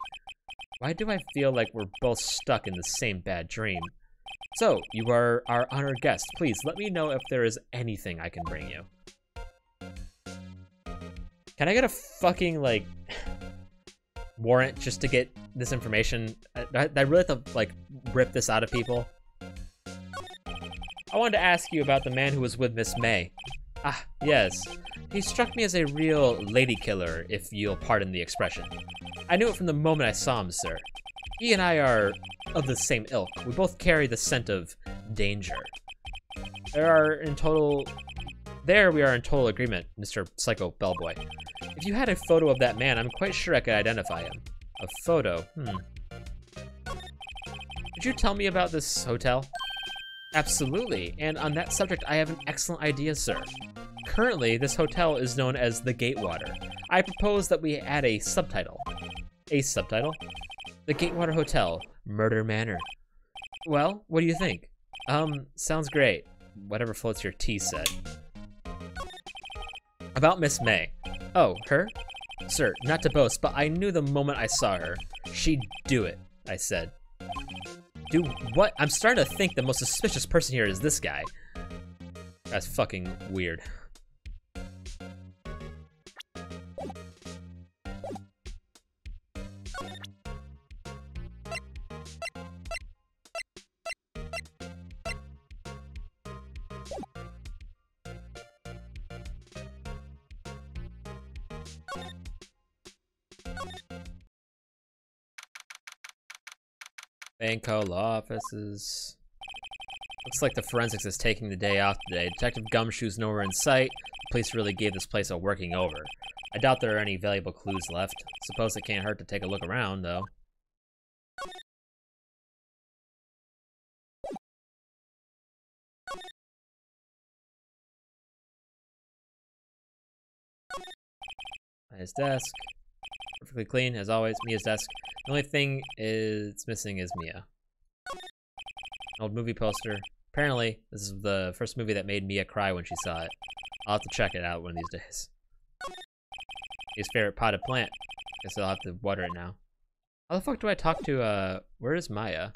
Why do I feel like we're both stuck in the same bad dream? So, you are our honored guest. Please, let me know if there is anything I can bring you. Can I get a fucking, like, warrant just to get this information? I really have to, like, rip this out of people. I wanted to ask you about the man who was with Miss May. Ah, yes. He struck me as a real lady killer, if you'll pardon the expression. I knew it from the moment I saw him, sir. He and I are of the same ilk. We both carry the scent of danger. We are in total agreement, Mr. Psycho Bellboy. If you had a photo of that man, I'm quite sure I could identify him. A photo, Could you tell me about this hotel? Absolutely, and on that subject, I have an excellent idea, sir. Currently, this hotel is known as the Gatewater. I propose that we add a subtitle. A subtitle? The Gatewater Hotel, Murder Manor. Well, what do you think? Sounds great. Whatever floats your tea, said. About Miss May. Oh, her? Sir, not to boast, but I knew the moment I saw her. She'd do it, I said. Do what? I'm starting to think the most suspicious person here is this guy. That's fucking weird. Banco law offices. Looks like the forensics is taking the day off today. Detective Gumshoe's nowhere in sight. The police really gave this place a working over. I doubt there are any valuable clues left. Suppose it can't hurt to take a look around, though. His desk. Perfectly clean, as always. Mia's desk. The only thing it's missing is Mia. An old movie poster. Apparently, this is the first movie that made Mia cry when she saw it. I'll have to check it out one of these days. His favorite potted plant. Guess I'll have to water it now. How the fuck do I talk to, where is Maya?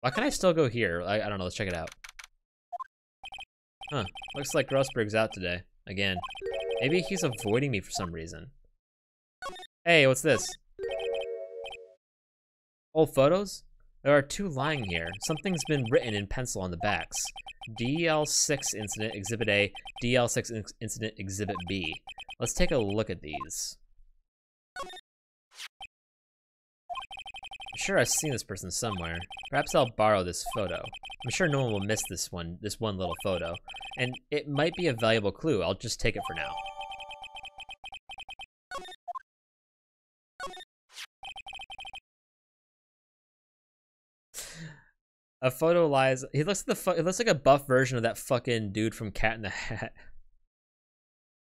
Why can't I still go here? I don't know, let's check it out. Huh, looks like Grossberg's out today. Again. Maybe he's avoiding me for some reason. Hey, what's this? Old photos? There are 2 lying here. Something's been written in pencil on the backs. DL6 Incident Exhibit A, DL6 Incident Exhibit B. Let's take a look at these. I'm sure I've seen this person somewhere. Perhaps I'll borrow this photo. I'm sure no one will miss this one little photo. And it might be a valuable clue. I'll just take it for now. A photo lies. He looks at it looks like a buff version of that fucking dude from Cat in the Hat.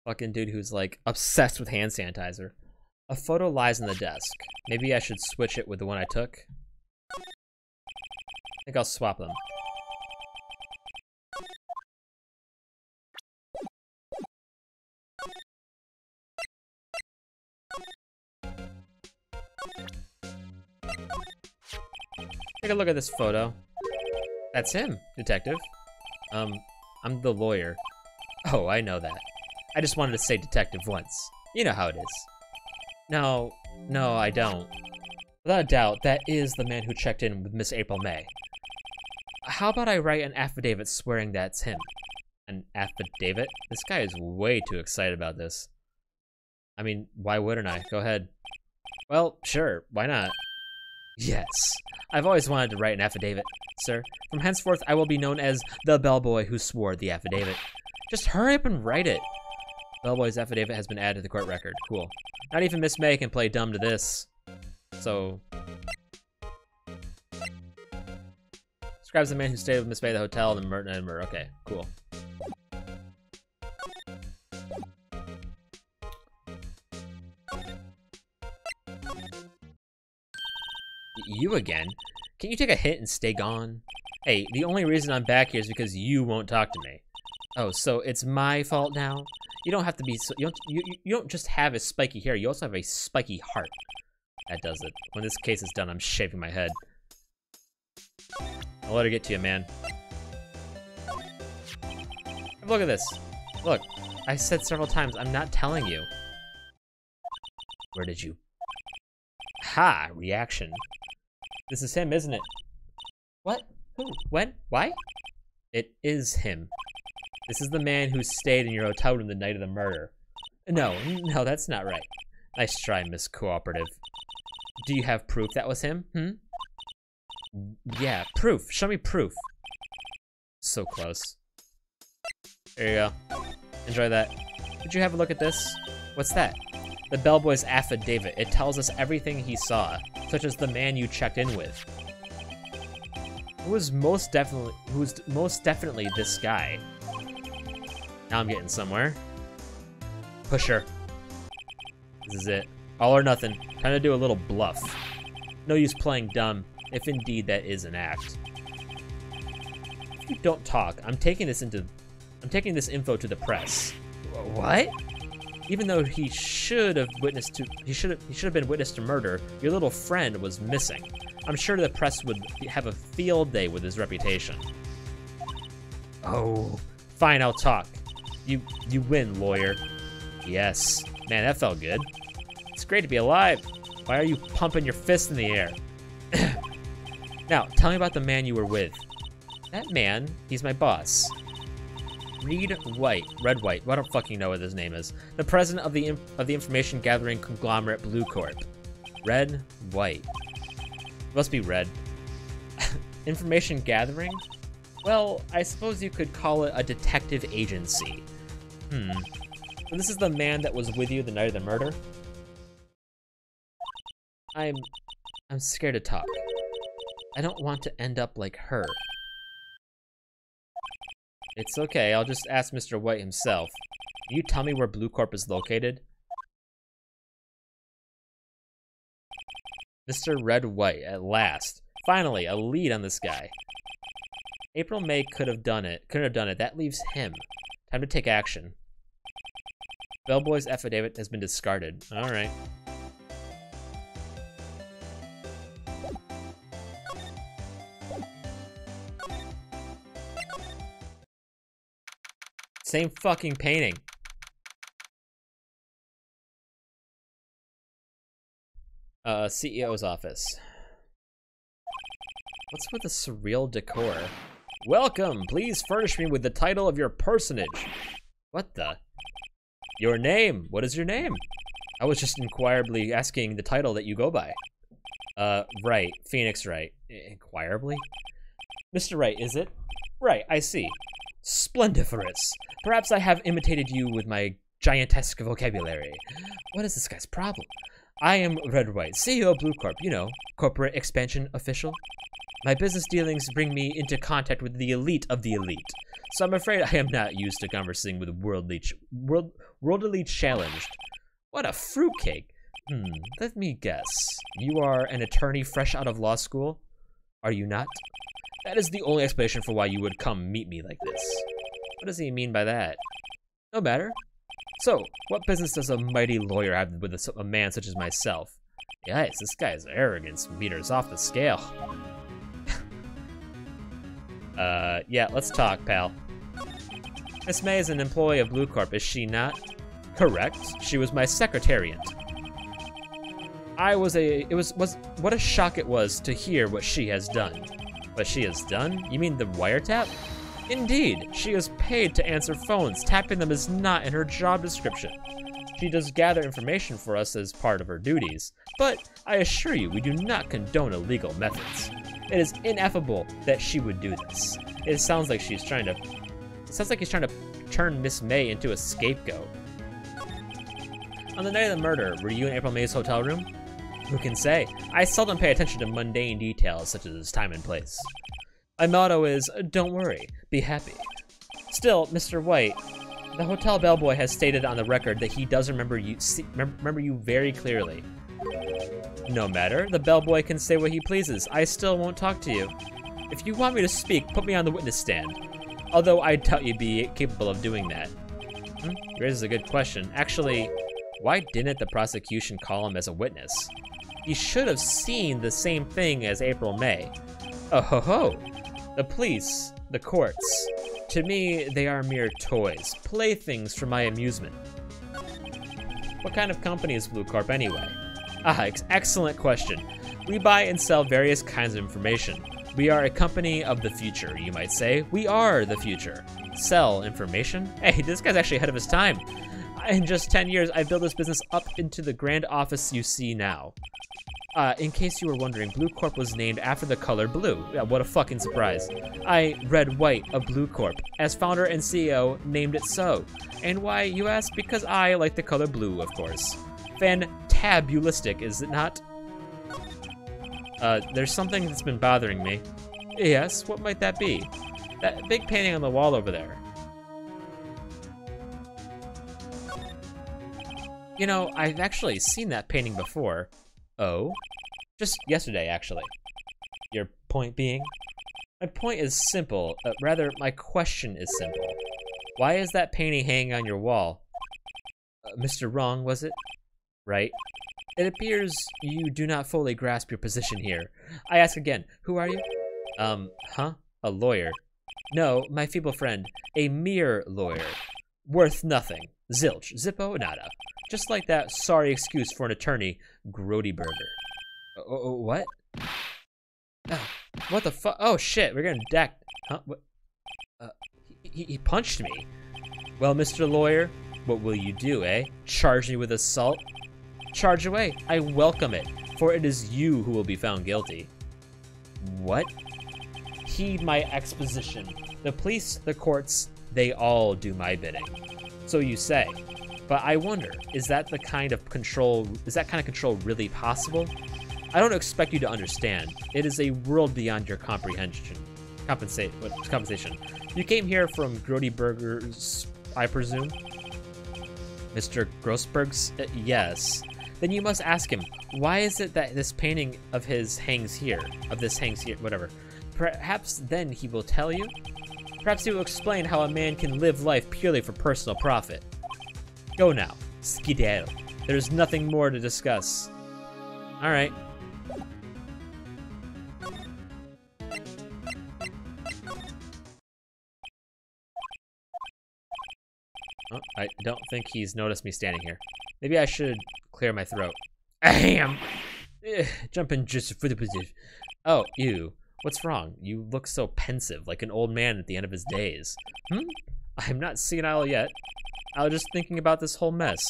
Fucking dude who's like obsessed with hand sanitizer. A photo lies in the desk. Maybe I should switch it with the one I took. I think I'll swap them. Take a look at this photo. That's him, detective. I'm the lawyer. Oh, I know that. I just wanted to say detective once. You know how it is. No, I don't. Without a doubt, that is the man who checked in with Miss April May. How about I write an affidavit swearing that's him? An affidavit? This guy is way too excited about this. I mean, why wouldn't I? Go ahead. Well, sure, why not? Yes. I've always wanted to write an affidavit, sir. From henceforth, I will be known as the bellboy who swore the affidavit. Just hurry up and write it. Bellboy's affidavit has been added to the court record. Cool. Not even Miss May can play dumb to this. So... describes the man who stayed with Miss May at the hotel and murder. Okay, cool. You again? Can't you take a hit and stay gone? Hey, the only reason I'm back here is because you won't talk to me. Oh, so it's my fault now? You don't have to be so, you don't just have a spiky hair, you also have a spiky heart. That does it. When this case is done, I'm shaving my head. I'll let her get to you, man. Look at this. Look, I said several times, I'm not telling you. Where did you? Ha! Reaction. This is him, isn't it? What? Who? When? Why? It is him. This is the man who stayed in your hotel room the night of the murder. No, that's not right. Nice try, Miss Cooperative. Do you have proof that was him? Yeah, proof. Show me proof. So close. There you go. Enjoy that. Did you have a look at this? What's that? The bellboy's affidavit. It tells us everything he saw, such as the man you checked in with. Who was most definitely this guy? Now I'm getting somewhere. Pusher. This is it. All or nothing. Time to do a little bluff. No use playing dumb, if indeed that is an act. If you don't talk, I'm taking this info to the press. What? Even though he should have been witness to murder, your little friend was missing. I'm sure the press would have a field day with his reputation. Oh, fine, I'll talk. You win, lawyer. Yes. Man, that felt good. It's great to be alive. Why are you pumping your fist in the air? Now, tell me about the man you were with. That man, he's my boss. Red Wright. I don't fucking know what his name is. The president of the information gathering conglomerate Blue Corp. Red Wright. Must be red. Information gathering? Well, I suppose you could call it a detective agency. So this is the man that was with you the night of the murder? I'm scared to talk. I don't want to end up like her. It's okay, I'll just ask Mr. White himself. Can you tell me where Blue Corp is located? Mr. Red White, at last. Finally, a lead on this guy. April May could have done it. That leaves him. Time to take action. Bellboy's affidavit has been discarded. Alright. Same fucking painting. CEO's office. What's with the surreal decor? Welcome! Please furnish me with the title of your personage. What the? Your name. What is your name? I was just inquirably asking the title that you go by. Wright. Phoenix Wright. Inquirably? Mr. Wright, is it? Right, I see. Splendiferous. Perhaps I have imitated you with my giantesque vocabulary. What is this guy's problem? I am Red White, CEO of Blue Corp, you know, corporate expansion official. My business dealings bring me into contact with the elite of the elite, so I'm afraid I am not used to conversing with worldly challenged. What a fruitcake. Let me guess. You are an attorney fresh out of law school? Are you not? That is the only explanation for why you would come meet me like this. What does he mean by that? No matter. So, what business does a mighty lawyer have with a man such as myself? Yikes, this guy's arrogance meters off the scale. Yeah, let's talk, pal. Miss May is an employee of Blue Corp, is she not? Correct. She was my secretariat. What a shock it was to hear what she has done. What she has done? You mean the wiretap? Indeed, she is paid to answer phones. Tapping them is not in her job description. She does gather information for us as part of her duties, but I assure you, we do not condone illegal methods. It is ineffable that she would do this. It sounds like he's trying to turn Miss May into a scapegoat. On the night of the murder, were you in April May's hotel room? Who can say? I seldom pay attention to mundane details such as time and place. My motto is, don't worry, be happy. Still, Mr. White, the hotel bellboy has stated on the record that he does remember you very clearly. No matter, the bellboy can say what he pleases. I still won't talk to you. If you want me to speak, put me on the witness stand. Although I doubt you'd be capable of doing that. Raises a good question. Actually, why didn't the prosecution call him as a witness? He should have seen the same thing as April May. Oh ho ho! The police, the courts. To me, they are mere toys, playthings for my amusement. What kind of company is Blue Corp anyway? Excellent question. We buy and sell various kinds of information. We are a company of the future, you might say. We are the future. Sell information? Hey, this guy's actually ahead of his time. In just 10 years, I built this business up into the grand office you see now. In case you were wondering, Blue Corp was named after the color blue. Yeah, what a fucking surprise. Red White of Blue Corp, as founder and CEO, named it so. And why, you ask? Because I like the color blue, of course. Fantabulistic, is it not? There's something that's been bothering me. Yes, what might that be? That big painting on the wall over there. You know, I've actually seen that painting before. Oh? Just yesterday, actually. Your point being? My point is simple. Rather, my question is simple. Why is that painting hanging on your wall? Mr. Wrong, was it? Right? It appears you do not fully grasp your position here. I ask again, who are you? A lawyer. No, my feeble friend. A mere lawyer. Worth nothing. Zilch. Zippo. Nada. Just like that sorry excuse for an attorney, Grody Burger. What? What the fuck? Oh shit, we're getting decked. Huh? What? He punched me. Well, Mr. Lawyer, what will you do, eh? Charge me with assault? Charge away. I welcome it, for it is you who will be found guilty. What? Heed my exposition. The police, the courts, they all do my bidding. So you say. But I wonder, is that kind of control really possible? I don't expect you to understand. It is a world beyond your comprehension. Compensation. You came here from Grody Burgers, I presume? Mr. Grossberg's? Yes. Then you must ask him, why is it that this painting of his hangs here? Whatever. Perhaps then he will tell you? Perhaps he will explain how a man can live life purely for personal profit. Go now. Skedaddle. There's nothing more to discuss. Alright. Oh, I don't think he's noticed me standing here. Maybe I should clear my throat. Ahem! Jumping just for the position. Oh, ew. What's wrong? You look so pensive, like an old man at the end of his days. I'm not senile yet. I was just thinking about this whole mess.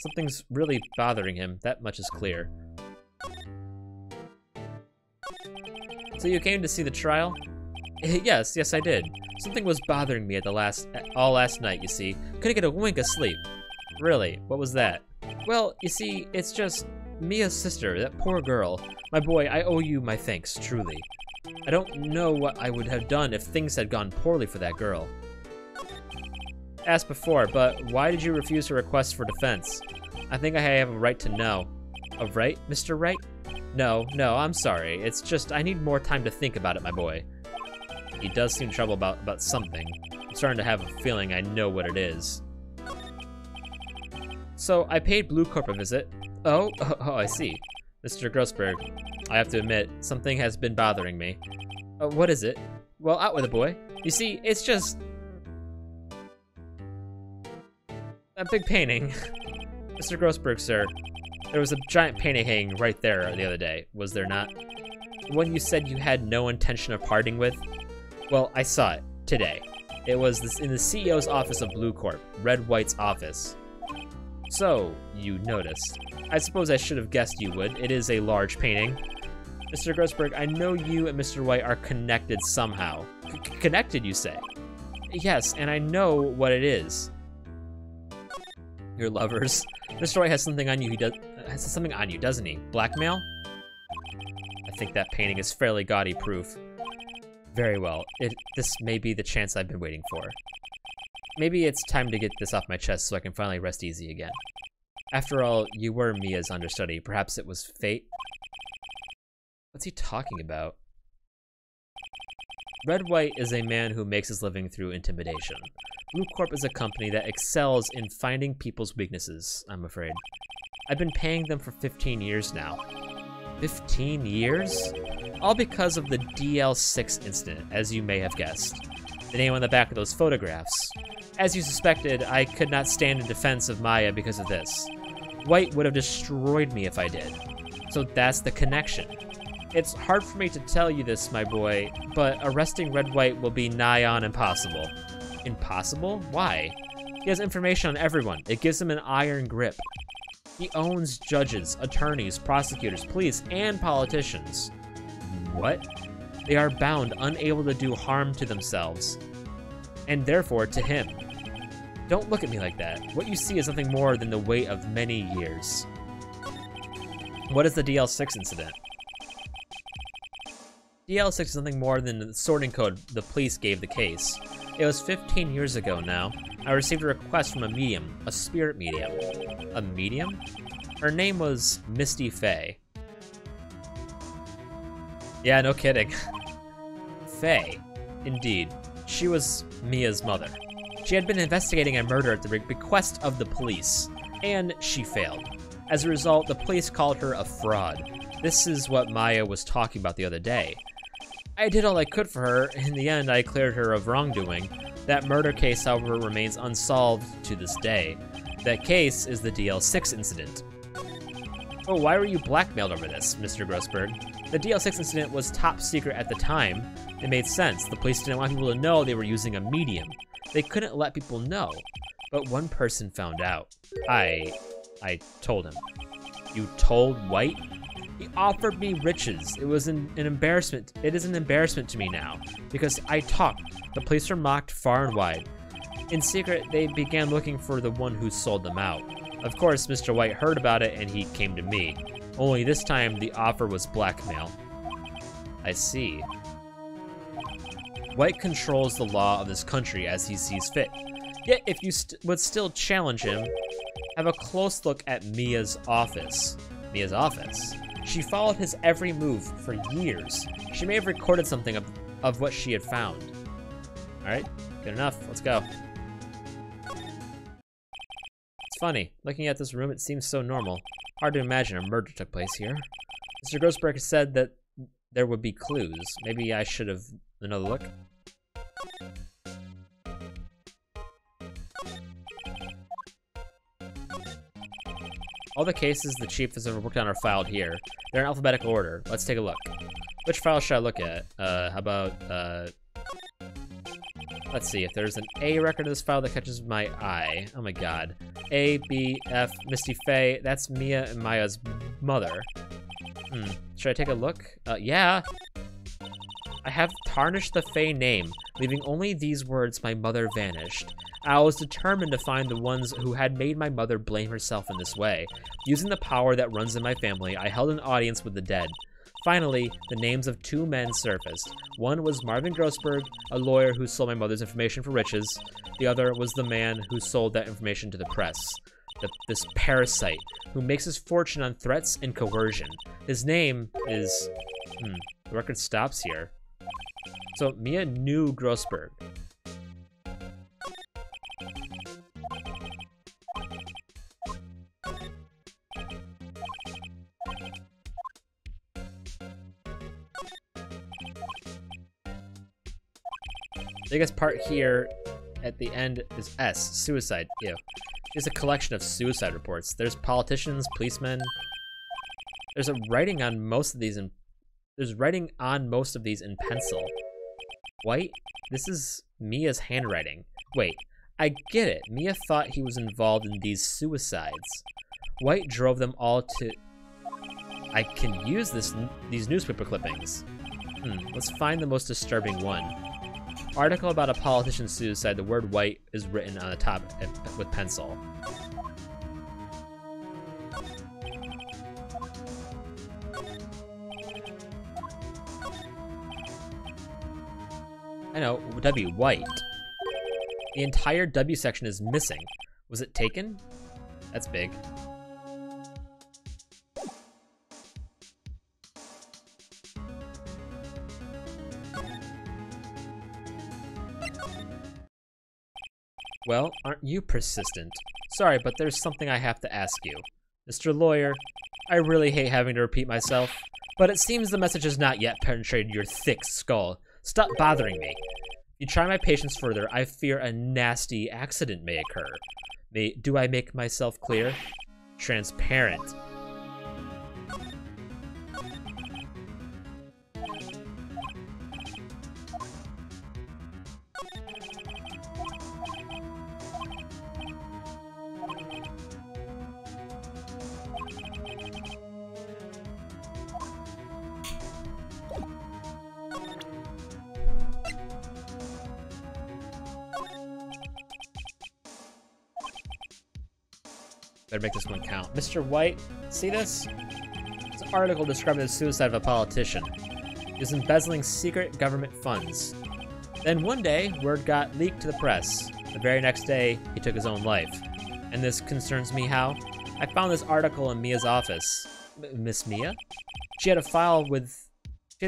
Something's really bothering him, that much is clear. So you came to see the trial? Yes, I did. Something was bothering me all last night, you see. Couldn't get a wink of sleep. Really, what was that? Well, you see, it's just Mia's sister, that poor girl. My boy, I owe you my thanks, truly. I don't know what I would have done if things had gone poorly for that girl. Asked before, but why did you refuse her request for defense? I think I have a right to know. A right, Mr. Wright? No, I'm sorry. It's just I need more time to think about it, my boy. He does seem troubled about something. I'm starting to have a feeling I know what it is. So, I paid Blue Corp a visit. Oh, I see. Mr. Grossberg, I have to admit, something has been bothering me. What is it? Well, out with it, boy. You see, it's just... that big painting. Mr. Grossberg, sir, there was a giant painting hanging right there the other day, was there not? The one you said you had no intention of parting with? Well, I saw it today. It was in the CEO's office of Blue Corp, Red White's office. So, you noticed. I suppose I should have guessed you would. It is a large painting. Mr. Grossberg, I know you and Mr. White are connected somehow. Connected, you say? Yes, and I know what it is. Your lovers. Mr. White has something on you. Has something on you, doesn't he? Blackmail? I think that painting is fairly gaudy proof. Very well. This may be the chance I've been waiting for. Maybe it's time to get this off my chest so I can finally rest easy again. After all, you were Mia's understudy. Perhaps it was fate? What's he talking about? Red White is a man who makes his living through intimidation. Blue Corp is a company that excels in finding people's weaknesses, I'm afraid. I've been paying them for 15 years now. 15 years? All because of the DL6 incident, as you may have guessed. The name on the back of those photographs. As you suspected, I could not stand in defense of Maya because of this. White would have destroyed me if I did. So that's the connection. It's hard for me to tell you this, my boy, but arresting Red White will be nigh on impossible. Impossible? Why? He has information on everyone. It gives him an iron grip. He owns judges, attorneys, prosecutors, police, and politicians. What? They are bound, unable to do harm to themselves. And therefore, to him. Don't look at me like that. What you see is nothing more than the weight of many years. What is the DL6 incident? DL6 is nothing more than the sorting code the police gave the case. It was 15 years ago now. I received a request from a medium, a spirit medium. A medium? Her name was Misty Faye. Yeah, no kidding. Faye. Indeed. She was Mia's mother. She had been investigating a murder at the bequest of the police, and she failed. As a result, the police called her a fraud. This is what Maya was talking about the other day. I did all I could for her. In the end, I cleared her of wrongdoing. That murder case, however, remains unsolved to this day. That case is the DL6 incident. Oh, why were you blackmailed over this, Mr. Grossberg? The DL6 incident was top secret at the time. It made sense. The police didn't want people to know they were using a medium. They couldn't let people know. But one person found out. I told him. You told White? He offered me riches. It was an embarrassment. It is an embarrassment to me now, because I talked. The police were mocked far and wide. In secret, they began looking for the one who sold them out. Of course, Mr. White heard about it and he came to me. Only this time, the offer was blackmail. I see. White controls the law of this country as he sees fit. Yet, if you would still challenge him, have a close look at Mia's office. Mia's office? She followed his every move for years. She may have recorded something of what she had found. Alright, good enough. Let's go. It's funny. Looking at this room, it seems so normal. Hard to imagine a murder took place here. Mr. Grossberg said that there would be clues. Maybe I should have another look. All the cases the chief has ever worked on are filed here. They're in alphabetical order. Let's take a look. Which file should I look at? How about, let's see if there's an A record in this file that catches my eye. Oh my god. A, B, F, Misty Faye. That's Mia and Maya's mother. Should I take a look? Yeah. I have tarnished the Faye name, leaving only these words, my mother vanished. I was determined to find the ones who had made my mother blame herself in this way. Using the power that runs in my family, I held an audience with the dead. Finally, the names of two men surfaced. One was Marvin Grossberg, a lawyer who sold my mother's information for riches. The other was the man who sold that information to the press. This parasite, who makes his fortune on threats and coercion. His name is... the record stops here. So, Mia knew Grossberg. Biggest part here at the end is S, suicide. Ew. There's a collection of suicide reports. There's politicians, policemen. There's writing on most of these in pencil. White? This is Mia's handwriting. Wait, I get it. Mia thought he was involved in these suicides. White drove them all to... I can use these newspaper clippings. Let's find the most disturbing one. Article about a politician's suicide. The word white is written on the top with pencil. I know, W, white. The entire W section is missing. Was it taken? That's big. Well, aren't you persistent? Sorry, but there's something I have to ask you. Mr. Lawyer, I really hate having to repeat myself, but it seems the message has not yet penetrated your thick skull. Stop bothering me. If you try my patience further, I fear a nasty accident may occur. Do I make myself clear? Transparent. Better make this one count. Mr. White, see this? It's an article describing the suicide of a politician. He was embezzling secret government funds. Then one day, word got leaked to the press. The very next day, he took his own life. And this concerns me how? I found this article in Mia's office. Miss Mia? She had a file with...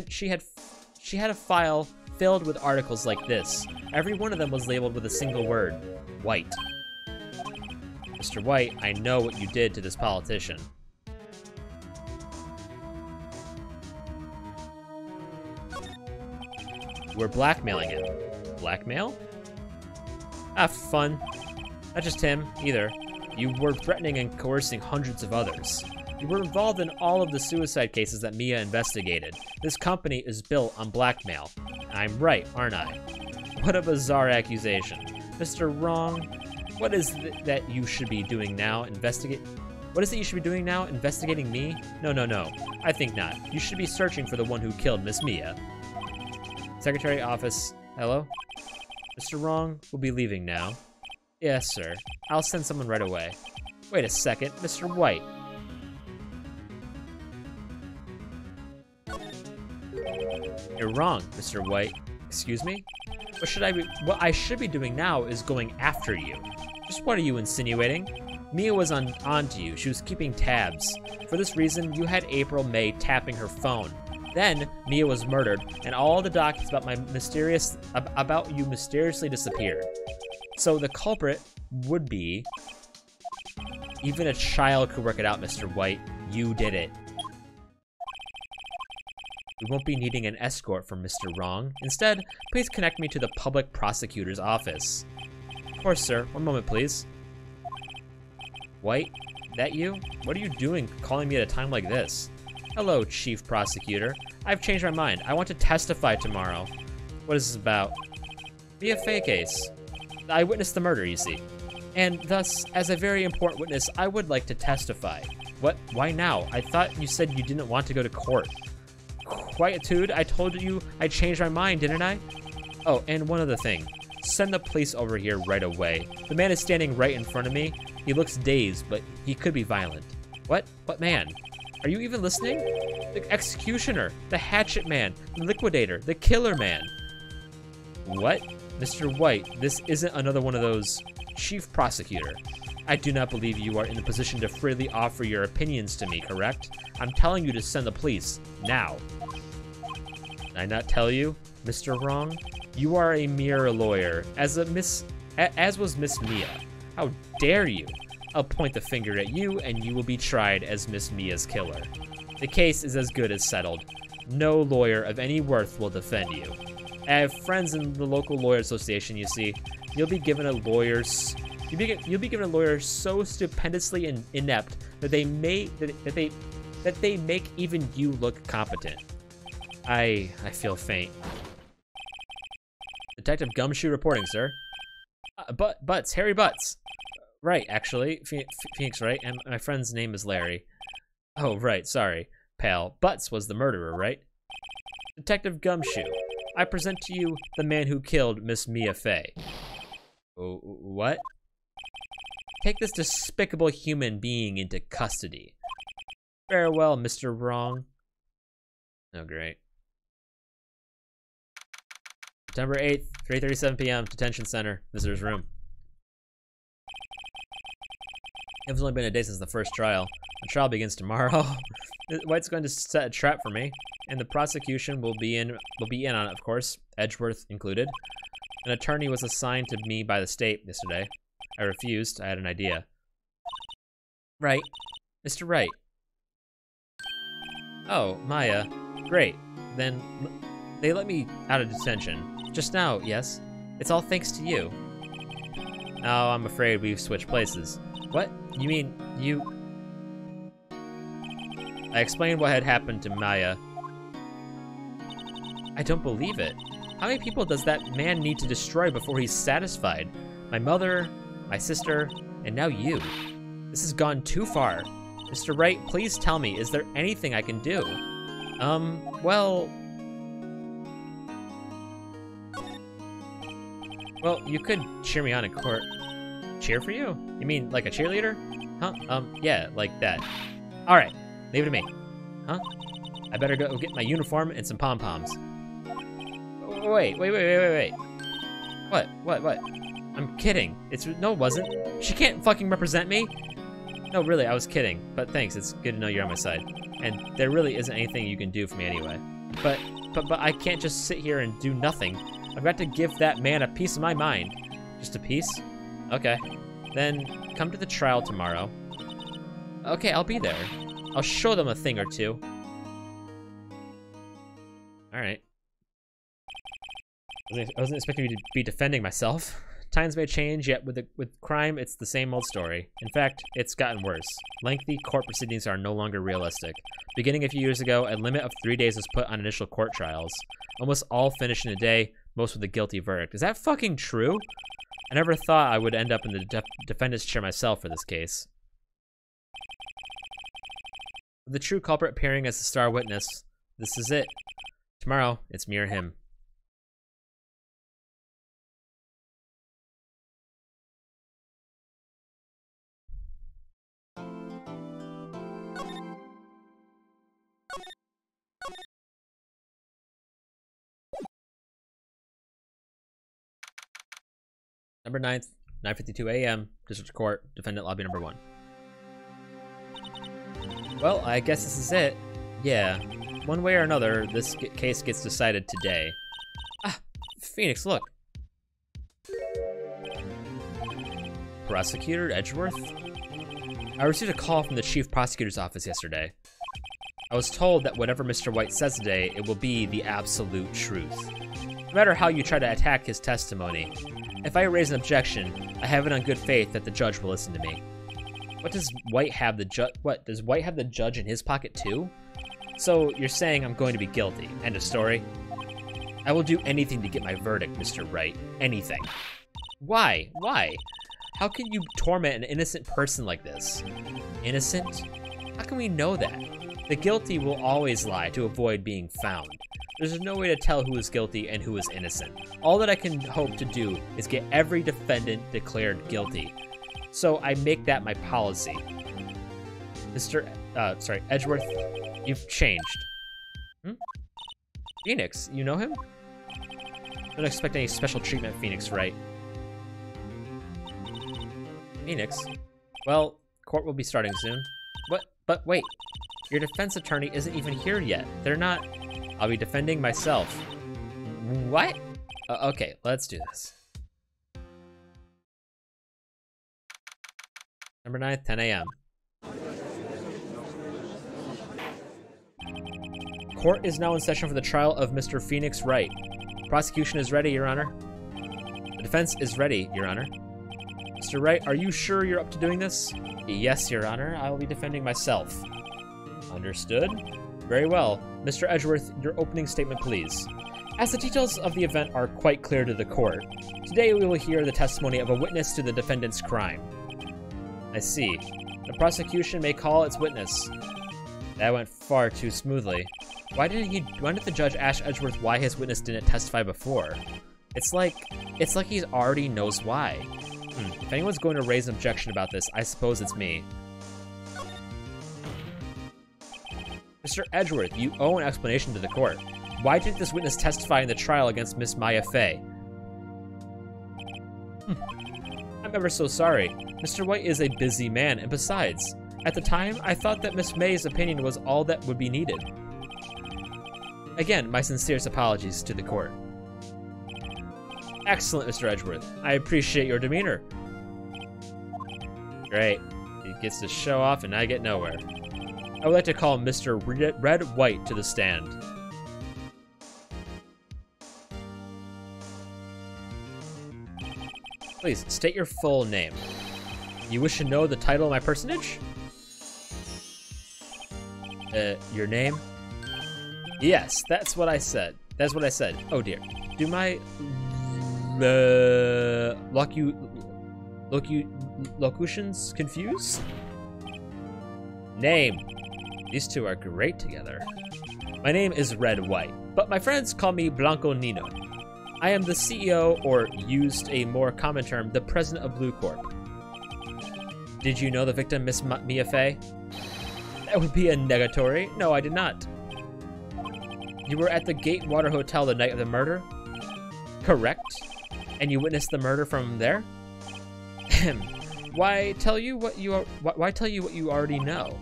She had a file filled with articles like this. Every one of them was labeled with a single word. White. Mr. White, I know what you did to this politician. We're blackmailing him. Blackmail? Ah, fun. Not just him, either. You were threatening and coercing hundreds of others. You were involved in all of the suicide cases that Mia investigated. This company is built on blackmail. I'm right, aren't I? What a bizarre accusation. Mr. Wrong, what is that you should be doing now? What is it you should be doing now? Investigating me? No, no, no. I think not. You should be searching for the one who killed Miss Mia. Secretary office. Hello? Mr. Wrong will be leaving now. Yes, sir. I'll send someone right away. Wait a second, Mr. White. You're wrong, Mr. White. Excuse me? What I should be doing now is going after you. Just what are you insinuating? Mia was onto you. She was keeping tabs. For this reason, you had April May tapping her phone. Then Mia was murdered, and all the documents about you mysteriously disappeared. So the culprit would be... Even a child could work it out, Mr. White. You did it. We won't be needing an escort from Mr. Wrong. Instead, please connect me to the public prosecutor's office. Of course, sir. One moment, please. White, that you? What are you doing calling me at a time like this? Hello, Chief Prosecutor. I've changed my mind. I want to testify tomorrow. What is this about? Be a fake case. I witnessed the murder, you see. And thus, as a very important witness, I would like to testify. What? Why now? I thought you said you didn't want to go to court. Quietude, I told you I changed my mind, didn't I? Oh, and one other thing. Send the police over here right away. The man is standing right in front of me. He looks dazed, but he could be violent. What? What man? Are you even listening? The executioner, the hatchet man, the liquidator, the killer man. What? Mr. White, this isn't another one of those. Chief Prosecutor, I do not believe you are in a position to freely offer your opinions to me, correct? I'm telling you to send the police, now. Did I not tell you, Mr. Wrong? You are a mere lawyer, as was Miss Mia. How dare you? I'll point the finger at you, and you will be tried as Miss Mia's killer. The case is as good as settled. No lawyer of any worth will defend you. I have friends in the local lawyer association, you see. You'll be given a lawyer so stupendously inept that they make even you look competent. I feel faint. Detective Gumshoe reporting, sir. Butts, Harry Butts. Right, actually, Phoenix Wright, and my friend's name is Larry. Oh, right, sorry, pal. Butts was the murderer, right? Detective Gumshoe, I present to you the man who killed Miss Mia Fey. Oh, what? Take this despicable human being into custody. Farewell, Mr. Wrong. Oh, great. September 8th, 3:37 p.m., detention center, visitor's room. It's only been a day since the first trial. The trial begins tomorrow. White's going to set a trap for me, and the prosecution will be in on it, of course, Edgeworth included. An attorney was assigned to me by the state yesterday. I refused. I had an idea. Right. Mr. Wright. Oh, Maya. Great. Then they let me out of detention. Just now, yes. It's all thanks to you. Now I'm afraid we've switched places. What? You mean you... I explained what had happened to Maya. I don't believe it. How many people does that man need to destroy before he's satisfied? My mother, my sister, and now you. This has gone too far. Mr. Wright, please tell me, is there anything I can do? Well, you could cheer me on in court. Cheer for you? You mean like a cheerleader? Huh? Yeah, like that. All right, leave it to me. Huh? I better go get my uniform and some pom-poms. Wait. What? I'm kidding. No, it wasn't. She can't fucking represent me. No, really, I was kidding. But thanks, it's good to know you're on my side. And there really isn't anything you can do for me anyway. But I can't just sit here and do nothing. I've got to give that man a piece of my mind. Just a piece? Okay. Then come to the trial tomorrow. Okay, I'll be there. I'll show them a thing or two. Alright. I wasn't expecting you to be defending myself. Times may change, yet with crime, it's the same old story. In fact, it's gotten worse. Lengthy court proceedings are no longer realistic. Beginning a few years ago, a limit of 3 days was put on initial court trials. Almost all finish in a day, most with a guilty verdict. Is that fucking true? I never thought I would end up in the defendant's chair myself for this case. With the true culprit appearing as the star witness, this is it. Tomorrow, it's me or him. November 9th, 9:52 a.m., District Court, Defendant Lobby number 1. Well, I guess this is it. Yeah. One way or another, this case gets decided today. Ah, Phoenix, look. Prosecutor Edgeworth? I received a call from the Chief Prosecutor's office yesterday. I was told that whatever Mr. White says today, it will be the absolute truth. No matter how you try to attack his testimony, if I raise an objection, I have it on good faith that the judge will listen to me. What does White have the judge? What, does White have the judge in his pocket too? So you're saying I'm going to be guilty. End of story. I will do anything to get my verdict, Mr. Wright. Anything. Why? Why? How can you torment an innocent person like this? Innocent? How can we know that? The guilty will always lie to avoid being found. There's no way to tell who is guilty and who is innocent. All that I can hope to do is get every defendant declared guilty. So I make that my policy. Edgeworth, you've changed. Phoenix, you know him? Don't expect any special treatment, Phoenix, right? Phoenix? Well, court will be starting soon. What? But wait, your defense attorney isn't even here yet. They're not... I'll be defending myself. What? Okay, let's do this. November 9th, 10 a.m. Court is now in session for the trial of Mr. Phoenix Wright. Prosecution is ready, Your Honor. The defense is ready, Your Honor. Mr. Wright, are you sure you're up to doing this? Yes, Your Honor. I will be defending myself. Understood. Very well. Mr. Edgeworth, your opening statement, please. As the details of the event are quite clear to the court, today we will hear the testimony of a witness to the defendant's crime. I see. The prosecution may call its witness. That went far too smoothly. Why did the judge ask Edgeworth why his witness didn't testify before? It's like he already knows why. If anyone's going to raise an objection about this, I suppose it's me. Mr. Edgeworth, you owe an explanation to the court. Why didn't this witness testify in the trial against Miss Maya Fey? I'm ever so sorry. Mr. White is a busy man, and besides, at the time, I thought that Miss May's opinion was all that would be needed. Again, my sincerest apologies to the court. Excellent, Mr. Edgeworth. I appreciate your demeanor. Great. He gets to show off and I get nowhere. I would like to call Mr. Red White to the stand. Please, state your full name. You wish to know the title of my personage? Your name? Yes, that's what I said. That's what I said. Oh dear. Do my locutions confuse? Name. These two are great together. My name is Red White, but my friends call me Blanco Nino. I am the CEO, or used a more common term, the president of Blue Corp. Did you know the victim, Miss Mia Fey? That would be a negatory. No, I did not. You were at the Gatewater Hotel the night of the murder? Correct. And you witnessed the murder from there? Why tell you what you already know?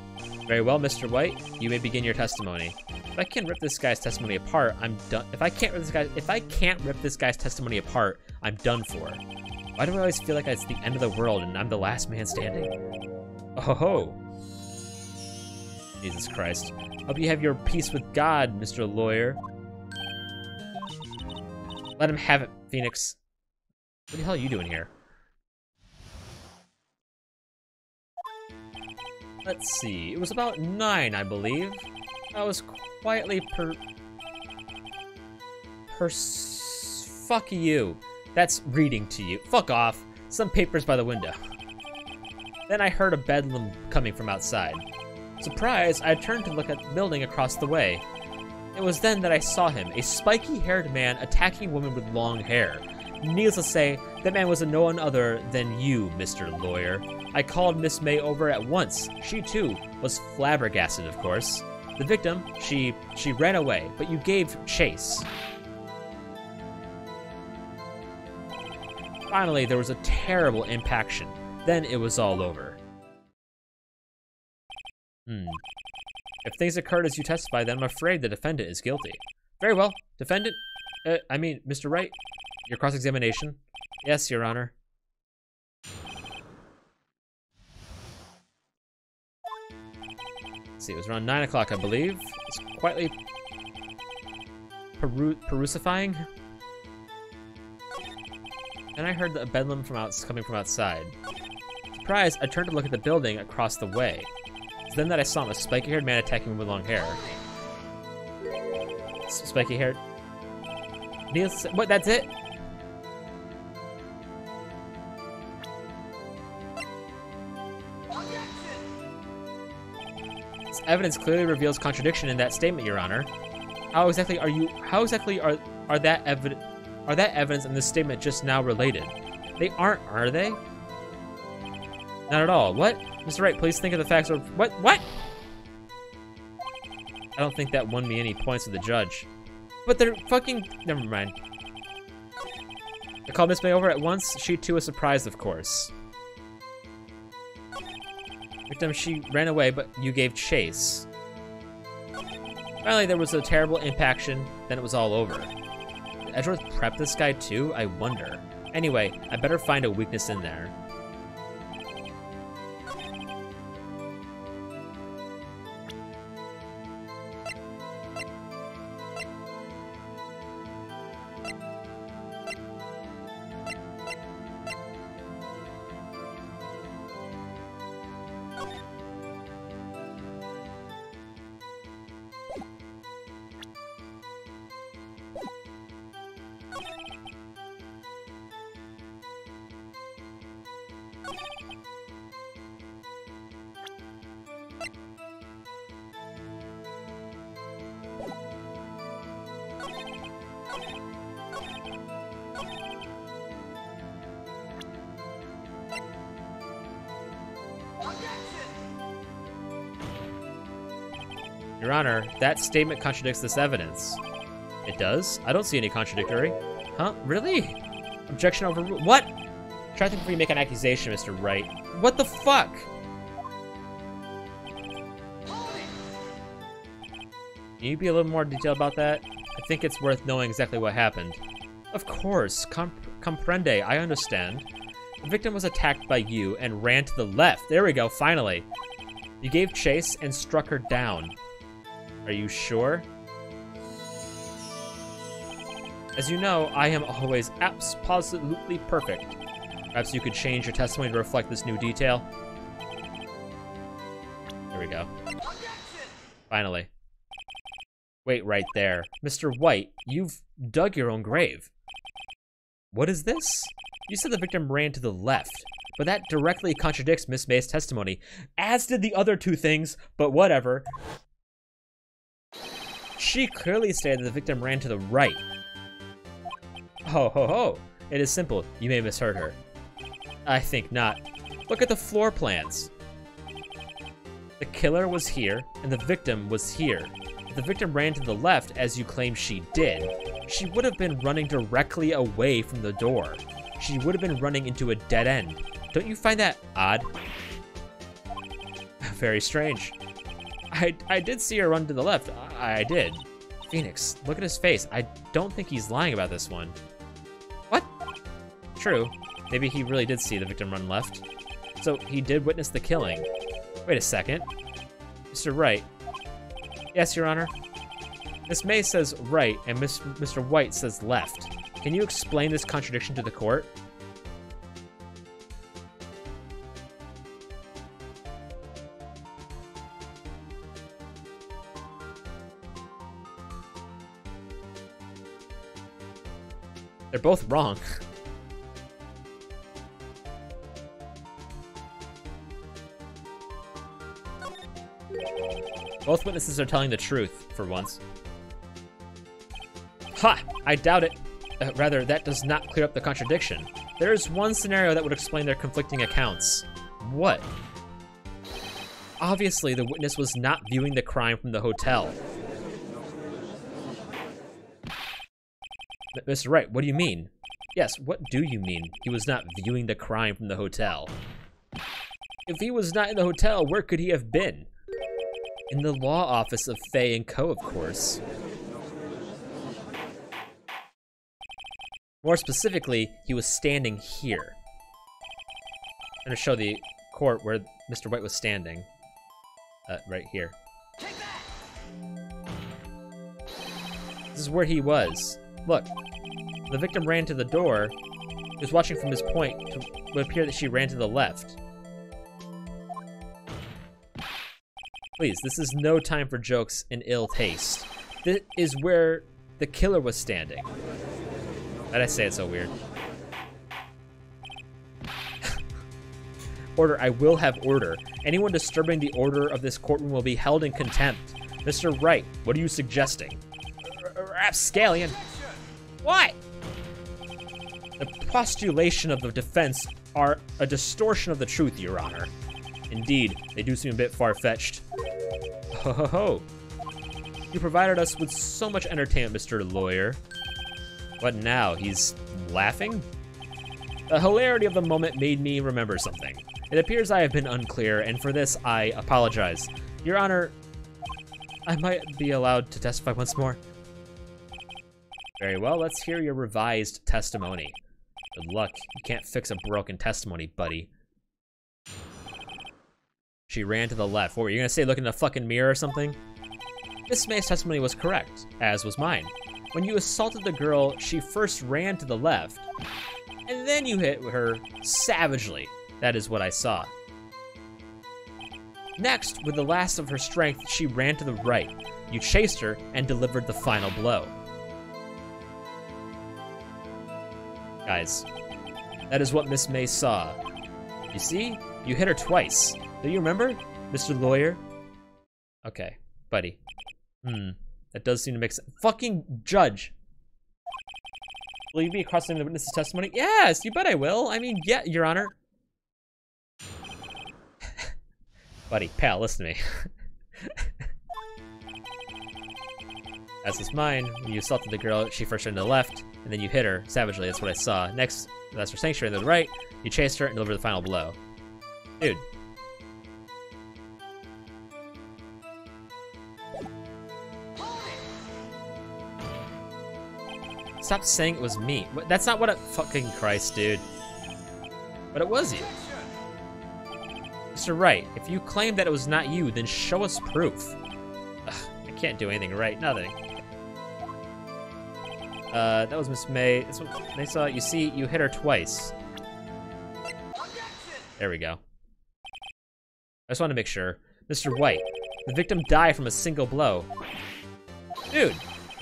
Very well, Mr. White. You may begin your testimony. If I can't rip this guy's testimony apart, I'm done. If I can't rip this guy's testimony apart, I'm done for. Why do I always feel like it's the end of the world and I'm the last man standing? Oh ho. Jesus Christ. Hope you have your peace with God, Mr. Lawyer. Let him have it, Phoenix. What the hell are you doing here? Let's see. It was about 9, I believe. I was quietly fuck you. That's reading to you. Fuck off. Some papers by the window. Then I heard a bedlam coming from outside. Surprised, I turned to look at the building across the way. It was then that I saw him, a spiky-haired man attacking a woman with long hair. Needless to say, that man was no one other than you, Mr. Lawyer. I called Miss May over at once. She, too, was flabbergasted, of course. The victim, she ran away, but you gave chase. Finally, there was a terrible impaction. Then it was all over. If things occurred as you testified, then I'm afraid the defendant is guilty. Very well. Defendant? Mr. Wright? Your cross-examination? Yes, Your Honor. Let's see, it was around 9 o'clock, I believe. It's quietly perusifying. Then I heard the bedlam coming from outside. Surprised, I turned to look at the building across the way. It's then that I saw him, a spiky-haired man attacking him with long hair. Spiky-haired. What? That's it? This evidence clearly reveals contradiction in that statement, Your Honor. How exactly are that evidence and this statement just now related? They aren't, are they? Not at all. What? Mr. Wright, please think of the facts or what? I don't think that won me any points with the judge. But they're fucking... Never mind. I called Miss May over at once. She too was surprised, of course. Victim, she ran away, but you gave chase. Finally, there was a terrible impaction. Then it was all over. Did Edgeworth prep this guy too? I wonder. Anyway, I better find a weakness in there. Your Honor, that statement contradicts this evidence. It does? I don't see any contradictory. Huh? Really? Objection overruled. What? Try to think before you make an accusation, Mr. Wright. What the fuck? Can you be a little more detailed about that? I think it's worth knowing exactly what happened. Of course. Comprende. I understand. The victim was attacked by you and ran to the left. There we go, finally. You gave chase and struck her down. Are you sure? As you know, I am always absolutely perfect. Perhaps you could change your testimony to reflect this new detail. There we go. Finally. Wait right there. Mr. White, you've dug your own grave. What is this? You said the victim ran to the left, but that directly contradicts Miss May's testimony, as did the other two things, but whatever. She clearly stated that the victim ran to the right. Ho ho ho. It is simple. You may have misheard her. I think not. Look at the floor plans. The killer was here, and the victim was here. If the victim ran to the left, as you claim she did, she would have been running directly away from the door. She would have been running into a dead end. Don't you find that odd? Very strange. I did see her run to the left. I did. Phoenix, look at his face. I don't think he's lying about this one. What? True. Maybe he really did see the victim run left. So he did witness the killing. Wait a second. Mr. Wright. Yes, Your Honor. Miss May says right, and Mr. White says left. Can you explain this contradiction to the court? They're both wrong. Both witnesses are telling the truth, for once. Ha! I doubt it. Rather, that does not clear up the contradiction. There is one scenario that would explain their conflicting accounts. What? Obviously, the witness was not viewing the crime from the hotel. Mr. Wright, what do you mean? Yes, what do you mean? He was not viewing the crime from the hotel. If he was not in the hotel, where could he have been? In the law office of Fay & Co., of course. More specifically, he was standing here. I'm gonna show the court where Mr. White was standing. Right here. This is where he was. Look, the victim ran to the door. He was watching from his point. It would appear that she ran to the left. Please, this is no time for jokes and ill taste. This is where the killer was standing. Why'd I say it so weird? Order, I will have order. Anyone disturbing the order of this courtroom will be held in contempt. Mr. Wright, what are you suggesting? Rapscallion. What? The postulation of the defense are a distortion of the truth, Your Honor. Indeed, they do seem a bit far-fetched. Ho ho ho. You provided us with so much entertainment, Mr. Lawyer. What now? He's laughing? The hilarity of the moment made me remember something. It appears I have been unclear, and for this, I apologize. Your Honor, I might be allowed to testify once more. Very well, let's hear your revised testimony. Good luck. You can't fix a broken testimony, buddy. She ran to the left. What were you gonna say, look in the fucking mirror or something? Miss May's testimony was correct, as was mine. When you assaulted the girl, she first ran to the left, and then you hit her savagely. That is what I saw. Next, with the last of her strength, she ran to the right. You chased her and delivered the final blow. Guys, that is what Miss May saw. You see? You hit her twice. Do you remember, Mr. Lawyer? Okay, buddy. That does seem to make sense. Fucking judge. Will you be crossing the witness's testimony? Yes, you bet I will. I mean, yeah, Your Honor. Buddy, pal, listen to me. As is mine, when you assaulted the girl, she first turned to the left, and then you hit her savagely. That's what I saw. Next, that's her sanctuary to the right. You chased her and delivered the final blow. Dude. Stop saying it was me. That's not what it— fucking Christ, dude. But it was you. Mr. Wright, if you claim that it was not you, then show us proof. Ugh, I can't do anything right. Nothing. That was Miss May. That's what they saw. You see, you hit her twice. There we go. I just wanted to make sure. Mr. White, the victim died from a single blow. Dude,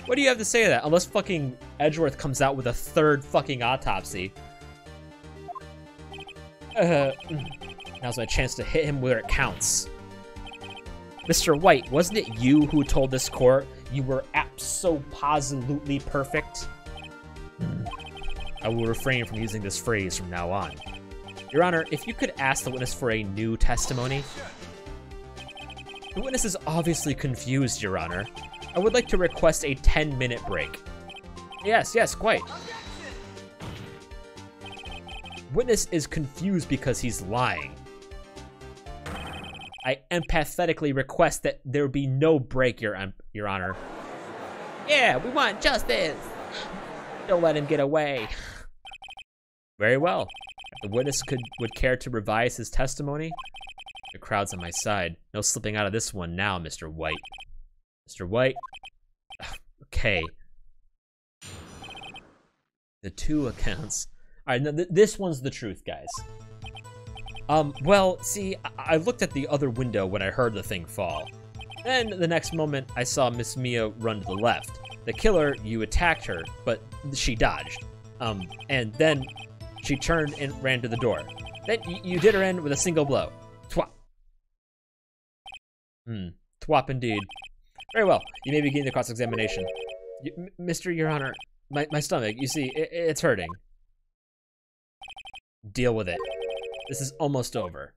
what do you have to say to that? Unless fucking Edgeworth comes out with a third fucking autopsy. Now's my chance to hit him where it counts. Mr. White, wasn't it you who told this court you were abso-positively perfect? I will refrain from using this phrase from now on. Your Honor, if you could ask the witness for a new testimony. The witness is obviously confused, Your Honor. I would like to request a 10-minute break. Yes, quite. Witness is confused because he's lying. I empathetically request that there be no break, Your Honor. Yeah, we want justice. Don't let him get away. Very well. If the witness would care to revise his testimony, the crowd's on my side. No slipping out of this one now, Mr. White. Mr. White? Okay. The two accounts. All right, now this one's the truth, guys. Well, see, I looked at the other window when I heard the thing fall. Then, the next moment, I saw Miss Mia run to the left. The killer, you attacked her, but she dodged. And then she turned and ran to the door. Then you did her in with a single blow. Twat. Twop indeed. Very well. You may begin the cross-examination. Mr. Your Honor, my stomach, you see, it's hurting. Deal with it. This is almost over.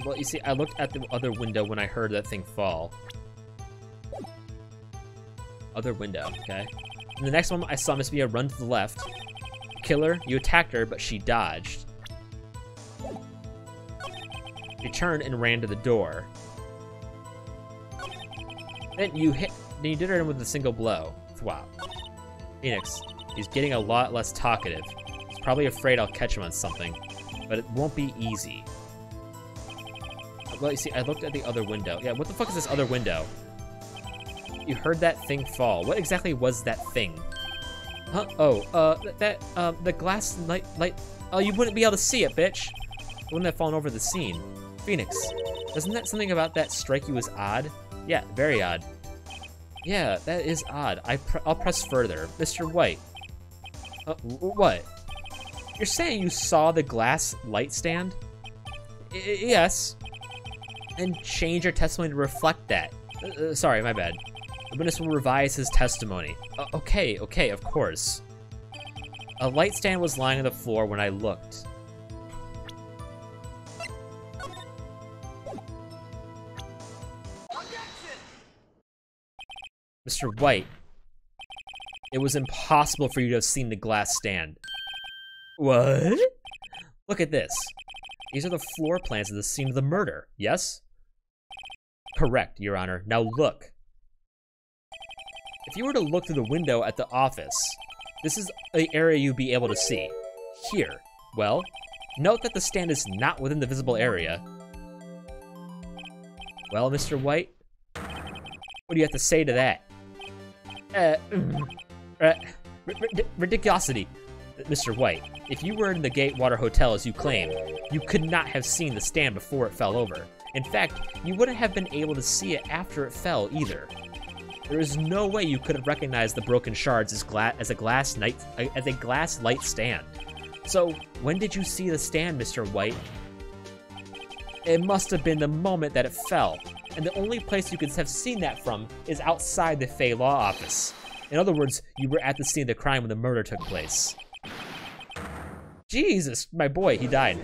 Well, you see, I looked at the other window when I heard that thing fall. Other window, okay. In the next moment, I saw Miss Mia run to the left. Killer, you attacked her, but she dodged. She turned and ran to the door. Then you did her in with a single blow. Wow. Phoenix, he's getting a lot less talkative. He's probably afraid I'll catch him on something, but it won't be easy. Well, you see, I looked at the other window. Yeah, what the fuck is this other window? You heard that thing fall. What exactly was that thing? Huh? Oh, the glass light. Oh, you wouldn't be able to see it, bitch. It wouldn't have fallen over the scene. Phoenix, isn't that something about that strike you was odd? Yeah, very odd. Yeah, that is odd. I'll press further. Mr. White. What? You're saying you saw the glass light stand? Yes. And change your testimony to reflect that. Sorry, my bad. The witness will revise his testimony. Okay, of course. A light stand was lying on the floor when I looked. Mr. White, it was impossible for you to have seen the glass stand. What? Look at this. These are the floor plans of the scene of the murder, yes? Correct, Your Honor. Now look. If you were to look through the window at the office, this is the area you'd be able to see. Here. Well, note that the stand is not within the visible area. Well, Mr. White, what do you have to say to that? Ridiculosity. Mr. White, if you were in the Gatewater Hotel as you claim, you could not have seen the stand before it fell over. In fact, you wouldn't have been able to see it after it fell either. There is no way you could have recognized the broken shards as a glass light stand. So, when did you see the stand, Mr. White? It must have been the moment that it fell, and the only place you could have seen that from is outside the Fey Law Office. In other words, you were at the scene of the crime when the murder took place. Jesus, my boy, he died.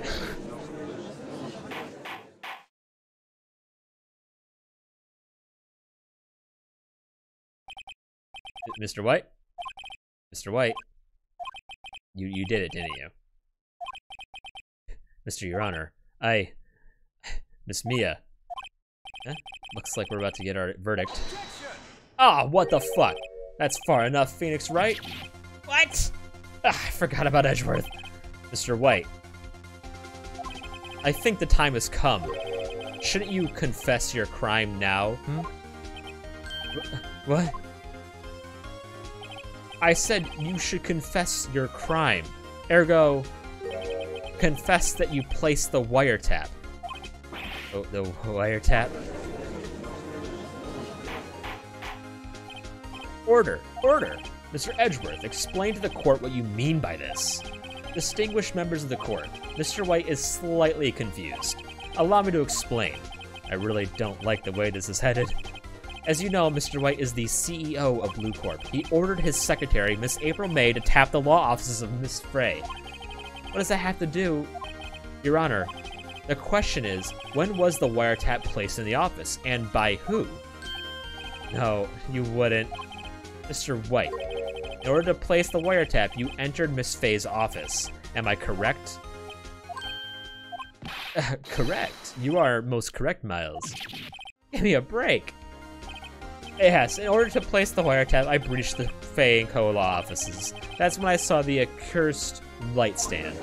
Mr. White? Mr. White? You did it, didn't you? Mr. Your Honor, Miss Mia. Looks like we're about to get our verdict. Ah, what the fuck? That's far enough, Phoenix, right? What? I forgot about Edgeworth. Mr. White. I think the time has come. Shouldn't you confess your crime now? What? I said you should confess your crime. Ergo, confess that you placed the wiretap. Oh, the wiretap? Order! Mr. Edgeworth, explain to the court what you mean by this. Distinguished members of the court, Mr. White is slightly confused. Allow me to explain. I really don't like the way this is headed. As you know, Mr. White is the CEO of Blue Corp. He ordered his secretary, Miss April May, to tap the law offices of Miss Frey. What does that have to do? Your Honor, the question is, when was the wiretap placed in the office, and by who? No, you wouldn't. Mr. White, in order to place the wiretap, you entered Miss Fey's office. Am I correct? Correct. You are most correct, Miles. Give me a break. Yes, in order to place the wiretap, I breached the Fey and Co. law offices. That's when I saw the accursed light stand.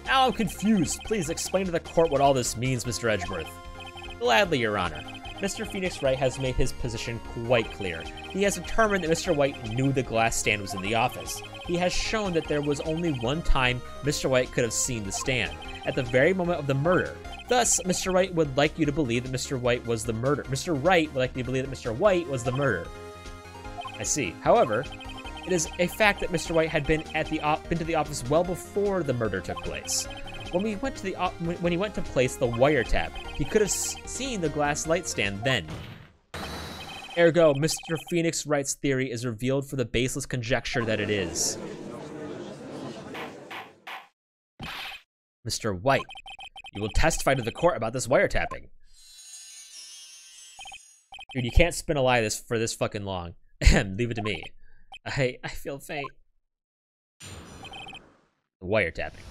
Now I'm confused. Please explain to the court what all this means, Mr. Edgeworth. Gladly, Your Honor. Mr. Phoenix Wright has made his position quite clear. He has determined that Mr. White knew the glass stand was in the office. He has shown that there was only one time Mr. White could have seen the stand, at the very moment of the murder. Thus, Mr. Wright would like you to believe that Mr. White was the murderer. Mr. Wright would like you to believe that Mr. White was the murderer. I see. However, It is a fact that Mr. White had been to the office well before the murder took place. When he went to place the wiretap, he could have seen the glass light stand then. Ergo, Mr. Phoenix Wright's theory is revealed for the baseless conjecture that it is. Mr. White, you will testify to the court about this wiretapping. Dude, you can't spin a lie for this fucking long. Leave it to me. I feel faint. The wiretapping.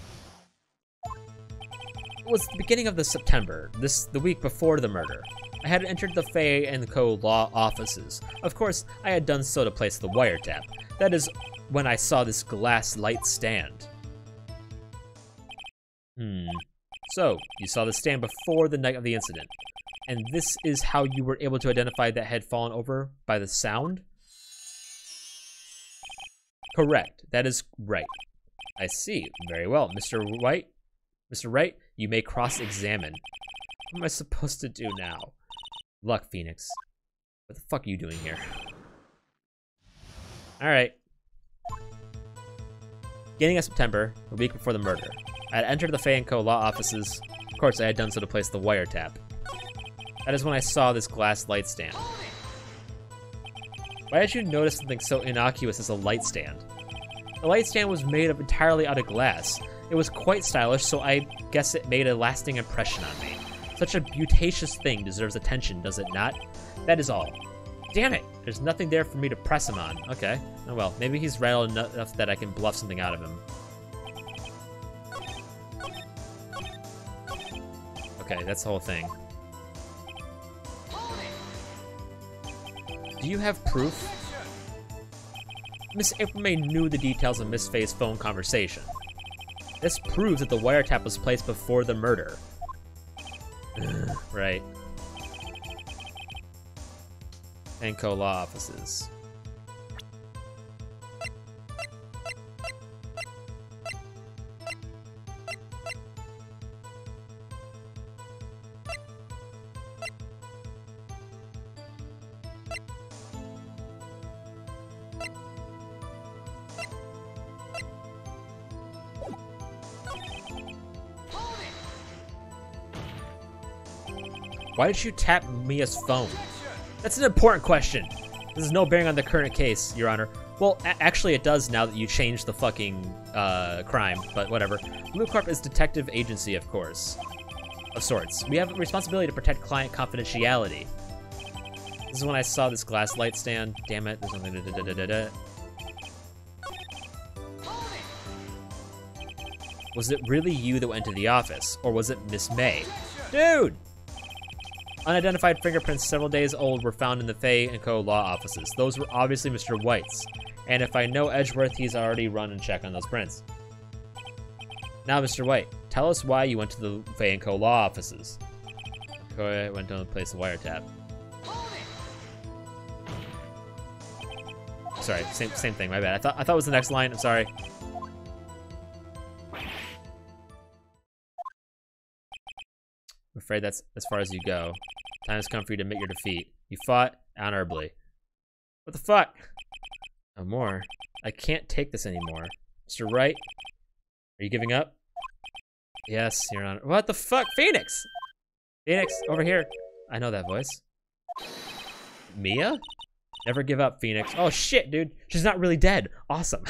It was the beginning of September, the week before the murder. I had entered the Fay & Co. law offices. Of course, I had done so to place the wiretap. That is when I saw this glass light stand. So, you saw the stand before the night of the incident. And this is how you were able to identify that had fallen over by the sound? Correct. That is right. I see. Very well. Mr. Wright, you may cross-examine. What am I supposed to do now? Luck, Phoenix. What the fuck are you doing here? Alright. Beginning of September, a week before the murder, I had entered the Fay & Co. law offices. Of course, I had done so to place the wiretap. That is when I saw this glass light stand. Why did you notice something so innocuous as a light stand? The light stand was made entirely out of glass. It was quite stylish, so I guess it made a lasting impression on me. Such a beauteous thing deserves attention, does it not? That is all. Damn it! There's nothing there for me to press him on. Okay. Oh well, maybe he's rattled enough that I can bluff something out of him. Okay, that's the whole thing. Do you have proof? Miss April May knew the details of Miss Faye's phone conversation. This proves that the wiretap was placed before the murder. Right. & Co. law offices. Why did you tap Mia's phone? That's an important question. This is no bearing on the current case, Your Honor. Well, actually it does now that you changed the fucking crime, but whatever. Blue Corp is detective agency, of course. Of sorts. We have a responsibility to protect client confidentiality. This is when I saw this glass light stand. Damn it, there's something Was it really you that went into the office? Or was it Miss May? Dude! Unidentified fingerprints several days old were found in the Fay & Co. law offices. Those were obviously Mr. White's. And if I know Edgeworth, he's already run and checked on those prints. Now, Mr. White, tell us why you went to the Fay & Co. law offices. I went down to place the wiretap. Sorry, same thing, my bad. I thought it was the next line, I'm sorry. I'm afraid that's as far as you go. Time has come for you to admit your defeat. You fought honorably. What the fuck? No more. I can't take this anymore. Mr. Wright? Are you giving up? Yes, Your Honor. What the fuck? Phoenix! Phoenix, over here. I know that voice. Mia? Never give up, Phoenix. Oh shit, dude. She's not really dead. Awesome.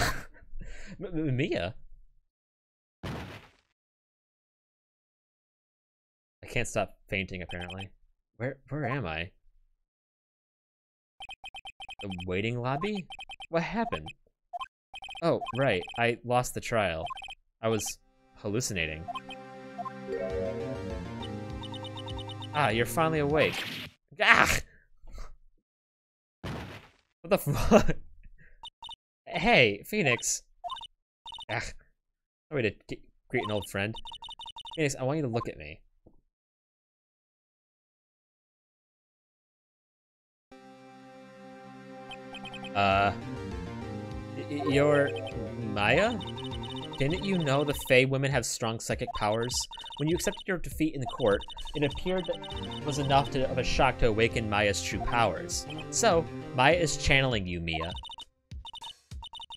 Mia? I can't stop fainting, apparently. Where am I? The waiting lobby? What happened? Oh, right. I lost the trial. I was hallucinating. Ah, you're finally awake. Ah! What the fuck? Hey, Phoenix. Ah. No way to greet an old friend. Phoenix, I want you to look at me. You're Maya? Didn't you know the Fae women have strong psychic powers? When you accepted your defeat in the court, it appeared that it was enough of a shock to awaken Maya's true powers. So, Maya is channeling you, Mia.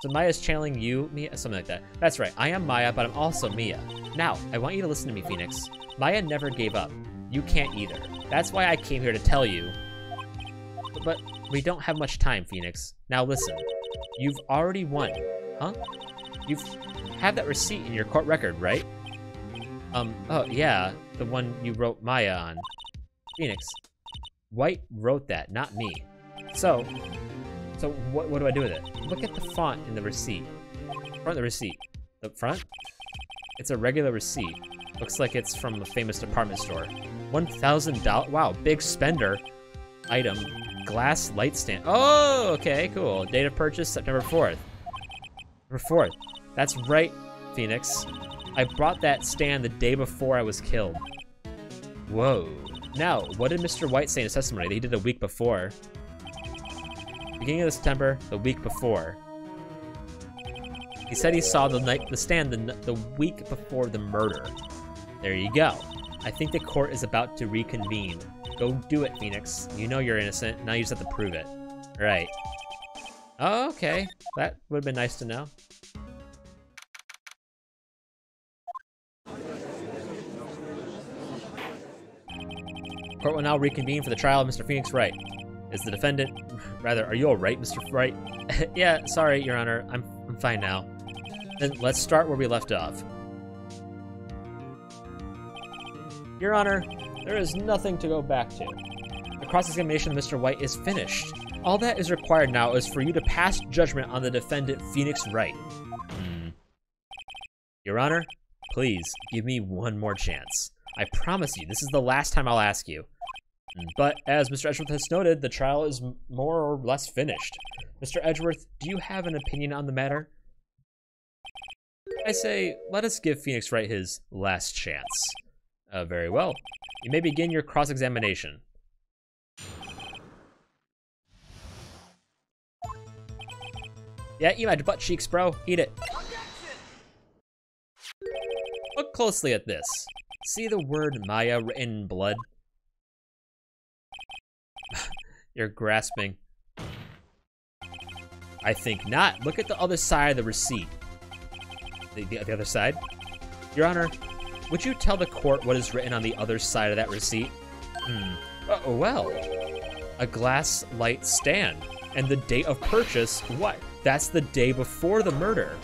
So Maya's channeling you, Mia? Something like that. That's right, I am Maya, but I'm also Mia. Now, I want you to listen to me, Phoenix. Maya never gave up. You can't either. That's why I came here to tell you. But we don't have much time, Phoenix. Now listen, you've already won. Huh? You've had that receipt in your court record, right? Oh yeah, the one you wrote Maya on. Phoenix, Wright wrote that, not me. So what do I do with it? Look at the font in the receipt. Front of the receipt. The front? It's a regular receipt. Looks like it's from a famous department store. $1,000. Wow, big spender. Item. Glass light stand. Oh, okay, cool. Date of purchase, September 4th. September 4th. That's right, Phoenix. I brought that stand the day before I was killed. Whoa. Now, what did Mr. Wright say in his testimony that he did a week before? Beginning of September, the week before. He said he saw the stand the week before the murder. There you go. I think the court is about to reconvene. Go do it, Phoenix. You know you're innocent. Now you just have to prove it. Right. Oh, okay. That would have been nice to know. Court will now reconvene for the trial of Mr. Phoenix Wright. Is the defendant... Rather, are you alright, Mr. Wright? Yeah, sorry, Your Honor. I'm fine now. Then let's start where we left off. Your Honor, there is nothing to go back to. The cross-examination of Mr. Wright is finished. All that is required now is for you to pass judgment on the defendant, Phoenix Wright. Your Honor, please, give me one more chance. I promise you, this is the last time I'll ask you. But, as Mr. Edgeworth has noted, the trial is more or less finished. Mr. Edgeworth, do you have an opinion on the matter? I say, let us give Phoenix Wright his last chance. Very well. You may begin your cross-examination. Yeah, eat my butt cheeks, bro. Eat it. Look closely at this. See the word Maya written in blood? You're grasping. I think not. Look at the other side of the receipt. The other side? Your Honor, would you tell the court what is written on the other side of that receipt? Well, a glass light stand. And the date of purchase, what? That's the day before the murder.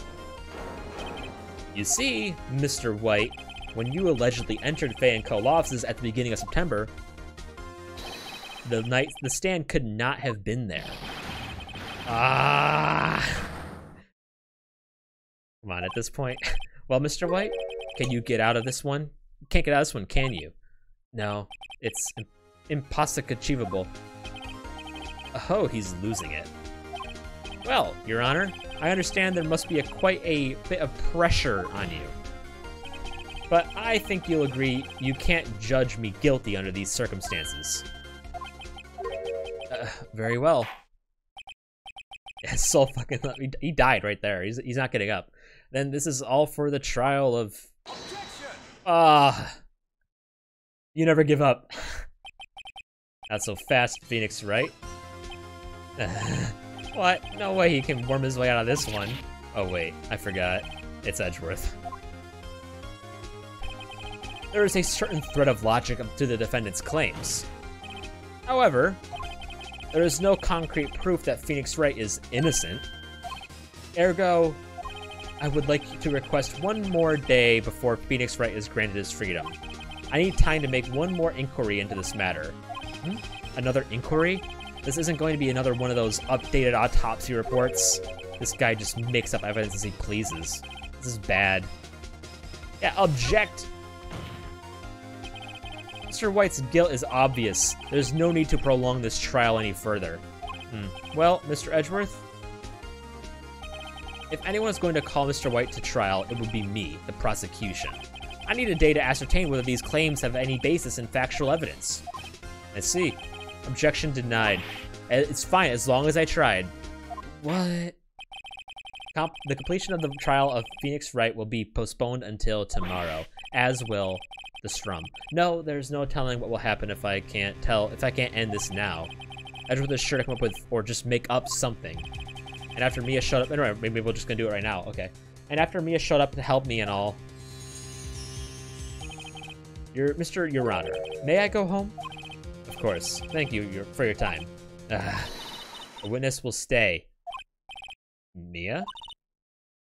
You see, Mr. White, when you allegedly entered Faye & Co. offices at the beginning of September, the stand could not have been there. Come on, at this point. Well, Mr. White, can you get out of this one? You can't get out of this one, can you? No, it's impossible achievable. Oh, he's losing it. Well, Your Honor, I understand there must be quite a bit of pressure on you. But I think you'll agree you can't judge me guilty under these circumstances. Very well. It's so fucking... He died right there. He's not getting up. Then this is all for the trial of... You never give up. Not so fast, Phoenix, right? What? No way he can worm his way out of this one. Oh wait, I forgot. It's Edgeworth. There is a certain thread of logic to the defendant's claims. However, there is no concrete proof that Phoenix Wright is innocent. Ergo, I would like to request one more day before Phoenix Wright is granted his freedom. I need time to make one more inquiry into this matter. Another inquiry? This isn't going to be another one of those updated autopsy reports. This guy just makes up evidence as he pleases. This is bad. Yeah, object! Mr. White's guilt is obvious. There's no need to prolong this trial any further. Well, Mr. Edgeworth, if anyone is going to call Mr. White to trial, it would be me, the prosecution. I need a day to ascertain whether these claims have any basis in factual evidence. I see. Objection denied. It's fine as long as I tried. What? The completion of the trial of Phoenix Wright will be postponed until tomorrow, as will the strum. No, there's no telling what will happen if I can't end this now. Edgeworth is sure to come up with or just make up something. And after Mia showed up, anyway, maybe we're just gonna do it right now. Okay. And after Mia showed up to help me and all, Mr. Your Honor, may I go home? Of course. Thank you for your time. The witness will stay. Mia?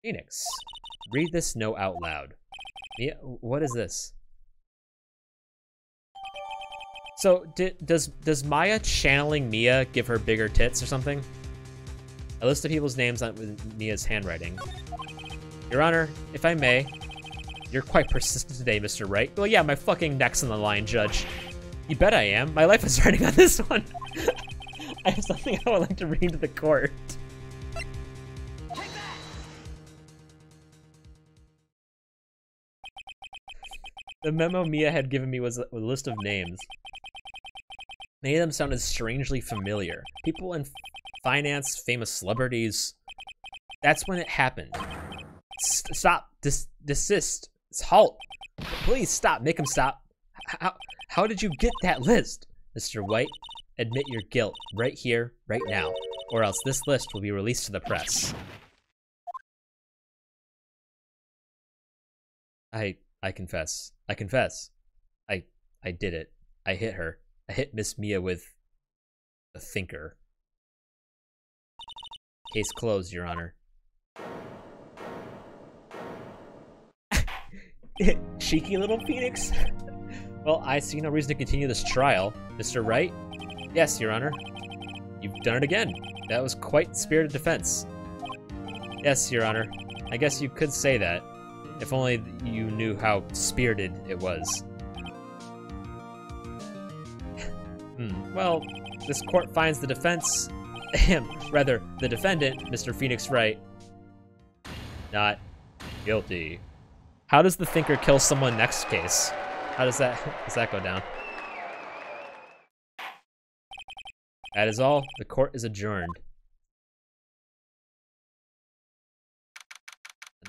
Phoenix, read this note out loud. Mia, what is this? So, does Maya channeling Mia give her bigger tits or something? A list of people's names with Mia's handwriting. Your Honor, if I may, you're quite persistent today, Mr. Wright. Well, yeah, my fucking neck's on the line, Judge. You bet I am. My life is riding on this one. I have something I would like to read to the court. The memo Mia had given me was a list of names. Many of them sounded strangely familiar. People in finance, famous celebrities. That's when it happened. Stop. Desist. Halt. Please stop. Make him stop. How did you get that list? Mr. White, admit your guilt right here, right now, or else this list will be released to the press. I confess. I confess. I did it. I hit her. I hit Miss Mia with a thinker. Case closed, Your Honor. Cheeky little Phoenix. Well, I see no reason to continue this trial. Mr. Wright? Yes, Your Honor. You've done it again. That was quite spirited defense. Yes, Your Honor. I guess you could say that. If only you knew how spirited it was. Well, this court finds the defense, rather, the defendant, Mr. Phoenix Wright, not guilty. How does the thinker kill someone next case? How does that go down? That is all. The court is adjourned.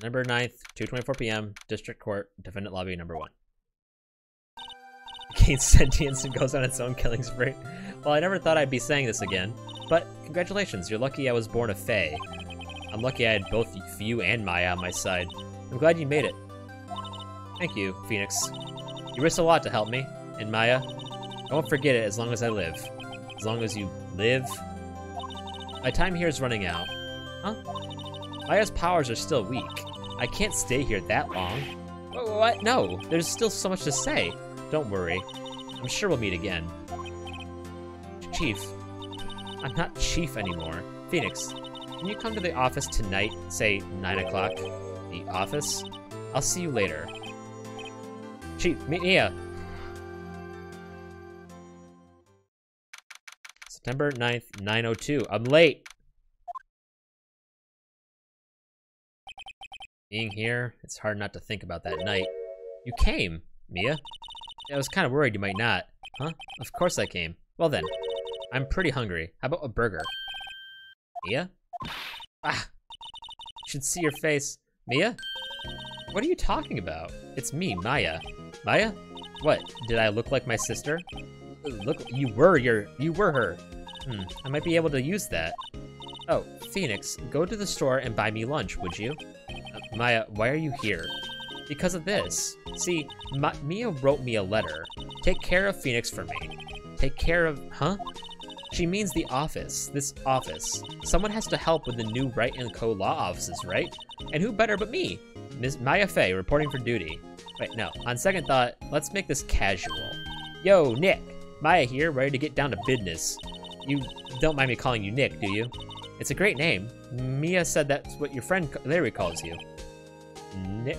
November 9th, 2:24 p.m., District Court, Defendant Lobby number 1. Gains sentience and goes on its own killing spree. Well, I never thought I'd be saying this again, but congratulations, you're lucky I was born a Fae. I'm lucky I had both you and Maya on my side. I'm glad you made it. Thank you, Phoenix. You risked a lot to help me, and Maya, I won't forget it as long as I live. As long as you live. My time here is running out. Huh? Maya's powers are still weak. I can't stay here that long. What? No, there's still so much to say. Don't worry. I'm sure we'll meet again. Chief. I'm not Chief anymore. Phoenix, can you come to the office tonight, say 9 o'clock? The office? I'll see you later. Chief, meet Mia. September 9th, 9:02. I'm late. Being here, it's hard not to think about that night. You came, Mia. I was kind of worried you might not. Huh? Of course I came. Well then, I'm pretty hungry. How about a burger? Mia? Ah! You should see your face. Mia? What are you talking about? It's me, Maya. Maya? What? Did I look like my sister? Look, you were her. I might be able to use that. Oh, Phoenix, go to the store and buy me lunch, would you? Maya, why are you here? Because of this. See, Mia wrote me a letter. Take care of Phoenix for me. Take care of, huh? She means the office, this office. Someone has to help with the new Wright & Co. law offices, right? And who better but me? Ms. Maya Fey, reporting for duty. Wait, no, on second thought, let's make this casual. Yo, Nick, Maya here, ready to get down to business. You don't mind me calling you Nick, do you? It's a great name. Mia said that's what your friend Larry calls you. Nick.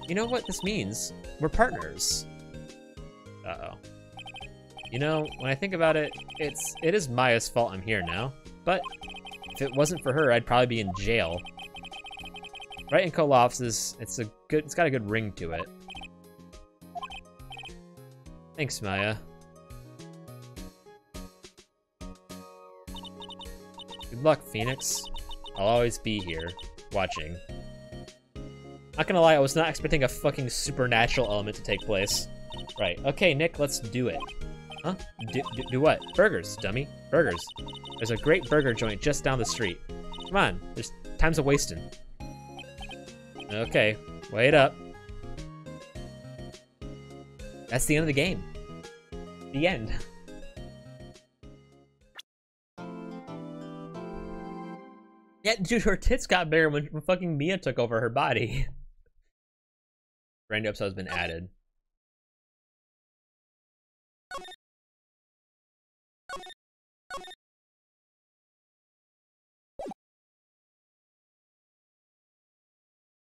You know what this means? We're partners. Uh-oh. You know, when I think about it, it is Maya's fault I'm here now. But if it wasn't for her, I'd probably be in jail. Wright & Co. law offices, it's got a good ring to it. Thanks, Maya. Good luck, Phoenix. I'll always be here, watching. Not gonna lie, I was not expecting a fucking supernatural element to take place. Right, okay, Nick, let's do it. Huh? Do what? Burgers, dummy. Burgers. There's a great burger joint just down the street. Come on, there's time's a wasting. Okay, wait up. That's the end of the game. The end. Yeah, dude, her tits got bigger when fucking Mia took over her body. Brand new episode has been added.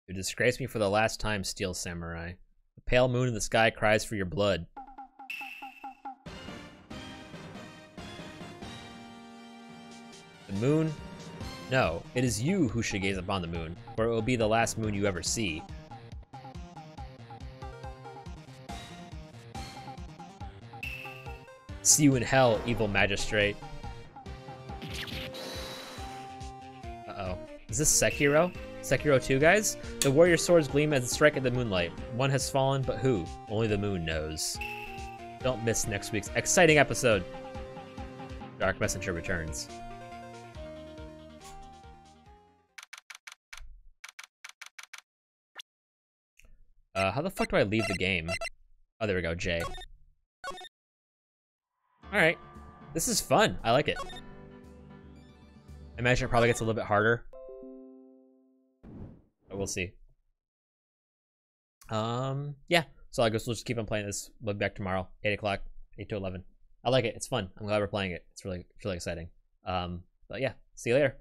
You disgrace me for the last time, Steel Samurai. The pale moon in the sky cries for your blood. The moon? No, it is you who should gaze upon the moon, for it will be the last moon you ever see. See you in hell, evil magistrate. Uh-oh. Is this Sekiro? Sekiro 2, guys? The warrior swords gleam as they strike at the moonlight. One has fallen, but who? Only the moon knows. Don't miss next week's exciting episode. Dark Messenger returns. How the fuck do I leave the game? Oh, there we go, J. Alright. This is fun. I like it. I imagine it probably gets a little bit harder. But we'll see. Yeah. So I guess we'll just keep on playing this. We'll be back tomorrow, 8 o'clock, 8 to 11. I like it. It's fun. I'm glad we're playing it. It's really exciting. But yeah, see you later.